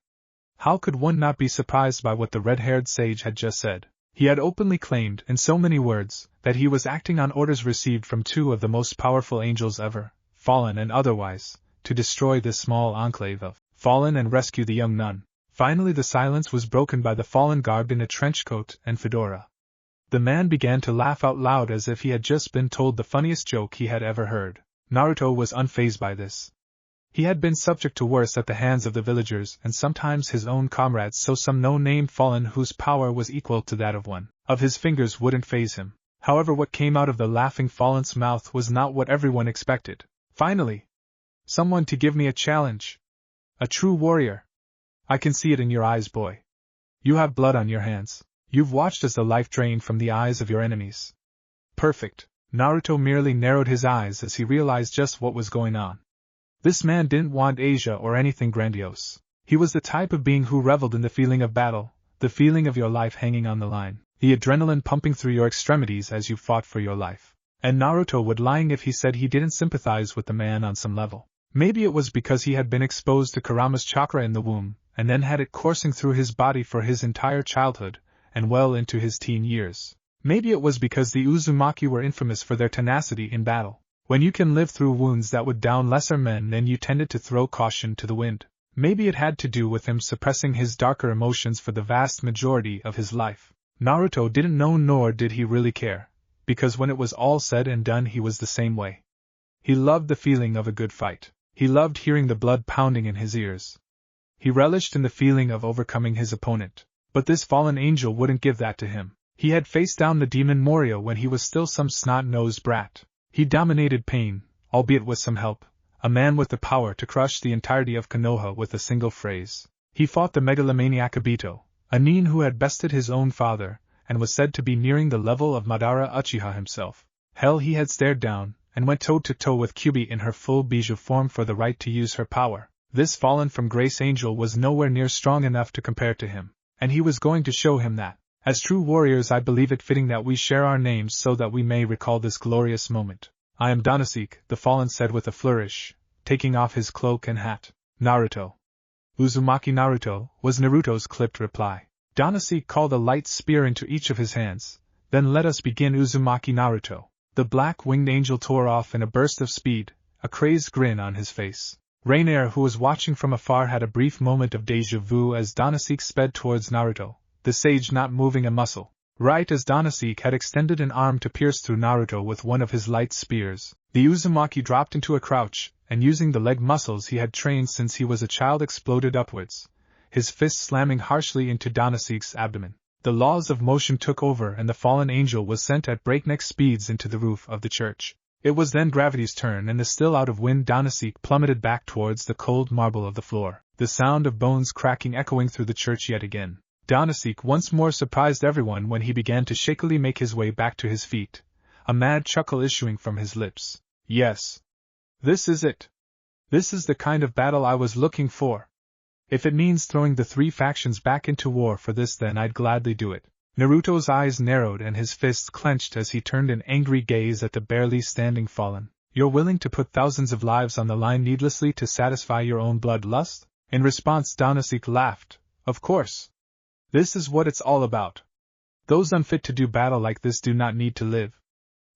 How could one not be surprised by what the red-haired sage had just said? He had openly claimed, in so many words, that he was acting on orders received from 2 of the most powerful angels ever, fallen and otherwise, to destroy this small enclave of fallen and rescue the young nun. Finally the silence was broken by the Fallen garbed in a trench coat and fedora. The man began to laugh out loud as if he had just been told the funniest joke he had ever heard. Naruto was unfazed by this. He had been subject to worse at the hands of the villagers and sometimes his own comrades, so some no-named Fallen whose power was equal to that of one of his fingers wouldn't faze him. However, what came out of the laughing Fallen's mouth was not what everyone expected. Finally! Someone to give me a challenge! A true warrior! I can see it in your eyes, boy. You have blood on your hands. You've watched as the life drained from the eyes of your enemies. Perfect. Naruto merely narrowed his eyes as he realized just what was going on. This man didn't want Asia or anything grandiose. He was the type of being who reveled in the feeling of battle, the feeling of your life hanging on the line, the adrenaline pumping through your extremities as you fought for your life. And Naruto would lying if he said he didn't sympathize with the man on some level. Maybe it was because he had been exposed to Kurama's chakra in the womb, and then had it coursing through his body for his entire childhood, and well into his teen years. Maybe it was because the Uzumaki were infamous for their tenacity in battle. When you can live through wounds that would down lesser men, then you tended to throw caution to the wind. Maybe it had to do with him suppressing his darker emotions for the vast majority of his life. Naruto didn't know, nor did he really care, because when it was all said and done he was the same way. He loved the feeling of a good fight. He loved hearing the blood pounding in his ears. He relished in the feeling of overcoming his opponent. But this fallen angel wouldn't give that to him. He had faced down the demon Morio when he was still some snot-nosed brat. He dominated pain, albeit with some help, a man with the power to crush the entirety of Konoha with a single phrase. He fought the megalomaniac Obito, a nin who had bested his own father, and was said to be nearing the level of Madara Uchiha himself. Hell, he had stared down, and went toe-to-toe with Kyuubi in her full Bijou form for the right to use her power. This fallen from grace angel was nowhere near strong enough to compare to him, and he was going to show him that. As true warriors, I believe it fitting that we share our names so that we may recall this glorious moment. I am Danaseek, the fallen said with a flourish, taking off his cloak and hat. Naruto. Uzumaki Naruto, was Naruto's clipped reply. Danaseek called a light spear into each of his hands. Then let us begin, Uzumaki Naruto. The black-winged angel tore off in a burst of speed, a crazed grin on his face. Rainier, who was watching from afar, had a brief moment of déjà vu as Danaseek sped towards Naruto, the sage not moving a muscle. Right as Danaseek had extended an arm to pierce through Naruto with one of his light spears, the Uzumaki dropped into a crouch, and using the leg muscles he had trained since he was a child exploded upwards, his fist slamming harshly into Danaseek's abdomen. The laws of motion took over and the fallen angel was sent at breakneck speeds into the roof of the church. It was then gravity's turn, and the still out of wind Danaseek plummeted back towards the cold marble of the floor, the sound of bones cracking echoing through the church yet again. Danaseek once more surprised everyone when he began to shakily make his way back to his feet, a mad chuckle issuing from his lips. Yes. This is it. This is the kind of battle I was looking for. If it means throwing the three factions back into war for this, then I'd gladly do it. Naruto's eyes narrowed and his fists clenched as he turned an angry gaze at the barely standing fallen. You're willing to put thousands of lives on the line needlessly to satisfy your own bloodlust? In response, Danaseek laughed. Of course. This is what it's all about. Those unfit to do battle like this do not need to live.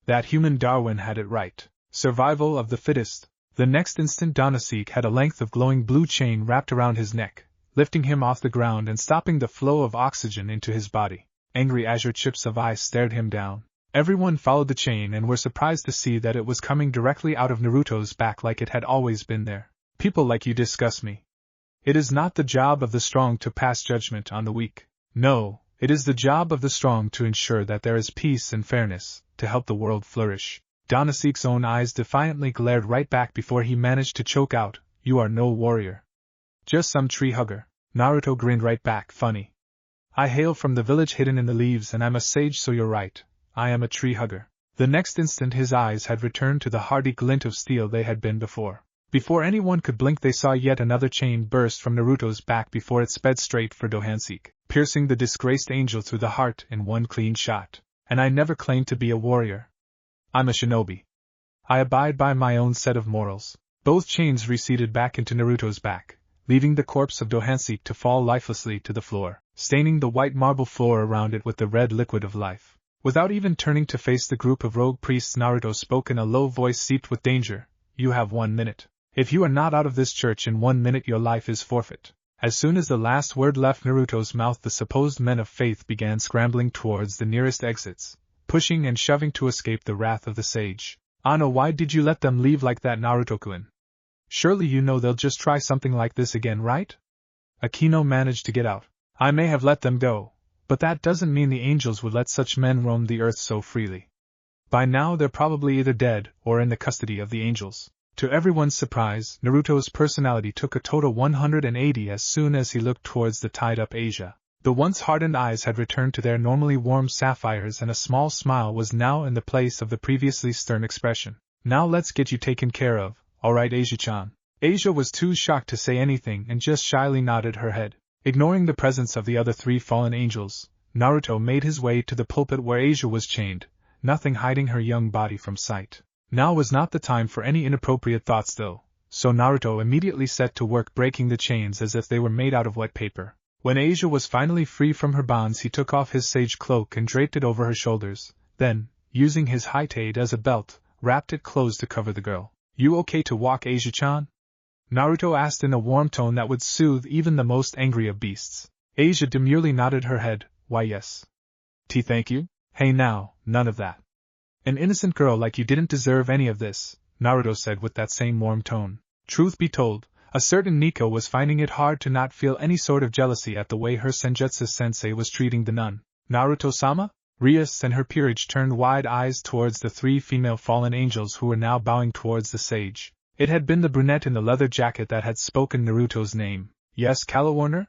That human Darwin had it right. Survival of the fittest. The next instant Danaseek had a length of glowing blue chain wrapped around his neck, lifting him off the ground and stopping the flow of oxygen into his body. Angry azure chips of ice stared him down. Everyone followed the chain and were surprised to see that it was coming directly out of Naruto's back like it had always been there. People like you disgust me. It is not the job of the strong to pass judgment on the weak. No, it is the job of the strong to ensure that there is peace and fairness, to help the world flourish. Danaseek's own eyes defiantly glared right back before he managed to choke out, You are no warrior. Just some tree hugger. Naruto grinned right back, funny. I hail from the village hidden in the leaves and I'm a sage, so you're right, I am a tree hugger. The next instant his eyes had returned to the hardy glint of steel they had been before. Before anyone could blink they saw yet another chain burst from Naruto's back before it sped straight for Dohansek, piercing the disgraced angel through the heart in one clean shot. And I never claimed to be a warrior. I'm a shinobi. I abide by my own set of morals. Both chains receded back into Naruto's back, leaving the corpse of Dohansek to fall lifelessly to the floor, staining the white marble floor around it with the red liquid of life. Without even turning to face the group of rogue priests, Naruto spoke in a low voice seeped with danger. You have 1 minute. If you are not out of this church in 1 minute, your life is forfeit. As soon as the last word left Naruto's mouth, the supposed men of faith began scrambling towards the nearest exits, pushing and shoving to escape the wrath of the sage. Ano, why did you let them leave like that, Naruto-kun? Surely you know they'll just try something like this again, right? Akino managed to get out. I may have let them go, but that doesn't mean the angels would let such men roam the earth so freely. By now they're probably either dead or in the custody of the angels. To everyone's surprise, Naruto's personality took a total 180 as soon as he looked towards the tied-up Asia. The once hardened eyes had returned to their normally warm sapphires, and a small smile was now in the place of the previously stern expression. "Now let's get you taken care of, alright Asia-chan." Asia was too shocked to say anything and just shyly nodded her head. Ignoring the presence of the other 3 fallen angels, Naruto made his way to the pulpit where Asia was chained, nothing hiding her young body from sight. Now was not the time for any inappropriate thoughts though, so Naruto immediately set to work breaking the chains as if they were made out of wet paper. When Asia was finally free from her bonds, he took off his sage cloak and draped it over her shoulders, then, using his high-taid as a belt, wrapped it close to cover the girl. "You okay to walk, Asia-chan?" Naruto asked in a warm tone that would soothe even the most angry of beasts. Asia demurely nodded her head. "Why yes. Thank you." "Hey now, none of that. An innocent girl like you didn't deserve any of this," Naruto said with that same warm tone. Truth be told, a certain Nico was finding it hard to not feel any sort of jealousy at the way her Senjutsu-sensei was treating the nun. "Naruto-sama?" Rias and her peerage turned wide eyes towards the 3 female fallen angels who were now bowing towards the sage. It had been the brunette in the leather jacket that had spoken Naruto's name. "Yes, Calawarner?"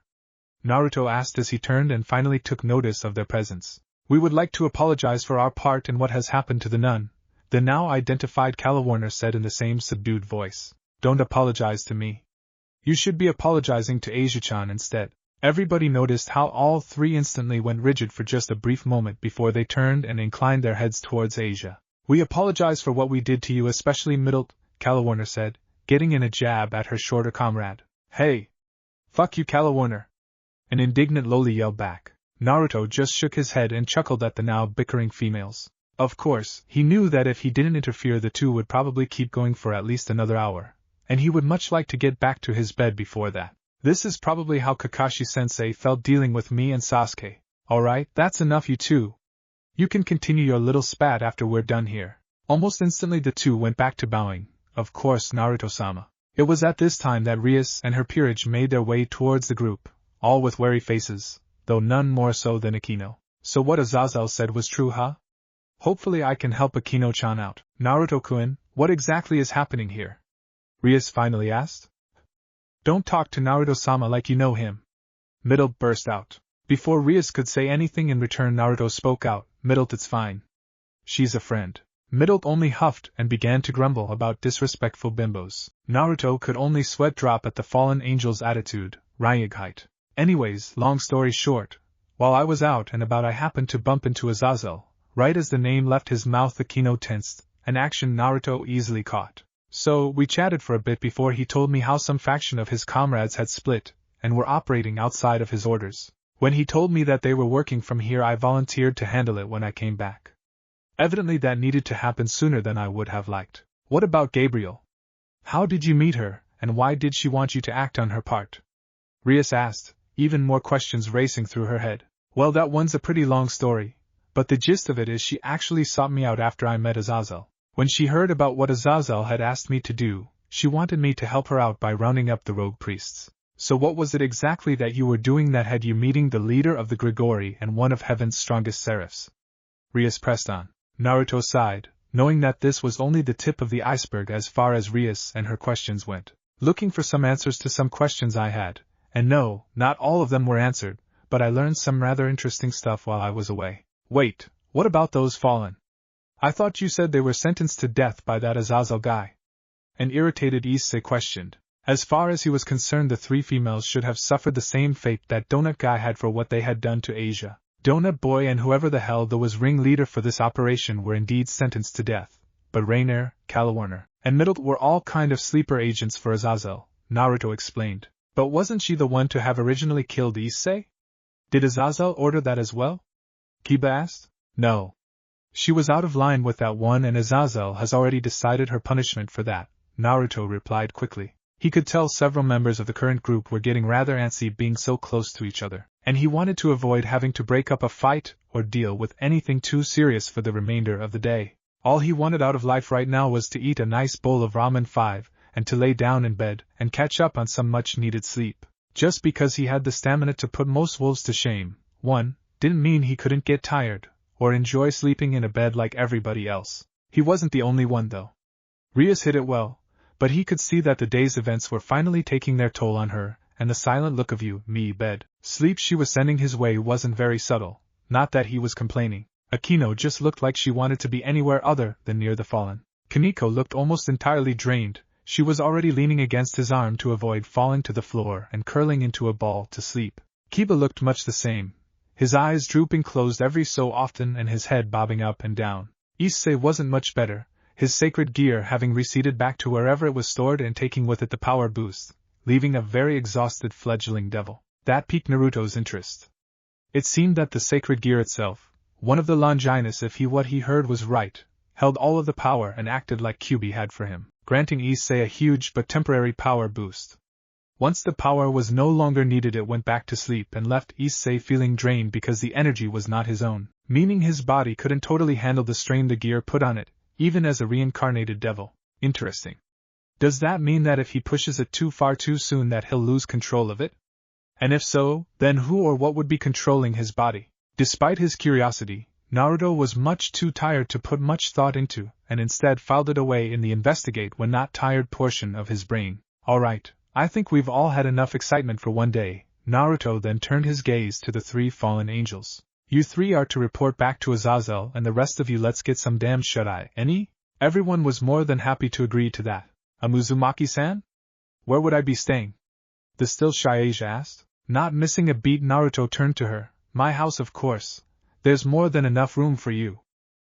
Naruto asked as he turned and finally took notice of their presence. "We would like to apologize for our part in what has happened to the nun," the now identified Calawarner said in the same subdued voice. "Don't apologize to me. You should be apologizing to Asia-chan instead." Everybody noticed how all 3 instantly went rigid for just a brief moment before they turned and inclined their heads towards Asia. "We apologize for what we did to you, especially Middle," Calawarner said, getting in a jab at her shorter comrade. "Hey! Fuck you, Calawarner!" An indignant loli yelled back. Naruto just shook his head and chuckled at the now bickering females. Of course, he knew that if he didn't interfere the 2 would probably keep going for at least another hour, and he would much like to get back to his bed before that. This is probably how Kakashi-sensei felt dealing with me and Sasuke. "Alright, that's enough you 2. You can continue your little spat after we're done here." Almost instantly the 2 went back to bowing. Of course, Naruto-sama. It was at this time that Rias and her peerage made their way towards the group, all with wary faces, though none more so than Akino. "So what Azazel said was true, huh? Hopefully I can help Akino-chan out." "Naruto-kun, what exactly is happening here?" Rias finally asked. "Don't talk to Naruto-sama like you know him," Middle burst out. Before Rias could say anything in return, Naruto spoke out. "Middle, it's fine. She's a friend." Middle only huffed and began to grumble about disrespectful bimbos. Naruto could only sweat drop at the fallen angel's attitude. Ryughite. "Anyways, long story short, while I was out and about I happened to bump into Azazel. Right as the name left his mouth Akino tensed, an action Naruto easily caught. So, we chatted for a bit before he told me how some faction of his comrades had split, and were operating outside of his orders. When he told me that they were working from here, I volunteered to handle it when I came back. Evidently that needed to happen sooner than I would have liked." "What about Gabriel? How did you meet her, and why did she want you to act on her part?" Rias asked, even more questions racing through her head. "Well, that one's a pretty long story, but the gist of it is she actually sought me out after I met Azazel. When she heard about what Azazel had asked me to do, she wanted me to help her out by rounding up the rogue priests." "So what was it exactly that you were doing that had you meeting the leader of the Gremory and one of heaven's strongest seraphs?" Rias pressed on. Naruto sighed, knowing that this was only the tip of the iceberg as far as Rias and her questions went. "Looking for some answers to some questions I had, and no, not all of them were answered, but I learned some rather interesting stuff while I was away." "Wait, what about those fallen? I thought you said they were sentenced to death by that Azazel guy?" An irritated Issei questioned. As far as he was concerned, the 3 females should have suffered the same fate that Donut guy had for what they had done to Asia. Donut Boy and whoever the hell the was ringleader for this operation were indeed sentenced to death, but Rainier, Calawarner, and Middle were all kind of sleeper agents for Azazel, Naruto explained. "But wasn't she the one to have originally killed Issei? Did Azazel order that as well?" Kiba asked. "No. She was out of line with that one, and Azazel has already decided her punishment for that," Naruto replied quickly. He could tell several members of the current group were getting rather antsy being so close to each other, and he wanted to avoid having to break up a fight or deal with anything too serious for the remainder of the day. All he wanted out of life right now was to eat a nice bowl of ramen 5, and to lay down in bed and catch up on some much-needed sleep. Just because he had the stamina to put most wolves to shame, didn't mean he couldn't get tired or enjoy sleeping in a bed like everybody else. He wasn't the only one though. Rias hit it well, but he could see that the day's events were finally taking their toll on her, and the silent look of you, me bed. Sleep she was sending his way wasn't very subtle, not that he was complaining. Akino just looked like she wanted to be anywhere other than near the fallen. Kaneko looked almost entirely drained, she was already leaning against his arm to avoid falling to the floor and curling into a ball to sleep. Kiba looked much the same, his eyes drooping closed every so often and his head bobbing up and down. Issei wasn't much better, his sacred gear having receded back to wherever it was stored and taking with it the power boost, leaving a very exhausted fledgling devil. That piqued Naruto's interest. It seemed that the sacred gear itself, one of the Longinus if what he heard was right, held all of the power and acted like Kyuubi had for him, granting Issei a huge but temporary power boost. Once the power was no longer needed it went back to sleep and left Issei feeling drained because the energy was not his own, meaning his body couldn't totally handle the strain the gear put on it, even as a reincarnated devil. Interesting. Does that mean that if he pushes it too far too soon that he'll lose control of it? And if so, then who or what would be controlling his body? Despite his curiosity, Naruto was much too tired to put much thought into, and instead filed it away in the investigate when not tired portion of his brain. Alright, I think we've all had enough excitement for one day. Naruto then turned his gaze to the three fallen angels. You three are to report back to Azazel and the rest of you let's get some damn shut-eye. Any? Everyone was more than happy to agree to that. Amuzumaki-san? Where would I be staying? The still shy Asia asked. Not missing a beat, Naruto turned to her. My house, of course. There's more than enough room for you.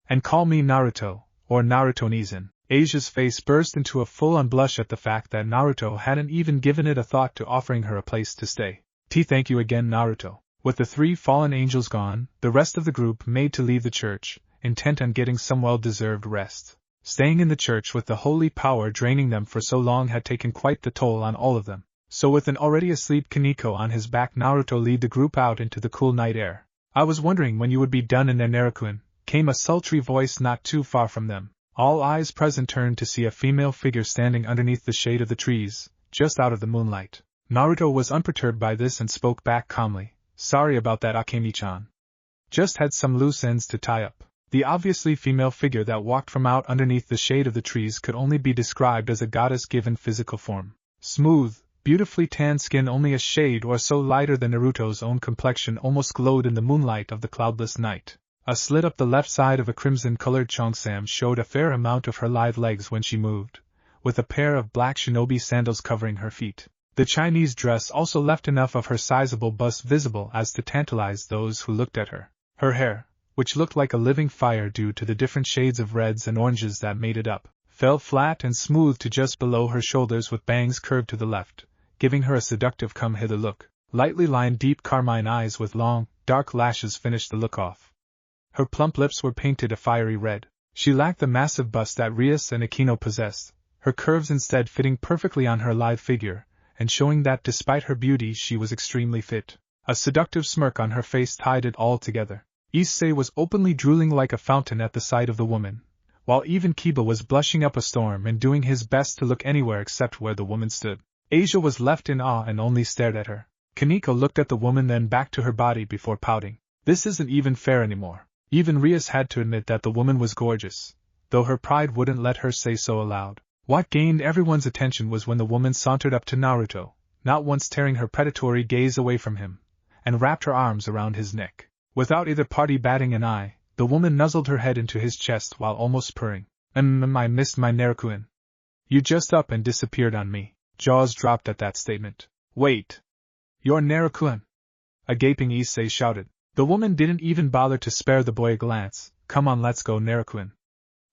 And call me Naruto, or Naruto-Nizan. Asia's face burst into a full-on blush at the fact that Naruto hadn't even given it a thought to offering her a place to stay. Thank you again, Naruto. With the three fallen angels gone, the rest of the group made to leave the church, intent on getting some well-deserved rest. Staying in the church with the holy power draining them for so long had taken quite the toll on all of them. So with an already asleep Kaneko on his back, Naruto led the group out into the cool night air. I was wondering when you would be done in there, Naruto, came a sultry voice not too far from them. All eyes present turned to see a female figure standing underneath the shade of the trees, just out of the moonlight. Naruto was unperturbed by this and spoke back calmly. Sorry about that, Akemi-chan. Just had some loose ends to tie up. The obviously female figure that walked from out underneath the shade of the trees could only be described as a goddess-given physical form. Smooth, beautifully tanned skin only a shade or so lighter than Naruto's own complexion almost glowed in the moonlight of the cloudless night. A slit up the left side of a crimson-colored cheongsam showed a fair amount of her lithe legs when she moved, with a pair of black shinobi sandals covering her feet. The Chinese dress also left enough of her sizable bust visible as to tantalize those who looked at her. Her hair, which looked like a living fire due to the different shades of reds and oranges that made it up, fell flat and smooth to just below her shoulders with bangs curved to the left, giving her a seductive come-hither look. Lightly lined deep carmine eyes with long, dark lashes finished the look off. Her plump lips were painted a fiery red. She lacked the massive bust that Rias and Akino possessed, her curves instead fitting perfectly on her lithe figure, and showing that despite her beauty she was extremely fit. A seductive smirk on her face tied it all together. Issei was openly drooling like a fountain at the sight of the woman, while even Kiba was blushing up a storm and doing his best to look anywhere except where the woman stood. Asia was left in awe and only stared at her. Kaneko looked at the woman then back to her body before pouting. This isn't even fair anymore. Even Rias had to admit that the woman was gorgeous, though her pride wouldn't let her say so aloud. What gained everyone's attention was when the woman sauntered up to Naruto, not once tearing her predatory gaze away from him, and wrapped her arms around his neck. Without either party batting an eye, the woman nuzzled her head into his chest while almost purring. I missed my Naruto. You just up and disappeared on me. Jaws dropped at that statement. Wait. You're Naruto? A gaping Issei shouted. The woman didn't even bother to spare the boy a glance. Come on, let's go, Naruto.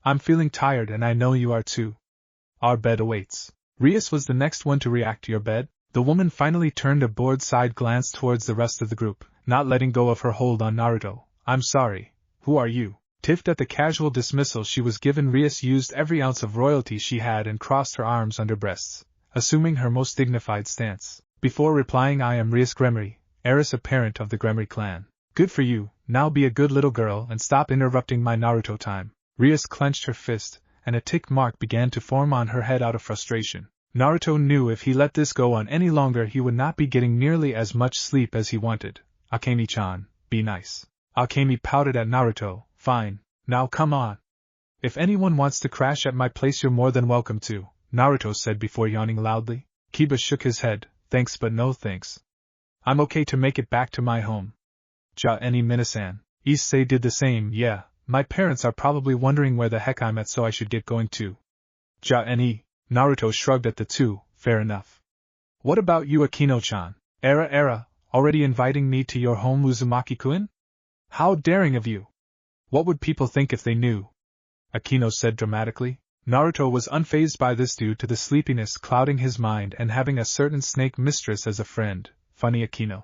I'm feeling tired and I know you are too. Our bed awaits. Rias was the next one to react. Your bed? The woman finally turned a bored side glance towards the rest of the group, not letting go of her hold on Naruto. I'm sorry. Who are you? Tiffed at the casual dismissal she was given, Rias used every ounce of royalty she had and crossed her arms under breasts, assuming her most dignified stance. Before replying, I am Rias Gremory, heiress apparent of the Gremory clan. Good for you, now be a good little girl and stop interrupting my Naruto time. Rias clenched her fist, and a tick mark began to form on her head out of frustration. Naruto knew if he let this go on any longer he would not be getting nearly as much sleep as he wanted. Akemi-chan, be nice. Akemi pouted at Naruto. Fine, now come on. If anyone wants to crash at my place you're more than welcome to, Naruto said before yawning loudly. Kiba shook his head, Thanks but no thanks. I'm okay to make it back to my home. Ja-any Minasan. Issei did the same. Yeah, my parents are probably wondering where the heck I'm at, so I should get going too. Ja-any. Naruto shrugged at the two. Fair enough. What about you, Akino-chan? Era, already inviting me to your home, Uzumaki-kun? How daring of you! What would people think if they knew? Akino said dramatically. Naruto was unfazed by this due to the sleepiness clouding his mind and having a certain snake mistress as a friend. Funny Akino.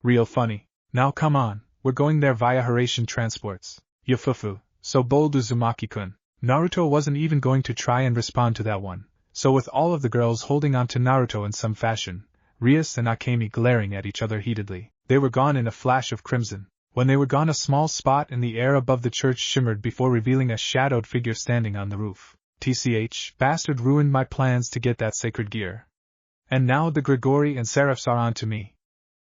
Real funny. Now come on, we're going there via Haration transports. Yufufu, so bold Uzumaki-kun. Naruto wasn't even going to try and respond to that one, so with all of the girls holding on to Naruto in some fashion, Rias and Akemi glaring at each other heatedly, they were gone in a flash of crimson. When they were gone, a small spot in the air above the church shimmered before revealing a shadowed figure standing on the roof. TCH, bastard ruined my plans to get that sacred gear. And now the Gregory and Seraphs are on to me.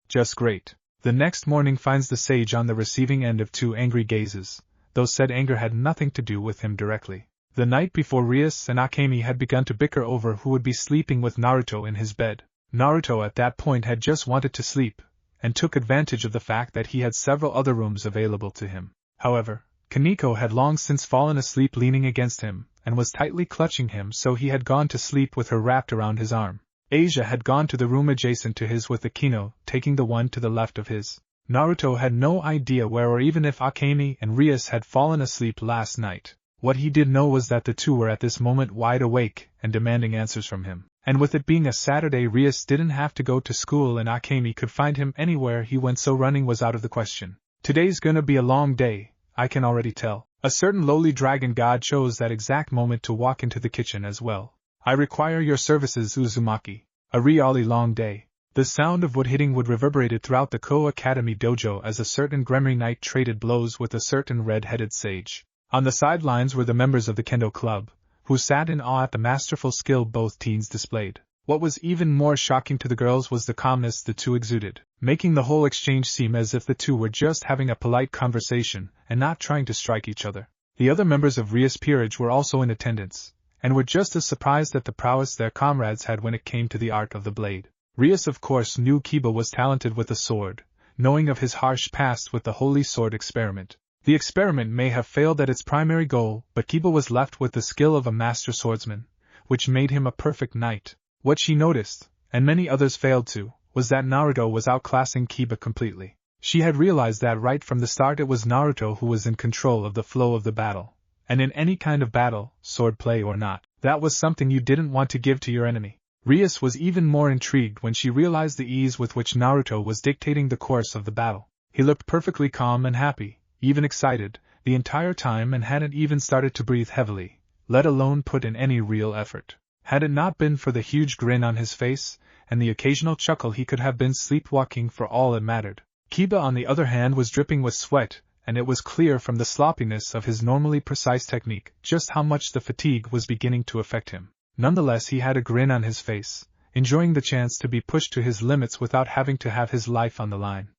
Just great. The next morning finds the sage on the receiving end of two angry gazes, though said anger had nothing to do with him directly. The night before, Rias and Akemi had begun to bicker over who would be sleeping with Naruto in his bed. Naruto at that point had just wanted to sleep, and took advantage of the fact that he had several other rooms available to him. However, Kaneko had long since fallen asleep leaning against him, and was tightly clutching him, so he had gone to sleep with her wrapped around his arm. Asia had gone to the room adjacent to his with Akino, taking the one to the left of his. Naruto had no idea where or even if Akemi and Rias had fallen asleep last night. What he did know was that the two were at this moment wide awake and demanding answers from him. And with it being a Saturday, Rias didn't have to go to school and Akemi could find him anywhere he went, so running was out of the question. Today's gonna be a long day, I can already tell. A certain lowly dragon god chose that exact moment to walk into the kitchen as well. I require your services, Uzumaki. A really long day. The sound of wood hitting wood reverberated throughout the Ko Academy dojo as a certain Gremory knight traded blows with a certain red-headed sage. On the sidelines were the members of the Kendo Club, who sat in awe at the masterful skill both teens displayed. What was even more shocking to the girls was the calmness the two exuded, making the whole exchange seem as if the two were just having a polite conversation and not trying to strike each other. The other members of Rias' peerage were also in attendance, and were just as surprised at the prowess their comrades had when it came to the art of the blade. Rias of course knew Kiba was talented with the sword, knowing of his harsh past with the Holy Sword experiment. The experiment may have failed at its primary goal, but Kiba was left with the skill of a master swordsman, which made him a perfect knight. What she noticed, and many others failed to, was that Naruto was outclassing Kiba completely. She had realized that right from the start it was Naruto who was in control of the flow of the battle. And in any kind of battle, swordplay or not, that was something you didn't want to give to your enemy. Rias was even more intrigued when she realized the ease with which Naruto was dictating the course of the battle. He looked perfectly calm and happy, even excited, the entire time, and hadn't even started to breathe heavily, let alone put in any real effort. Had it not been for the huge grin on his face, and the occasional chuckle, he could have been sleepwalking for all it mattered. Kiba on the other hand was dripping with sweat, and it was clear from the sloppiness of his normally precise technique just how much the fatigue was beginning to affect him. Nonetheless, he had a grin on his face, enjoying the chance to be pushed to his limits without having to have his life on the line.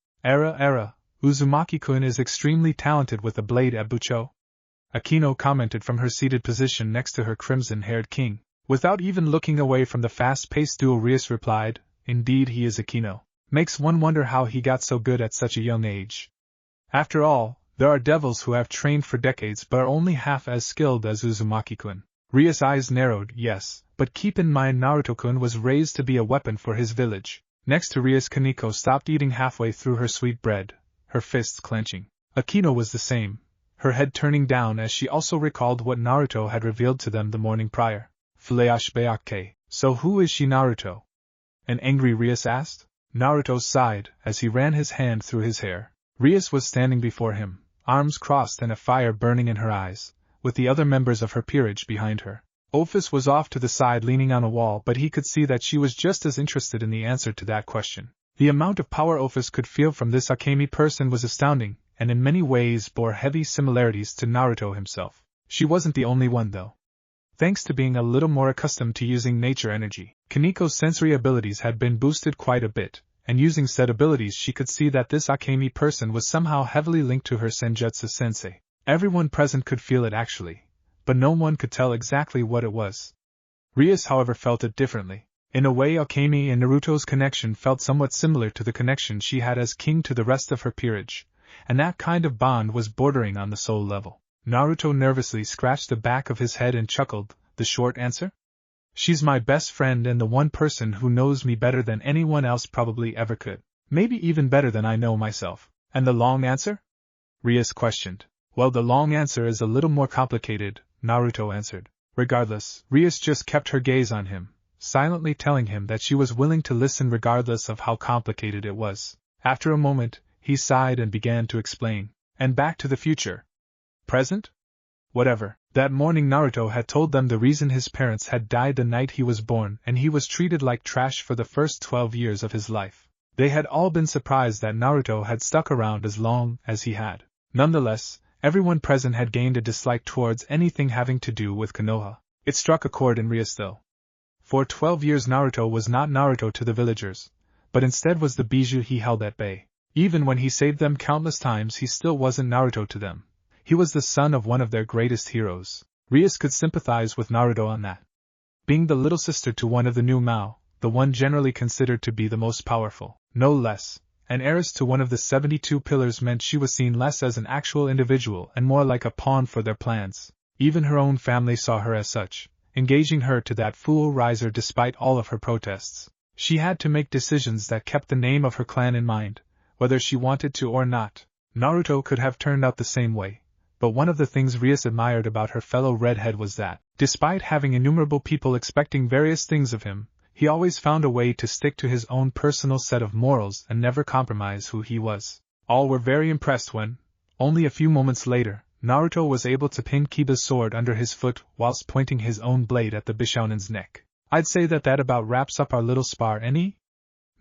Uzumaki-kun is extremely talented with the blade, Abucho. Akino commented from her seated position next to her crimson-haired king. Without even looking away from the fast-paced duel, Rias replied, "Indeed he is, Akino. Makes one wonder how he got so good at such a young age. After all, there are devils who have trained for decades but are only half as skilled as Uzumaki-kun." Rias' eyes narrowed. Yes, but keep in mind Naruto-kun was raised to be a weapon for his village. Next to Rias, Kaneko stopped eating halfway through her sweet bread, her fists clenching. Akino was the same, her head turning down as she also recalled what Naruto had revealed to them the morning prior. Flashback. So who is she, Naruto? An angry Rias asked. Naruto sighed as he ran his hand through his hair. Rias was standing before him, arms crossed and a fire burning in her eyes, with the other members of her peerage behind her. Ophis was off to the side leaning on a wall, but he could see that she was just as interested in the answer to that question. The amount of power Ophis could feel from this Akemi person was astounding, and in many ways bore heavy similarities to Naruto himself. She wasn't the only one though. Thanks to being a little more accustomed to using nature energy, Kaneko's sensory abilities had been boosted quite a bit, and using said abilities she could see that this Akemi person was somehow heavily linked to her Senjutsu sensei. Everyone present could feel it actually, but no one could tell exactly what it was. Rias, however, felt it differently. In a way, Okami and Naruto's connection felt somewhat similar to the connection she had as king to the rest of her peerage, and that kind of bond was bordering on the soul level. Naruto nervously scratched the back of his head and chuckled. The short answer? She's my best friend and the one person who knows me better than anyone else probably ever could. Maybe even better than I know myself. And the long answer? Rias questioned. Well, the long answer is a little more complicated, Naruto answered. Regardless, Rias just kept her gaze on him, silently telling him that she was willing to listen regardless of how complicated it was. After a moment, he sighed and began to explain. And Back to the Future. Present? Whatever. That morning Naruto had told them the reason his parents had died the night he was born, and he was treated like trash for the first 12 years of his life. They had all been surprised that Naruto had stuck around as long as he had. Nonetheless, everyone present had gained a dislike towards anything having to do with Konoha. It struck a chord in Rias though. For 12 years Naruto was not Naruto to the villagers, but instead was the bijou he held at bay. Even when he saved them countless times, he still wasn't Naruto to them. He was the son of one of their greatest heroes. Rias could sympathize with Naruto on that. Being the little sister to one of the new Mao, the one generally considered to be the most powerful, no less, and heiress to one of the 72 pillars meant she was seen less as an actual individual and more like a pawn for their plans. Even her own family saw her as such, engaging her to that fool riser despite all of her protests. She had to make decisions that kept the name of her clan in mind, whether she wanted to or not. Naruto could have turned out the same way. But one of the things Rias admired about her fellow redhead was that, despite having innumerable people expecting various things of him, he always found a way to stick to his own personal set of morals and never compromise who he was. All were very impressed when, only a few moments later, Naruto was able to pin Kiba's sword under his foot whilst pointing his own blade at the Bishounin's neck. I'd say that about wraps up our little spar, any?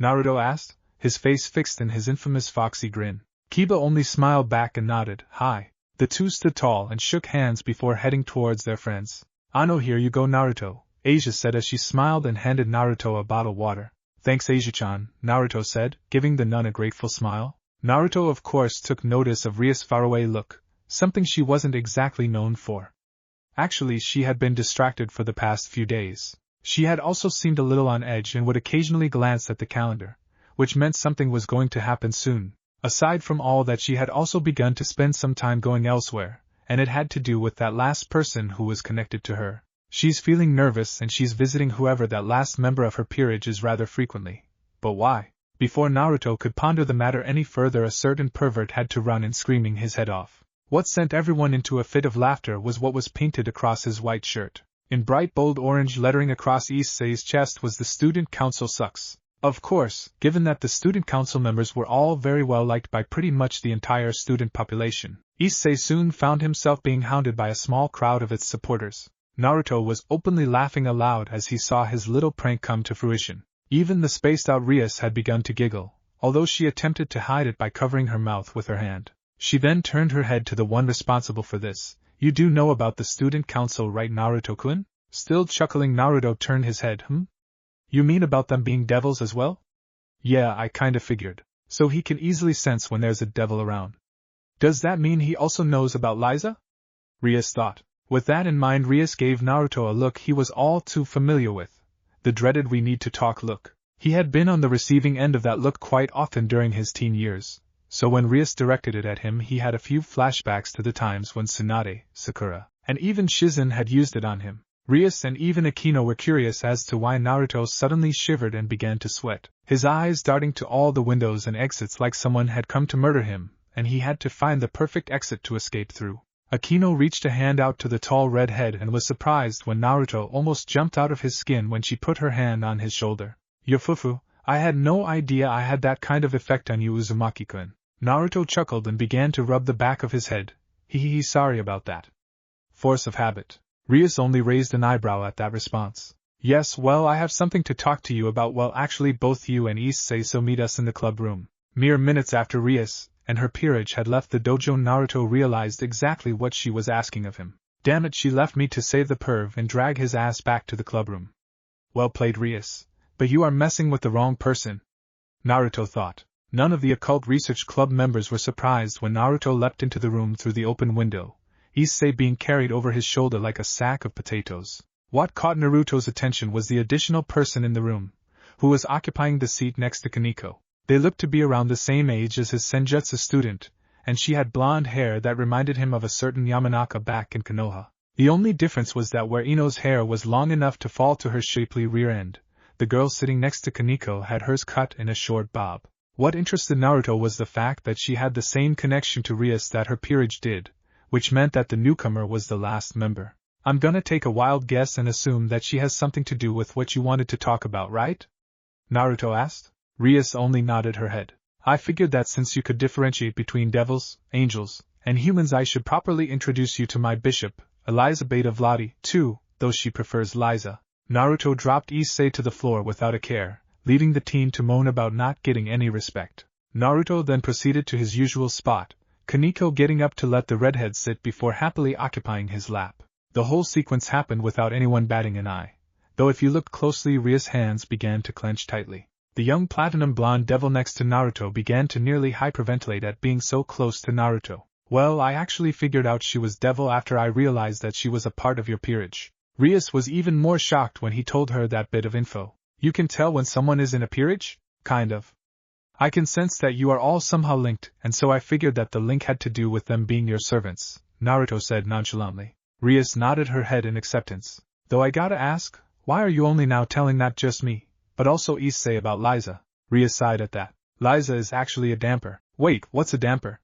Naruto asked, his face fixed in his infamous foxy grin. Kiba only smiled back and nodded. Hi. The two stood tall and shook hands before heading towards their friends. Ano, here you go, Naruto, Asia said as she smiled and handed Naruto a bottle of water. Thanks, Asia-chan, Naruto said, giving the nun a grateful smile. Naruto of course took notice of Rias' faraway look, something she wasn't exactly known for. Actually, she had been distracted for the past few days. She had also seemed a little on edge and would occasionally glance at the calendar, which meant something was going to happen soon. Aside from all that, she had also begun to spend some time going elsewhere, and it had to do with that last person who was connected to her. She's feeling nervous and she's visiting whoever that last member of her peerage is rather frequently. But why? Before Naruto could ponder the matter any further, a certain pervert had to run in screaming his head off. What sent everyone into a fit of laughter was what was painted across his white shirt. In bright bold orange lettering across Issei's chest was "The Student Council Sucks." Of course, given that the student council members were all very well liked by pretty much the entire student population, Issei soon found himself being hounded by a small crowd of its supporters. Naruto was openly laughing aloud as he saw his little prank come to fruition. Even the spaced-out Rias had begun to giggle, although she attempted to hide it by covering her mouth with her hand. She then turned her head to the one responsible for this. You do know about the student council, right, Naruto-kun? Still chuckling, Naruto turned his head. You mean about them being devils as well? Yeah, I kinda figured. So he can easily sense when there's a devil around. Does that mean he also knows about Liza? Rias thought. With that in mind, Rias gave Naruto a look he was all too familiar with. The dreaded "we need to talk" look. He had been on the receiving end of that look quite often during his teen years, so when Rias directed it at him he had a few flashbacks to the times when Tsunade, Sakura, and even Shizen had used it on him. Rias and even Akino were curious as to why Naruto suddenly shivered and began to sweat, his eyes darting to all the windows and exits like someone had come to murder him, and he had to find the perfect exit to escape through. Akino reached a hand out to the tall redhead and was surprised when Naruto almost jumped out of his skin when she put her hand on his shoulder. Your fufu, I had no idea I had that kind of effect on you, Uzumaki-kun. Naruto chuckled and began to rub the back of his head. Sorry about that. Force of habit. Rias only raised an eyebrow at that response. Yes, well, I have something to talk to you about. Well, actually both you and Issei, so meet us in the club room. Mere minutes after Rias and her peerage had left the dojo, Naruto realized exactly what she was asking of him. Damn it, she left me to save the perv and drag his ass back to the clubroom. Well played, Rias. But you are messing with the wrong person, Naruto thought. None of the occult research club members were surprised when Naruto leapt into the room through the open window, Issei being carried over his shoulder like a sack of potatoes. What caught Naruto's attention was the additional person in the room, who was occupying the seat next to Kaneko. They looked to be around the same age as his senjutsu student, and she had blonde hair that reminded him of a certain Yamanaka back in Konoha. The only difference was that where Ino's hair was long enough to fall to her shapely rear end, the girl sitting next to Kaneko had hers cut in a short bob. What interested Naruto was the fact that she had the same connection to Rias that her peerage did, which meant that the newcomer was the last member. I'm gonna take a wild guess and assume that she has something to do with what you wanted to talk about, right? Naruto asked. Rias only nodded her head. I figured that since you could differentiate between devils, angels, and humans, I should properly introduce you to my bishop, Eliza Beta Vladi, too, though she prefers Liza. Naruto dropped Issei to the floor without a care, leaving the teen to moan about not getting any respect. Naruto then proceeded to his usual spot, Kaneko getting up to let the redhead sit before happily occupying his lap. The whole sequence happened without anyone batting an eye, though if you looked closely, Rias' hands began to clench tightly. The young platinum blonde devil next to Naruto began to nearly hyperventilate at being so close to Naruto. Well, I actually figured out she was devil after I realized that she was a part of your peerage. Rias was even more shocked when he told her that bit of info. You can tell when someone is in a peerage? Kind of. I can sense that you are all somehow linked, and so I figured that the link had to do with them being your servants, Naruto said nonchalantly. Rias nodded her head in acceptance. Though I gotta ask, why are you only now telling not just me, but also Issei about Liza? Rias sighed at that. Liza is actually a damper. Wait, what's a damper?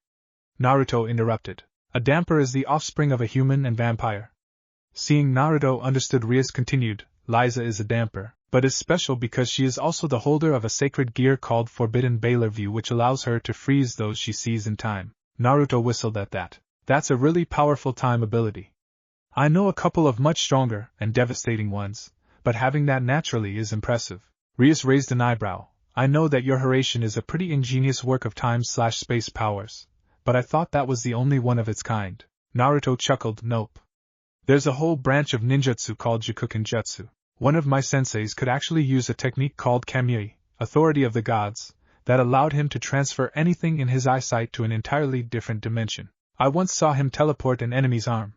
Naruto interrupted. A damper is the offspring of a human and vampire. Seeing Naruto understood, Rias continued, Liza is a damper, but is special because she is also the holder of a sacred gear called Forbidden Bailer View, which allows her to freeze those she sees in time. Naruto whistled at that. That's a really powerful time ability. I know a couple of much stronger and devastating ones, but having that naturally is impressive. Rias raised an eyebrow. I know that your Hiraishin is a pretty ingenious work of time/space powers, but I thought that was the only one of its kind. Naruto chuckled. Nope. There's a whole branch of ninjutsu called Jikuken Jutsu. One of my senseis could actually use a technique called Kamui, Authority of the Gods, that allowed him to transfer anything in his eyesight to an entirely different dimension. I once saw him teleport an enemy's arm.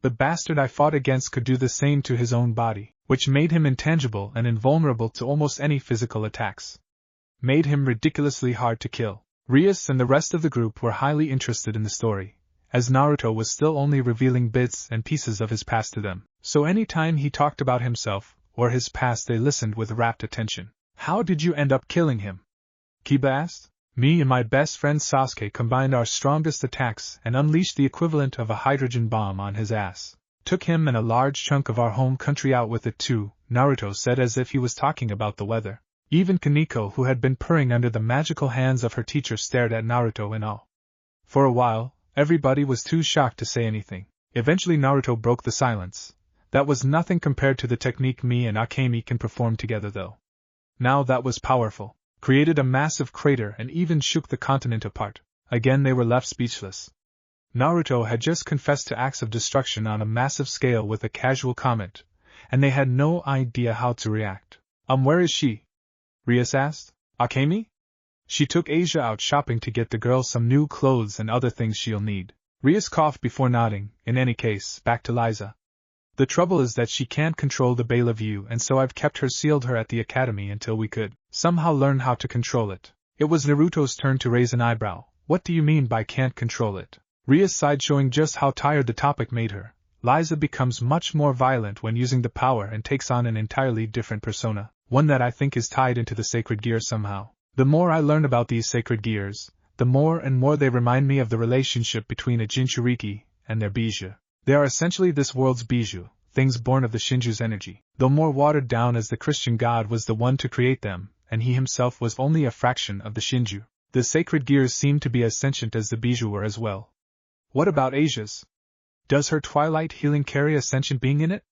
The bastard I fought against could do the same to his own body, which made him intangible and invulnerable to almost any physical attacks. Made him ridiculously hard to kill. Rias and the rest of the group were highly interested in the story, as Naruto was still only revealing bits and pieces of his past to them, so any time he talked about himself or his past they listened with rapt attention. How did you end up killing him? Kiba asked. Me and my best friend Sasuke combined our strongest attacks and unleashed the equivalent of a hydrogen bomb on his ass. Took him and a large chunk of our home country out with it too, Naruto said as if he was talking about the weather. Even Kaneko, who had been purring under the magical hands of her teacher, stared at Naruto in awe. For a while, everybody was too shocked to say anything. Eventually Naruto broke the silence. That was nothing compared to the technique me and Akemi can perform together though. Now that was powerful. Created a massive crater and even shook the continent apart. Again they were left speechless. Naruto had just confessed to acts of destruction on a massive scale with a casual comment, and they had no idea how to react. Where is she? Rias asked. Akemi? She took Asia out shopping to get the girl some new clothes and other things she'll need. Rias coughed before nodding. In any case, back to Liza. The trouble is that she can't control the Bailer View, and so I've kept her sealed at the academy until we could somehow learn how to control it. It was Naruto's turn to raise an eyebrow. What do you mean by can't control it? Rias sighed, showing just how tired the topic made her. Liza becomes much more violent when using the power and takes on an entirely different persona, one that I think is tied into the sacred gear somehow. The more I learn about these sacred gears, the more and more they remind me of the relationship between a Jinchuriki and their bijou. They are essentially this world's bijou, things born of the Shinju's energy, though more watered down as the Christian god was the one to create them, and he himself was only a fraction of the Shinju. The sacred gears seem to be as sentient as the bijou were as well. What about Asia's? Does her twilight healing carry a sentient being in it?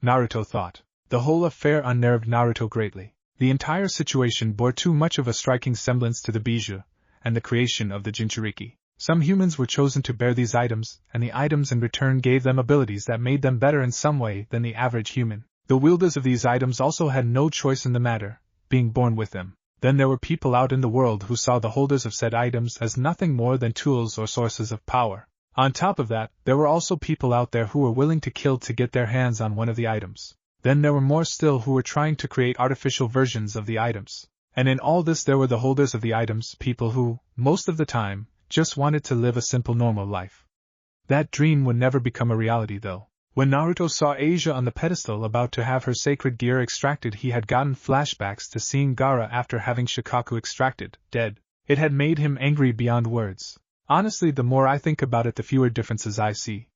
Naruto thought. The whole affair unnerved Naruto greatly. The entire situation bore too much of a striking semblance to the bijou, and the creation of the Jinchuriki. Some humans were chosen to bear these items, and the items in return gave them abilities that made them better in some way than the average human. The wielders of these items also had no choice in the matter, being born with them. Then there were people out in the world who saw the holders of said items as nothing more than tools or sources of power. On top of that, there were also people out there who were willing to kill to get their hands on one of the items. Then there were more still who were trying to create artificial versions of the items. And in all this there were the holders of the items, people who, most of the time, just wanted to live a simple normal life. That dream would never become a reality though. When Naruto saw Asia on the pedestal about to have her sacred gear extracted, he had gotten flashbacks to seeing Gaara after having Shikaku extracted, dead. It had made him angry beyond words. Honestly, the more I think about it, the fewer differences I see.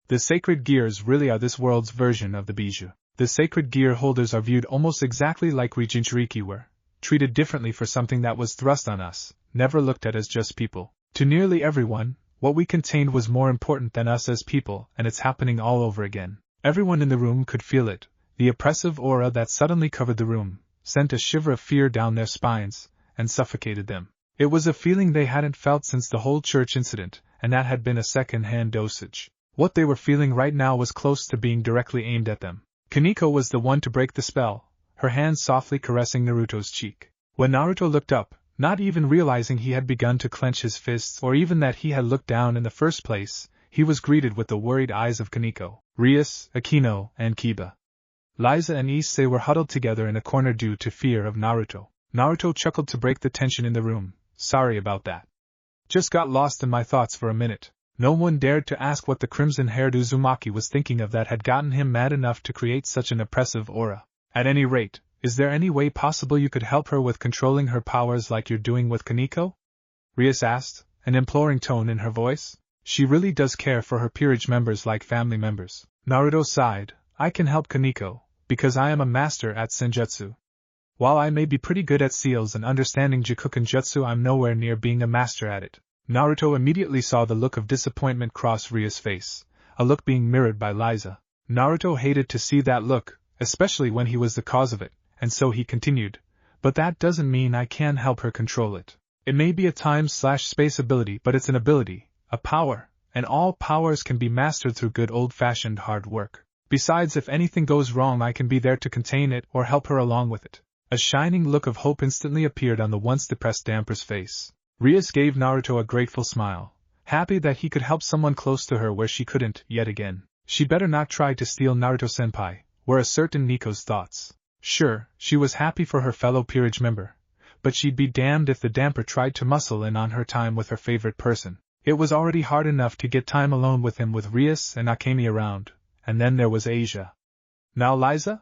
The sacred gears really are this world's version of the bijou. The sacred gear holders are viewed almost exactly like Rijinchuriki were, treated differently for something that was thrust on us, never looked at as just people. To nearly everyone, what we contained was more important than us as people, and it's happening all over again. Everyone in the room could feel it. The oppressive aura that suddenly covered the room sent a shiver of fear down their spines and suffocated them. It was a feeling they hadn't felt since the whole church incident, and that had been a second-hand dosage. What they were feeling right now was close to being directly aimed at them. Kaneko was the one to break the spell, her hand softly caressing Naruto's cheek. When Naruto looked up, not even realizing he had begun to clench his fists or even that he had looked down in the first place, he was greeted with the worried eyes of Kaneko, Rias, Akino, and Kiba. Liza and Issei were huddled together in a corner due to fear of Naruto. Naruto chuckled to break the tension in the room. Sorry about that. Just got lost in my thoughts for a minute. No one dared to ask what the crimson-haired Uzumaki was thinking of that had gotten him mad enough to create such an oppressive aura. At any rate, is there any way possible you could help her with controlling her powers like you're doing with Kaneko? Rias asked, an imploring tone in her voice. She really does care for her peerage members like family members. Naruto sighed. I can help Kaneko, because I am a master at senjutsu. While I may be pretty good at seals and understanding Jikuken jutsu, I'm nowhere near being a master at it. Naruto immediately saw the look of disappointment cross Ria's face, a look being mirrored by Liza. Naruto hated to see that look, especially when he was the cause of it, and so he continued, but that doesn't mean I can help her control it. It may be a time/space ability, but it's an ability, a power, and all powers can be mastered through good old-fashioned hard work. Besides, if anything goes wrong, I can be there to contain it or help her along with it. A shining look of hope instantly appeared on the once depressed Damper's face. Rias gave Naruto a grateful smile, happy that he could help someone close to her where she couldn't, yet again. She better not try to steal Naruto-senpai, were a certain Nico's thoughts. Sure, she was happy for her fellow peerage member, but she'd be damned if the Damper tried to muscle in on her time with her favorite person. It was already hard enough to get time alone with him with Rias and Akemi around, and then there was Asia. Now Liza?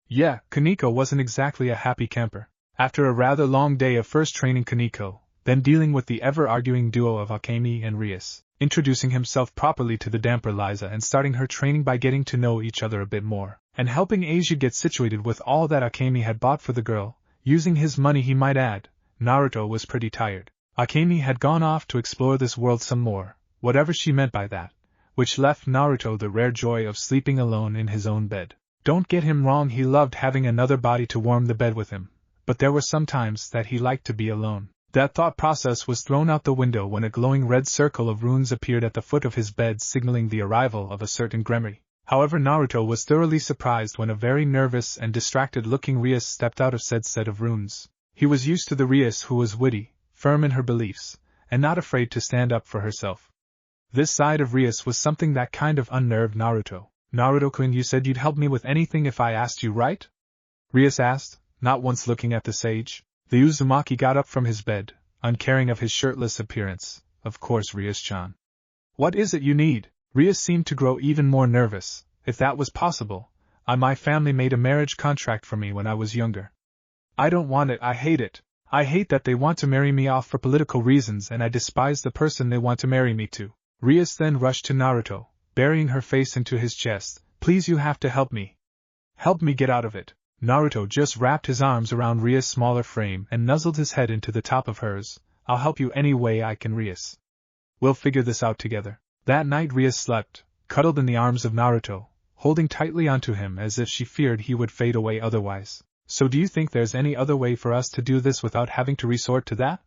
Yeah, Kaneko wasn't exactly a happy camper. After a rather long day of first training Kaneko, then dealing with the ever-arguing duo of Akemi and Rias, introducing himself properly to the Damper Liza and starting her training by getting to know each other a bit more, and helping Asia get situated with all that Akemi had bought for the girl, using his money he might add, Naruto was pretty tired. Akemi had gone off to explore this world some more, whatever she meant by that, which left Naruto the rare joy of sleeping alone in his own bed. Don't get him wrong, he loved having another body to warm the bed with him, but there were some times that he liked to be alone. That thought process was thrown out the window when a glowing red circle of runes appeared at the foot of his bed, signaling the arrival of a certain Gremory. However, Naruto was thoroughly surprised when a very nervous and distracted-looking Rias stepped out of said set of runes. He was used to the Rias who was witty, firm in her beliefs, and not afraid to stand up for herself. This side of Rias was something that kind of unnerved Naruto. Naruto-kun, you said you'd help me with anything if I asked you, right? Rias asked, not once looking at the sage. The Uzumaki got up from his bed, uncaring of his shirtless appearance. Of course, Rias-chan. What is it you need? Rias seemed to grow even more nervous. If that was possible, my family made a marriage contract for me when I was younger. I don't want it, I hate it. I hate that they want to marry me off for political reasons, and I despise the person they want to marry me to. Rias then rushed to Naruto, burying her face into his chest. Please, you have to help me. Help me get out of it. Naruto just wrapped his arms around Rias' smaller frame and nuzzled his head into the top of hers. I'll help you any way I can, Rias. We'll figure this out together. That night Rias slept, cuddled in the arms of Naruto, holding tightly onto him as if she feared he would fade away otherwise. So do you think there's any other way for us to do this without having to resort to that?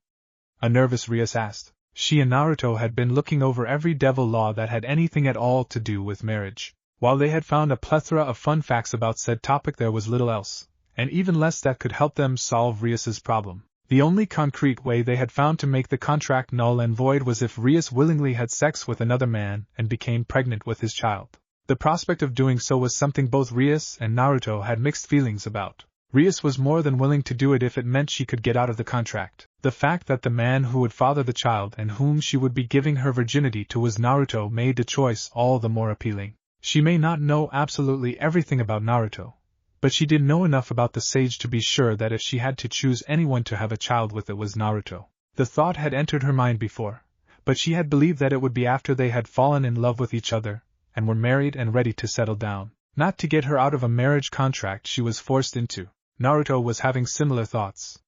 A nervous Rias asked. She and Naruto had been looking over every devil law that had anything at all to do with marriage. While they had found a plethora of fun facts about said topic, there was little else, and even less that could help them solve Rias's problem. The only concrete way they had found to make the contract null and void was if Rias willingly had sex with another man and became pregnant with his child. The prospect of doing so was something both Rias and Naruto had mixed feelings about. Rias was more than willing to do it if it meant she could get out of the contract. The fact that the man who would father the child and whom she would be giving her virginity to was Naruto made the choice all the more appealing. She may not know absolutely everything about Naruto, but she did know enough about the sage to be sure that if she had to choose anyone to have a child with, it was Naruto. The thought had entered her mind before, but she had believed that it would be after they had fallen in love with each other, and were married and ready to settle down, not to get her out of a marriage contract she was forced into. Naruto was having similar thoughts.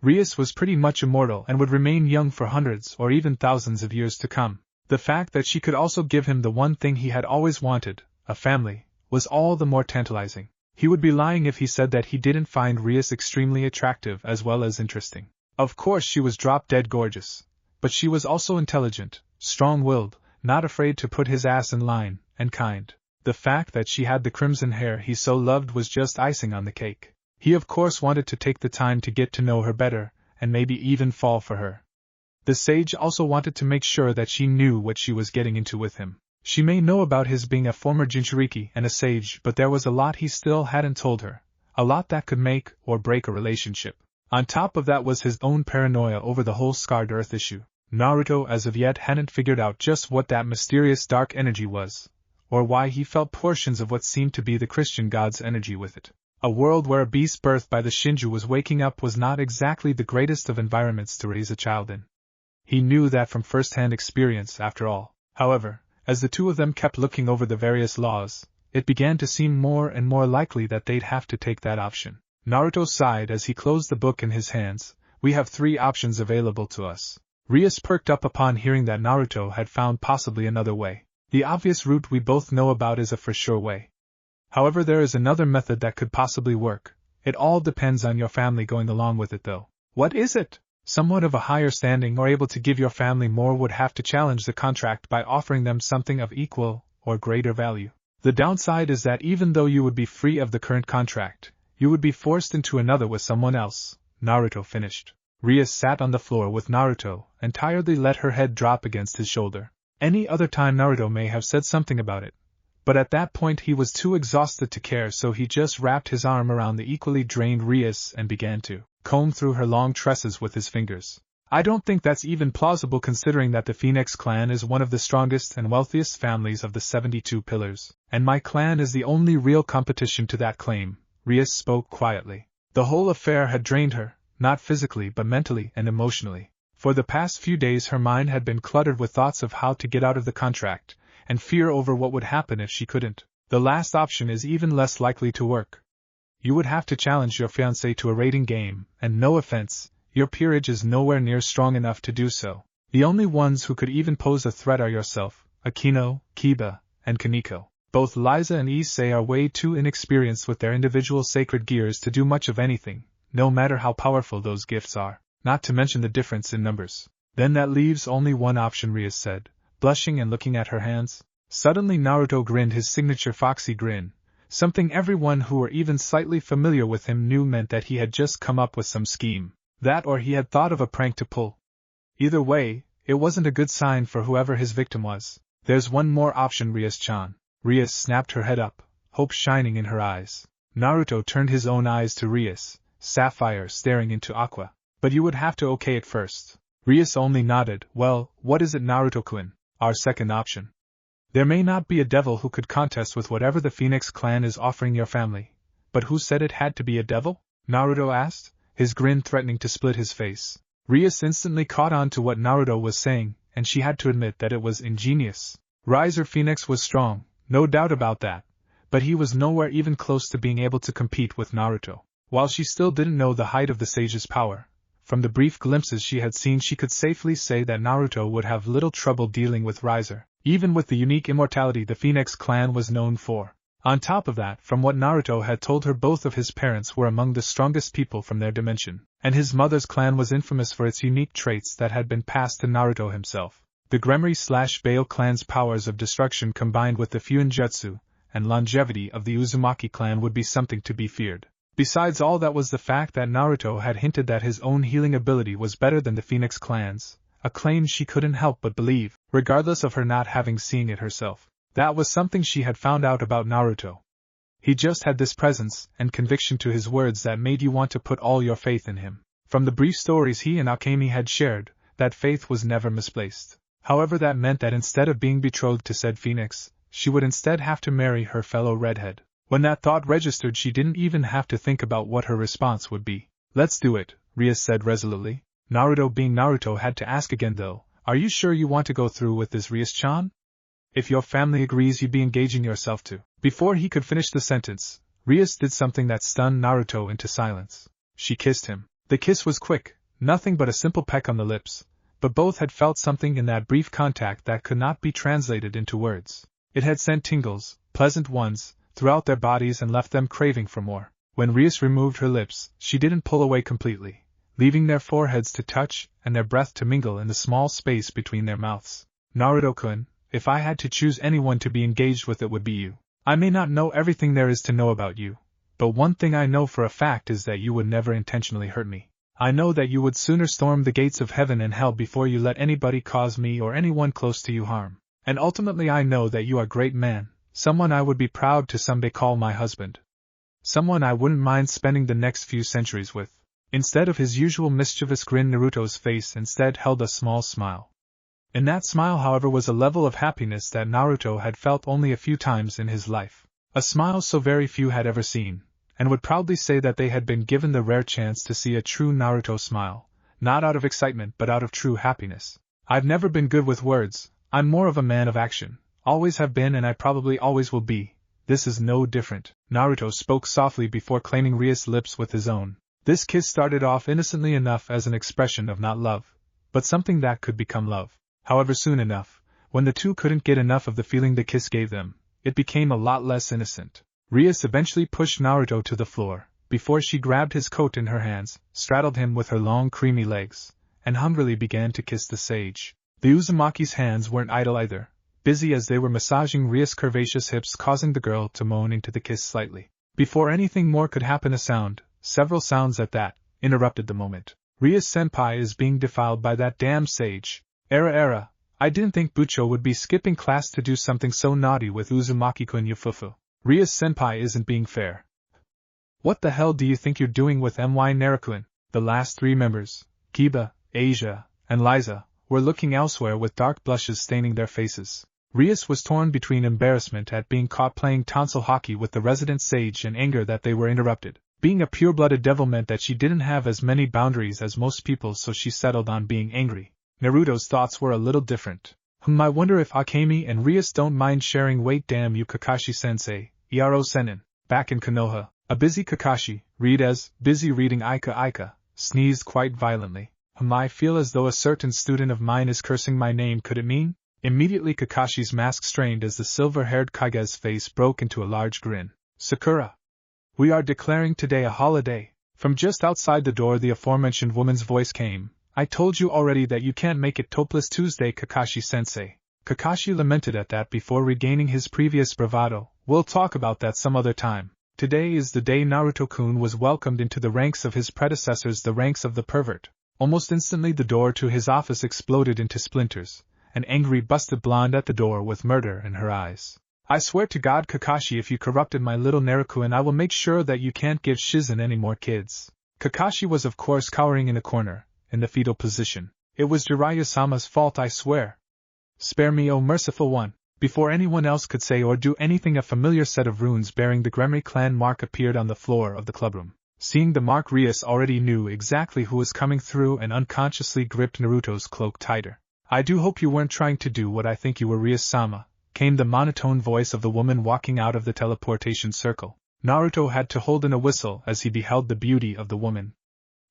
Rias was pretty much immortal and would remain young for hundreds or even thousands of years to come. The fact that she could also give him the one thing he had always wanted, a family, was all the more tantalizing. He would be lying if he said that he didn't find Rias extremely attractive as well as interesting. Of course she was drop-dead gorgeous, but she was also intelligent, strong-willed, not afraid to put his ass in line, and kind. The fact that she had the crimson hair he so loved was just icing on the cake. He of course wanted to take the time to get to know her better, and maybe even fall for her. The sage also wanted to make sure that she knew what she was getting into with him. She may know about his being a former Jinchuriki and a sage, but there was a lot he still hadn't told her, a lot that could make or break a relationship. On top of that was his own paranoia over the whole Scarred Earth issue. Naruto as of yet hadn't figured out just what that mysterious dark energy was, or why he felt portions of what seemed to be the Christian god's energy with it. A world where a beast birthed by the Shinju was waking up was not exactly the greatest of environments to raise a child in. He knew that from first-hand experience, after all. However, as the two of them kept looking over the various laws, it began to seem more and more likely that they'd have to take that option. Naruto sighed as he closed the book in his hands. We have 3 options available to us. Rias perked up upon hearing that Naruto had found possibly another way. The obvious route we both know about is a for sure way. However, there is another method that could possibly work. It all depends on your family going along with it though. What is it? Someone of a higher standing or able to give your family more would have to challenge the contract by offering them something of equal or greater value. The downside is that even though you would be free of the current contract, you would be forced into another with someone else. Naruto finished. Rias sat on the floor with Naruto and tiredly let her head drop against his shoulder. Any other time Naruto may have said something about it, but at that point he was too exhausted to care, so he just wrapped his arm around the equally drained Rias and began to comb through her long tresses with his fingers. I don't think that's even plausible considering that the Phoenix clan is one of the strongest and wealthiest families of the 72 pillars, and my clan is the only real competition to that claim. Rias spoke quietly. The whole affair had drained her, not physically but mentally and emotionally. For the past few days her mind had been cluttered with thoughts of how to get out of the contract, and fear over what would happen if she couldn't. The last option is even less likely to work. You would have to challenge your fiancé to a rating game, and no offense, your peerage is nowhere near strong enough to do so. The only ones who could even pose a threat are yourself, Akino, Kiba, and Kaneko. Both Liza and Issei are way too inexperienced with their individual sacred gears to do much of anything, no matter how powerful those gifts are, not to mention the difference in numbers. Then that leaves only one option, Rias said, blushing and looking at her hands. Suddenly Naruto grinned his signature foxy grin, something everyone who were even slightly familiar with him knew meant that he had just come up with some scheme. That or he had thought of a prank to pull. Either way, it wasn't a good sign for whoever his victim was. There's one more option, Rias-chan. Rias snapped her head up, hope shining in her eyes. Naruto turned his own eyes to Rias, sapphire staring into aqua. But you would have to okay it first. Rias only nodded. Well, what is it, Naruto-kun? Our second option. There may not be a devil who could contest with whatever the Phoenix clan is offering your family. But who said it had to be a devil? Naruto asked, his grin threatening to split his face. Rias instantly caught on to what Naruto was saying, and she had to admit that it was ingenious. Riser Phoenix was strong, no doubt about that, but he was nowhere even close to being able to compete with Naruto. While she still didn't know the height of the sage's power, from the brief glimpses she had seen she could safely say that Naruto would have little trouble dealing with Riser, even with the unique immortality the Phoenix clan was known for. On top of that, from what Naruto had told her, both of his parents were among the strongest people from their dimension, and his mother's clan was infamous for its unique traits that had been passed to Naruto himself. The Gremory/Bail clan's powers of destruction combined with the Fuinjutsu and longevity of the Uzumaki clan would be something to be feared. Besides all that was the fact that Naruto had hinted that his own healing ability was better than the Phoenix Clan's, a claim she couldn't help but believe, regardless of her not having seen it herself. That was something she had found out about Naruto. He just had this presence and conviction to his words that made you want to put all your faith in him. From the brief stories he and Akemi had shared, that faith was never misplaced. However, that meant that instead of being betrothed to said Phoenix, she would instead have to marry her fellow redhead. When that thought registered, she didn't even have to think about what her response would be. "Let's do it," Rias said resolutely. Naruto, being Naruto, had to ask again though, "Are you sure you want to go through with this, Rias-chan? If your family agrees, you'd be engaging yourself to." Before he could finish the sentence, Rias did something that stunned Naruto into silence. She kissed him. The kiss was quick, nothing but a simple peck on the lips, but both had felt something in that brief contact that could not be translated into words. It had sent tingles, pleasant ones, throughout their bodies and left them craving for more. When Rias removed her lips, she didn't pull away completely, leaving their foreheads to touch and their breath to mingle in the small space between their mouths. "Naruto-kun, if I had to choose anyone to be engaged with, it would be you. I may not know everything there is to know about you, but one thing I know for a fact is that you would never intentionally hurt me. I know that you would sooner storm the gates of heaven and hell before you let anybody cause me or anyone close to you harm. And ultimately I know that you are a great man, someone I would be proud to someday call my husband. Someone I wouldn't mind spending the next few centuries with." Instead of his usual mischievous grin, Naruto's face instead held a small smile. In that smile, however, was a level of happiness that Naruto had felt only a few times in his life. A smile so very few had ever seen, and would proudly say that they had been given the rare chance to see a true Naruto smile, not out of excitement but out of true happiness. "I've never been good with words, I'm more of a man of action, always have been and I probably always will be. This is no different." Naruto spoke softly before claiming Rias' lips with his own. This kiss started off innocently enough as an expression of not love, but something that could become love. However, soon enough, when the two couldn't get enough of the feeling the kiss gave them, it became a lot less innocent. Rias eventually pushed Naruto to the floor, before she grabbed his coat in her hands, straddled him with her long creamy legs, and hungrily began to kiss the sage. The Uzumaki's hands weren't idle either, busy as they were massaging Rias' curvaceous hips, causing the girl to moan into the kiss slightly. Before anything more could happen, a sound, several sounds at that, interrupted the moment. "Rias-senpai is being defiled by that damn sage. Era, I didn't think Bucho would be skipping class to do something so naughty with Uzumaki-kun Yufufu. Rias-senpai isn't being fair. What the hell do you think you're doing with My Naruto-kun?" The last three members, Kiba, Asia, and Liza, were looking elsewhere with dark blushes staining their faces. Rias was torn between embarrassment at being caught playing tonsil hockey with the resident sage and anger that they were interrupted. Being a pure-blooded devil meant that she didn't have as many boundaries as most people, so she settled on being angry. Naruto's thoughts were a little different. I wonder if Akemi and Rias don't mind sharing. Wait, damn you, Kakashi-sensei, Iaro Senin. Back in Konoha, a busy Kakashi, read as busy reading Ika, sneezed quite violently. I feel as though a certain student of mine is cursing my name. Could it mean? Immediately Kakashi's mask strained as the silver-haired Kage's face broke into a large grin. "Sakura, we are declaring today a holiday." From just outside the door the aforementioned woman's voice came. "I told you already that you can't make it Topless Tuesday, Kakashi-sensei." Kakashi lamented at that before regaining his previous bravado. "We'll talk about that some other time. Today is the day Naruto-kun was welcomed into the ranks of his predecessors, the ranks of the pervert." Almost instantly the door to his office exploded into splinters, an angry busted blonde at the door with murder in her eyes. "I swear to God, Kakashi, if you corrupted my little Naruto-kun, I will make sure that you can't give Shizen any more kids." Kakashi was of course cowering in a corner, in the fetal position. "It was Jiraiya-sama's fault, I swear. Spare me, O merciful one." Before anyone else could say or do anything, a familiar set of runes bearing the Gremory clan mark appeared on the floor of the clubroom. Seeing the mark, Rias already knew exactly who was coming through and unconsciously gripped Naruto's cloak tighter. "I do hope you weren't trying to do what I think you were, Rias-sama," came the monotone voice of the woman walking out of the teleportation circle. Naruto had to hold in a whistle as he beheld the beauty of the woman.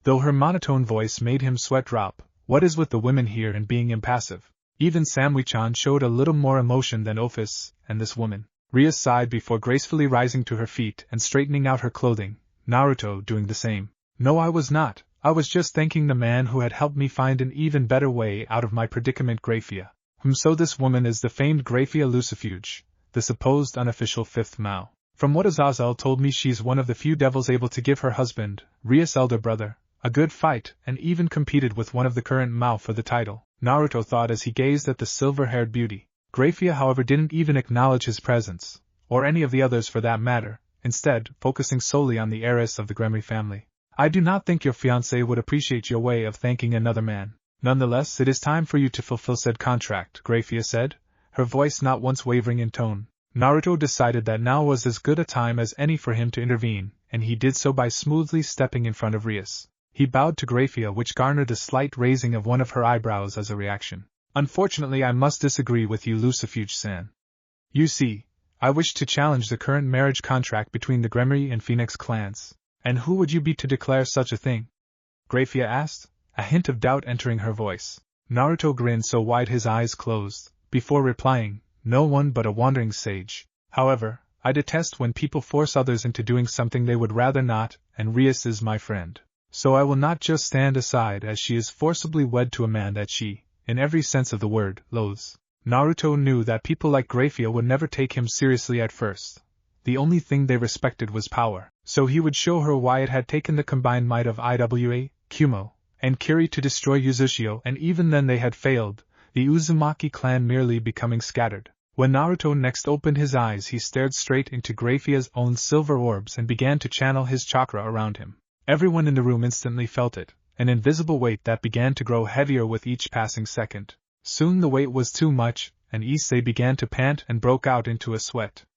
Though her monotone voice made him sweat drop, what is with the women here and being impassive? Even Samui-chan showed a little more emotion than Office and this woman. Rias sighed before gracefully rising to her feet and straightening out her clothing, Naruto doing the same. "No, I was not. I was just thanking the man who had helped me find an even better way out of my predicament, Grafia." So this woman is the famed Grafia Lucifuge, the supposed unofficial fifth Mao. From what Azazel told me, she's one of the few devils able to give her husband, Rias' elder brother, a good fight, and even competed with one of the current Mao for the title, Naruto thought as he gazed at the silver-haired beauty. Grafia, however, didn't even acknowledge his presence, or any of the others for that matter, instead focusing solely on the heiress of the Gremory family. I do not think your fiancé would appreciate your way of thanking another man. Nonetheless, it is time for you to fulfill said contract, Grafia said, her voice not once wavering in tone. Naruto decided that now was as good a time as any for him to intervene, and he did so by smoothly stepping in front of Rias. He bowed to Grafia, which garnered a slight raising of one of her eyebrows as a reaction. Unfortunately, I must disagree with you, Lucifuge-san. You see, I wish to challenge the current marriage contract between the Gremory and Phoenix clans. And who would you be to declare such a thing? Grafia asked, a hint of doubt entering her voice. Naruto grinned so wide his eyes closed, before replying, no one but a wandering sage. However, I detest when people force others into doing something they would rather not, and Rias is my friend. So I will not just stand aside as she is forcibly wed to a man that she, in every sense of the word, loathes. Naruto knew that people like Grafia would never take him seriously at first. The only thing they respected was power, so he would show her why it had taken the combined might of Iwa, Kumo, and Kiri to destroy Uzushio, and even then they had failed, the Uzumaki clan merely becoming scattered. When Naruto next opened his eyes, he stared straight into Grafia's own silver orbs and began to channel his chakra around him. Everyone in the room instantly felt it, an invisible weight that began to grow heavier with each passing second. Soon the weight was too much, and Issei began to pant and broke out into a sweat.